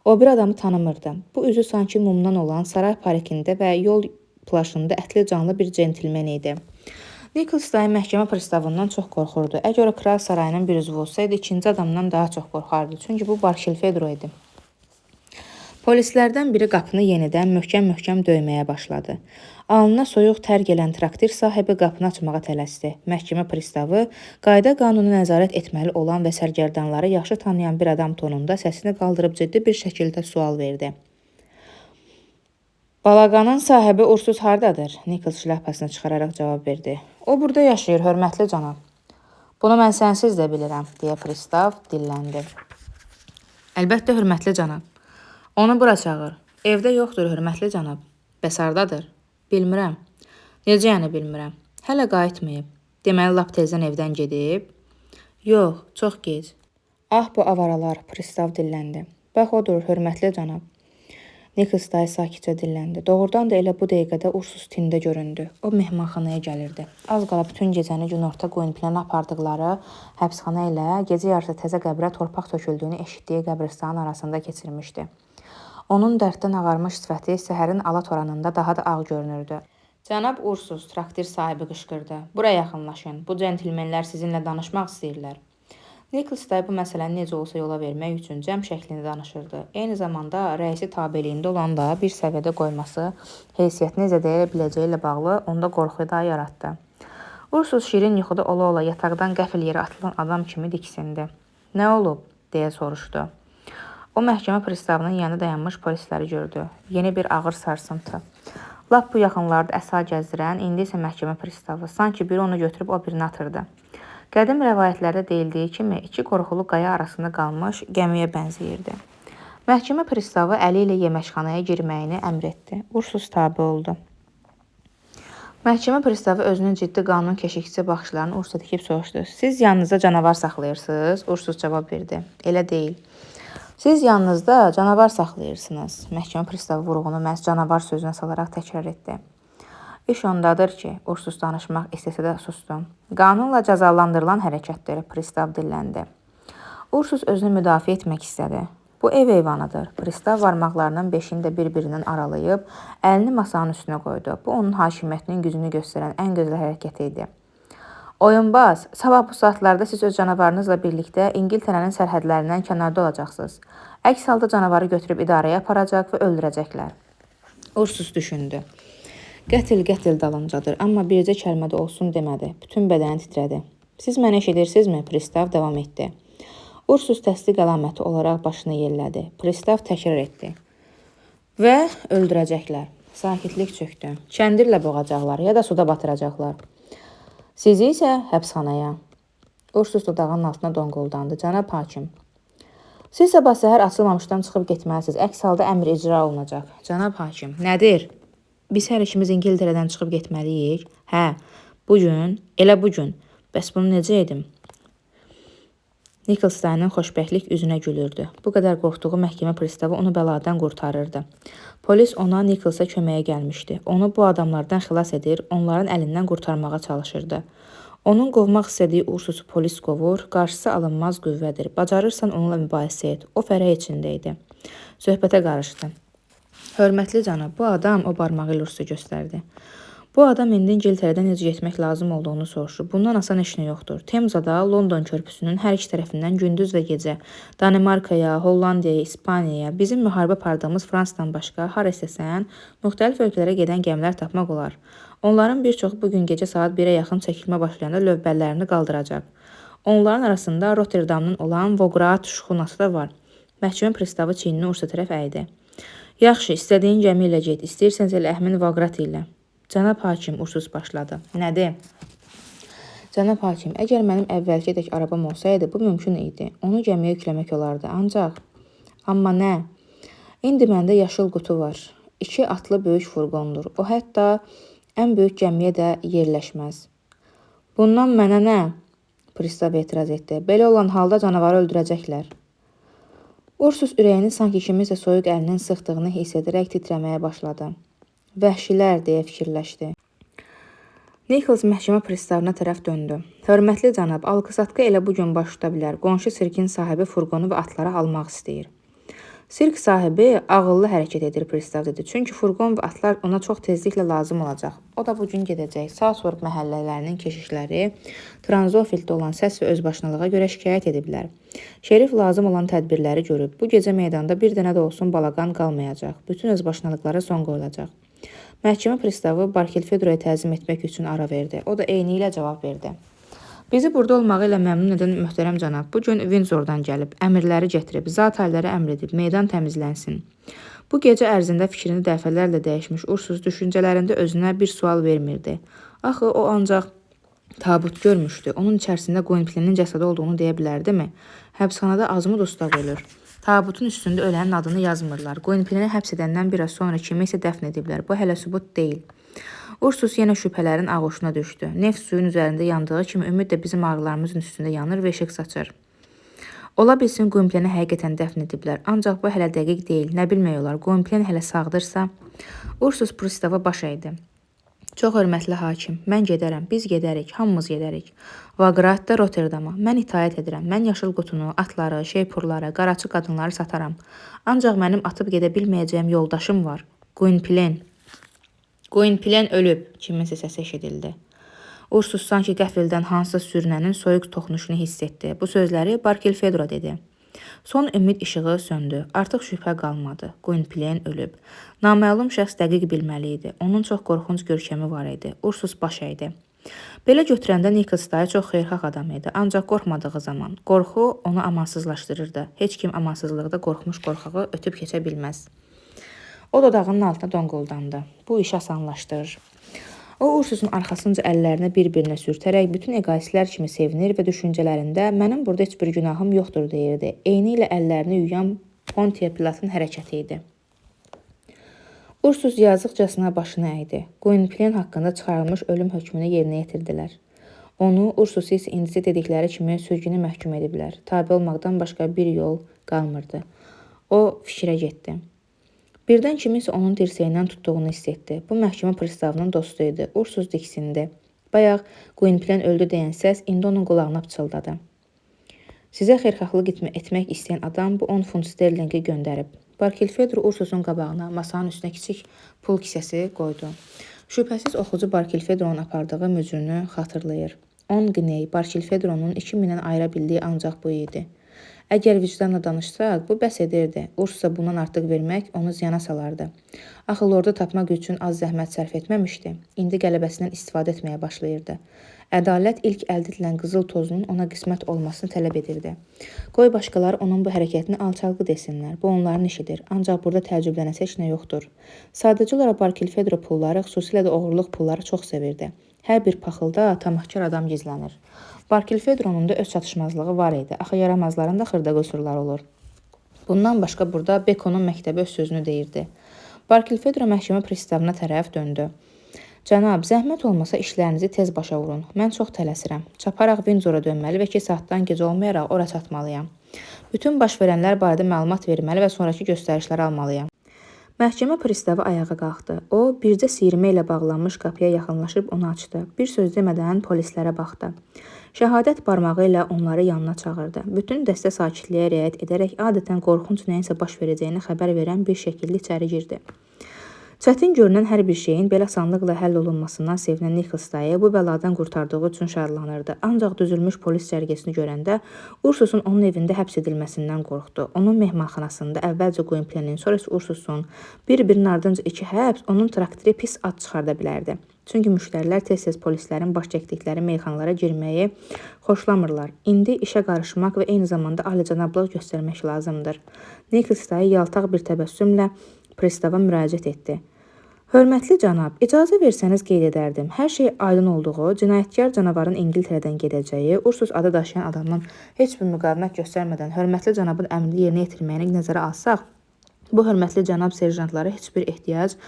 O bir adamı tanımırdı. Bu üzü sanki mumdan olan saray parikində və yol plaşında ətli canlı bir centilmen idi. Nichols dayı məhkəmə pristavından çox qorxurdu. Əgər o kral sarayının bir üzvü olsaydı, ikinci adamdan daha çox qorxardı. Çünki bu Barkilphedro idi. Polislərdən biri qapını yenidən möhkəm-möhkəm döyməyə başladı. Alnına soyuq tər gələn traktir sahibi qapını açmağa tələsdi. Məhkəmə pristavı qayda qanunu nəzarət etməli olan və sərgərdanları yaxşı tanıyan bir adam tonunda səsini qaldırıb ciddi bir şəkildə sual verdi. Balaqanın sahibi Ursus hardadır? Nichols şləpəsini çıxararaq cavab verdi. O burada yaşayır, hörmətli cənab. Bunu mən sənsiz də bilirəm, deyə pristav dilləndi. Əlbəttə, hörmətli cənab. Onu bura çağır. Evdə yoxdur, hörmətli cənab. Bəs hardadır? Bilmirəm. Necə yəni bilmirəm? Hələ qayıtmayıb. Deməli, lap tezdən evdən gedib? Yox, çox gec. Ah, bu avaralar, pristav dilləndi. Bax, odur, hörmətli cənab. Nichols dayı sakitcə dilləndi. Doğrudan da elə bu dəqiqədə Ursus tində göründü. O mehmanxanaya gəlirdi. Az qala bütün gecəni günorta Gwynplaine apardıqları həbsxana ilə gecə yarısı təzə qəbrə torpaq töküldüyünü eşitdiyi qəbristanın arasında keçirmişdi. Onun dərddən ağarmış sifəti səhərin ala toranında daha da ağ görünürdü. Cənab Ursus, traktir sahibi qışqırdı. Bura yaxınlaşın. Bu centilmenlər sizinlə danışmaq istəyirlər. Nichols dayı bu məsələni necə olsa yola vermək üçün cəm şəklində danışırdı. Eyni zamanda rəisi tabeliyində olan da bir səviyyədə qoyması heysiyyətini zədəyə biləcəyi ilə bağlı onda qorxu da yaratdı. Ursus şirin yuxuda ola-ola yataqdan qəfil yerə atılan adam kimi diksindi. Nə olub? Deyə soruşdu. O məhkəmə pristavının yanında dayanmış polisləri gördü. Yeni bir ağır sarsıntı. Lap bu yaxınlarda əsa gəzdirən, indi isə məhkəmə pristavı. Sanki biri onu götürüb o birini atırdı. Qədim rəvayətlərdə deyildiyi kimi, iki qorxulu qaya arasında qalmış gəmiyə bənzəyirdi. Məhkəmə pristavı əli ilə yeməkxanaya girməyini əmr etdi. Ursus tabe oldu. Məhkəmə pristavı özünün ciddi qanun keşikçisi baxışlarını Ursusa dikib soruşdu. Siz yanınızda canavar saxlayırsınız? Ursus cavab verdi. Elə deyil. Siz yanınızda canavar saxlayırsınız. Məhkəmə pristavı vurğunu məhz canavar sözünə salaraq təkrar etdi. İş ondadır ki, Ursus danışmaq istəsə də susdu. Qanunla cəzalandırılan hərəkətdir, pristav dilləndi. Ursus özünü müdafiə etmək istədi. Bu ev heyvanıdır. Pristav barmaqlarının beşini də bir-birindən aralayıb, əlini masanın üstünə qoydu. Bu, onun hakimiyyətinin gücünü göstərən ən gözəl hərəkət idi. Oyunbaz, sabah bu saatlarda siz öz canavarınızla birlikdə İngiltərənin sərhədlərindən kənarda olacaqsınız. Əks halda canavarı götürüb idarəyə aparacaq və öldürəcəklər. Ursus düşündü. Qətil dalıncadır, amma bircə kəlmə də olsun demədi. Bütün bədəni titrədi. Siz məni eşidirsinizmi? Pristav davam etdi. Ursus təsdiq əlaməti olaraq başını yellədi. Pristav təkrar etdi. Və öldürəcəklər. Sakitlik çökdü. Kəndirlə boğacaqlar ya da suda batıracaqlar. Sizi isə həbsxanaya. Ursus dodağının altına donquldandı. Cənab hakim. Siz sabah səhər açılmamışdan çıxıb getməlisiniz. Əks halda əmr icra olunacaq. Cənab hakim. Nədir? Biz hər ikimiz İngiltərədən çıxıb getməliyik. Hə, bugün, elə bugün. Bəs bunu necə edim? Nicholsonun xoşbəxtlik üzünə gülürdü. Bu qədər qorxduğu məhkəmə pristavı onu bəladan qurtarırdı. Polis ona Nicholsa köməyə gəlmişdi. Onu bu adamlardan xilas edir, onların əlindən qurtarmağa çalışırdı. Onun qovmaq istədiyi Ursusu polis qovur, qarşısı alınmaz qüvvədir. Bacarırsan onunla mübahisə et. O fərəh içində idi. Söhbətə qarışdı. Hörmətli cənab, bu adam o barmağı ilə Ursusa göstərdi. Bu adam indi İngiltərədən necə getmək lazım olduğunu soruşur. Bundan asan heç nə yoxdur. Temzada London körpüsünün hər iki tərəfindən gündüz və gecə Danimarkaya, Hollandiyaya, İspaniyaya, bizim müharibə apardığımız Fransadan başqa har istəsən, müxtəlif ölkələrə gedən gəmilər tapmaq olar. Onların bir çoxu bugün gecə saat 1-ə yaxın çəkilmə başlayanda lövbəllərini qaldıracaq. Onların arasında Rotterdamdan olan Vograat şxunası da var. Məhkəmə pristavı çiynini Ursusa tərəf əydi. Yaxşı, istədiyin gəmi ilə get, istəyirsənsə elə Əhmin Vograat ilə. Cənab hakim, Ursus başladı. Nədir? Cənab hakim, əgər mənim əvvəlkədək arabam olsaydı, bu mümkün idi. Onu gəmiyə yükləmək olardı. Ancaq, amma nə? İndi məndə yaşıl qutu var. 2 atlı böyük furqondur. O hətta ən böyük gəmiyə də yerləşməz. Bundan mənə nə? Pristav etiraz etdi. Belə olan halda canavarı öldürəcəklər. Ursus ürəyini sanki kimisə soyuq əlinin sıxdığını hiss edərək titrəməyə başladı. Vəhşilər, deyə fikirləşdi. Nichols məhkəmə pristavına tərəf döndü. Hörmətli cənab, alqı-satqı elə bugün baş tuta bilər. Qonşu sirkin sahibi furqonu və atları almaq istəyir. Sirk sahibi ağıllı hərəkət edir, pristav dedi. Çünki furqon və atlar ona çox tezliklə lazım olacaq. O da bugün gedəcək. Salzburg məhəllələrinin keşişləri Tranzofilddə olan səs və özbaşınalığa görə şikayət ediblər. Şerif lazım olan tədbirləri görüb. Bu gecə meydanda bir dənə də olsun balaqan qalmayacaq. Bütün özbaşınalıqlara son qoyulacaq. Məhkəmə pristavı Barkilfedroya təzim etmək üçün ara verdi. O da eyni ilə cavab verdi. Bizi burada olmağı ilə məmnun edən möhtərəm cənab, bugün Windsordan gəlib, əmirləri gətirib, zat halləri əmr edib, meydan təmizlənsin. Bu gecə ərzində fikrini dəfələrlə dəyişmiş Ursus düşüncələrində özünə bir sual vermirdi. Axı o ancaq tabut görmüşdü. Onun içərisində Gwynplaine'in cəsədi olduğunu deyə bilərdimi? Həbsxanada azmı dustaq ölür? Tabutun üstündə ölənin adını yazmırlar. Gwynplaine'i həbs edəndən biraz sonra kimi isə dəfn ediblər. Bu hələ sübut deyil. Ursus yenə şübhələrin ağuşuna düşdü. Neft suyun üzərində yandığı kimi ümid də bizim ağrılarımızın üstündə yanır və işıq saçır. Ola bilsin Gwynplaine'i həqiqətən dəfn ediblər. Ancaq bu hələ dəqiq deyil. Nə bilmək olar? Gwynplaine hələ sağdırsa. Ursus pristava baş əydi. Çox hörmətli hakim, mən gedərəm, biz gedərik, hamımız gedərik. Vograatda Rotterdama, mən itaət edirəm, mən yaşıl qutunu, atları, şeypurları, qaraçı qadınları sataram. Ancaq mənim atıb gedə bilməyəcəyim yoldaşım var, Gwynplaine. Gwynplaine ölüb, kiminsə səsi eşidildi. Ursus sanki qəfildən hansısa sürünənin soyuq toxunuşunu hiss etdi. Bu sözləri Barkilfedro dedi. Son ümid işığı söndü. Artıq şübhə qalmadı. Gwynplaine ölüb. Naməlum şəxs dəqiq bilməli idi. Onun çox qorxunc görkəmi var idi. Ursus baş əydi. Belə götürəndə Nichols dayı çox xeyirxah adam idi. Ancaq qorxmadığı zaman. Qorxu onu amansızlaşdırırdı. Heç kim amansızlıqda qorxmuş qorxağı ötüb keçə bilməz. O dodağının altına donquldandı. Bu iş asanlaşdırır. O Ursusun arxasınca əllərini bir-birinə sürtərək bütün egoistlər kimi sevinir və düşüncələrində mənim burada heç bir günahım yoxdur deyirdi. Eyni ilə əllərini yuyan Pontiya Pilatın hərəkəti idi. Ursus yazıqcasına başını əydi. Gwynplaine haqqında çıxarılmış ölüm hökmünü yerinə yetirdilər. Onu, Ursusu isə indicə dedikləri kimi sürgünə məhkum ediblər. Tabe olmaqdan başqa bir yol qalmırdı. O fikrə getdi. Birdən kiminsə onun dirsəyindən tutduğunu hiss etdi. Bu məhkəmə pristavının dostu idi. Ursus diksindi. Bayaq Gwynplaine öldü deyən səs indi onun qulağına pıçıldadı. Sizə xeyirxahlıq etmək istəyən adam bu 10 funt sterlingi göndərib. Barkilphedro Ursusun qabağına masanın üstünə kiçik pul kisəsi qoydu. Şübhəsiz oxucu Barkilphedronun apardığı mücrünü xatırlayır. 10 qney Barkilphedronun 2000-dən ayıra bildiyi ancaq bu idi. Əgər vicdanla danışsaq, bu bəs edirdi. Ursusa bundan artıq vermək onu ziyana salardı. Axı lordu tapmaq üçün az zəhmət sərf etməmişdi. İndi qələbəsindən istifadə etməyə başlayırdı. Ədalət ilk əldə edilən qızıl tozunun ona qismət olmasını tələb edirdi. Qoy başqaları onun bu hərəkətini alçalğı desinlər. Bu onların işidir. Ancaq burada təəccüblənəsə heç nə yoxdur. Sadəcə olaraq Barkilphedro pulları, xüsusilə də oğurluq pulları çox sevirdi. Hər bir paxılda tamahkar adam gizlənir. Barkilphedronun da öz çatışmazlığı var idi. Axı yaramazların da xırda qüsurları olur. Bundan başqa burada Bekonun məktəbi öz sözünü deyirdi. Barkilphedro məhkəmə pristavına tərəf döndü. Cənab, zəhmət olmasa işlərinizi tez başa vurun. Mən çox tələsirəm. Çaparaq Vindzora dönməli və 2 saatdan gec olmayaraq ora çatmalıyam. Bütün baş verənlər barədə məlumat verməli və sonrakı göstərişləri almalıyam. Məhkəmə pristavı ayağa qalxdı. O, bircə siyirmə ilə bağlanmış qapıya yaxınlaşıb onu açdı. Bir söz demədən polislərə baxdı. Şəhadət barmağı ilə onları yanına çağırdı. Bütün dəstə sakitliyə riayət edərək adətən qorxunc nəyinsə baş verəcəyini xəbər verən bir şəkilli içəri girdi. Çətin görünən hər bir şeyin belə asanlıqla həll olunmasından sevinən Nicholas dayı bu bəladan qurtardığı üçün şadlanırdı. Ancaq düzülmüş polis cərgəsini görəndə Ursusun onun evində həbs edilməsindən qorxdu. Onun mehmanxanasında əvvəlcə Gwynplaine'in, sonra isə Ursusun bir-birinin ardınca 2 həbs onun traktiri pis ad çıxarda bilərdi. Çünki müştərilər tez-tez polislərin baş çəkdikləri meyxanalara girməyi xoşlamırlar. İndi işə qarışmaq və eyni zamanda alicənablıq göstərmək lazımdır. Nicholas dayı yaltaq bir təbəssümlə pristava müraciət etdi. Hörmətli cənab, icazə versəniz qeyd edərdim. Hər şey aydın olduğu, cinayətkar canavarın İngiltərədən gedəcəyi, Ursus adı daşıyan adamın heç bir müqavimət göstərmədən hörmətli cənabın əmrini yerinə yetirməyini nəzərə alsaq, bu hörmətli cənab serjantlara heç bir ehtiyac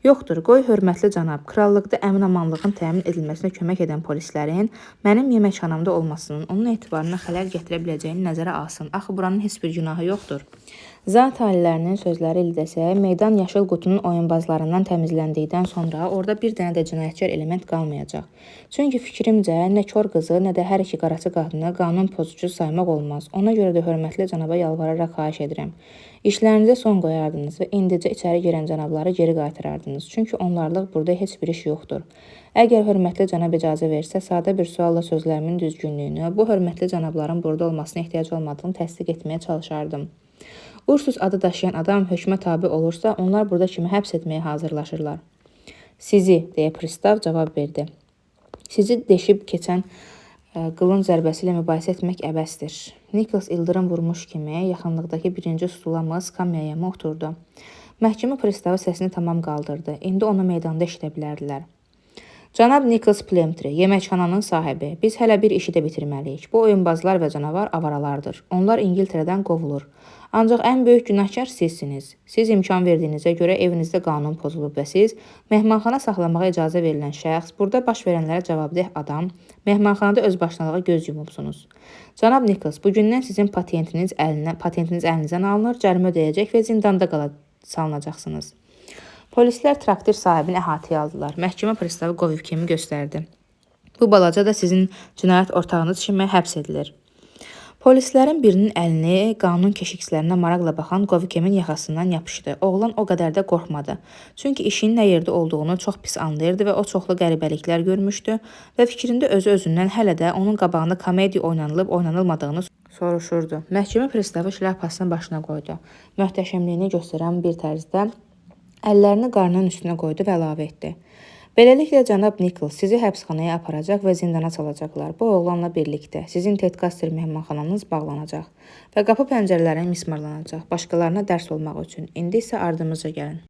yoxdur. Qoy hörmətli cənab, krallıqda əmin-amanlığın təmin edilməsinə kömək edən polislərin mənim yeməkxanamda olmasının onun etibarına xələl gətirə biləcəyini nəzərə alsın. Axı buranın heç bir günahı yoxdur. Zat alilərinin sözləri ilə desək, meydan yaşıl qutunun oyunbazlarından təmizləndikdən sonra orada bir dənə də cinayətkar element qalmayacaq. Çünki fikrimcə nə kör qızı, nə də hər iki qaraçı qadını qanun pozucu saymaq olmaz. Ona görə də hörmətli cənaba yalvararaq xahiş edirəm. İşlərinizə son qoyardınız və indicə içəri girən cənabları geri qaytarardınız. Çünki onlarlıq burada heç bir iş yoxdur. Əgər hörmətli cənab icazə versə, sadə bir sualla sözlərimin düzgünlüyünü, bu hörmətli cənabların burada olmasına ehtiyac olmadığını təsdiq etməyə çalışardım. Ursus adı daşıyan adam hökmə tabe olursa, onlar burada kimi həbs etməyə hazırlaşırlar. Sizi, deyə pristav cavab verdi. Sizi deşib keçən qılın zərbəsi ilə mübahisə etmək əbəsdir. Nicholas ildırım vurmuş kimi yaxınlıqdakı birinci stula skamyaya oturdu. Məhkəmə pristavı səsini tamam qaldırdı. İndi onu meydanda eşidə bilərdilər. Cənab Nicholas Plemtri, yeməkxananın sahibi, biz hələ bir işi də bitirməliyik. Bu oyunbazlar və canavar avaralardır. Onlar İngiltərədən qovulur. Ancaq ən böyük günahkar sizsiniz. Siz imkan verdiyinizə görə evinizdə qanun pozulub və siz mehmanxana saxlamağa icazə verilən şəxs, burada baş verənlərə cavabdeh adam, mehmanxanada özbaşınalığa göz yumubsunuz. Cənab Nicholas, bugündən sizin patentiniz əlinizdən alınır, cərimə ödəyəcək və zindanda salınacaqsınız. Polislər traktir sahibini əhatəyə aldılar. Məhkəmə pristavı Gwynplaine göstərdi. Bu balaca da sizin cinayət ortağınız kimi həbs edilir. Polislərin birinin əlini qanun keşikçilərinə maraqla baxan Gwynplaine yaxasından yapışdı. Oğlan o qədər də qorxmadı. Çünki işin nə yerdə olduğunu çox pis anlayırdı və o çoxlu qəribəliklər görmüşdü və fikrində özü-özündən hələ də onun qabağında komediya oynanılıb-oynanılmadığını soruşurdu. Məhkəmə pristavı şlyapasını başına qoydu. Möhtəşəmliyini göstərən bir tərzdə əllərini qarnının üstünə qoydu və əlavə etdi. Beləliklə, cənab Nicholas sizi həbsxanaya aparacaq və zindana salacaqlar. Bu oğlanla birlikdə sizin Tedcaster mehmanxananız bağlanacaq və qapı pəncərələrin mismarlanacaq başqalarına dərs olmaq üçün. İndi isə ardımızca gəlin.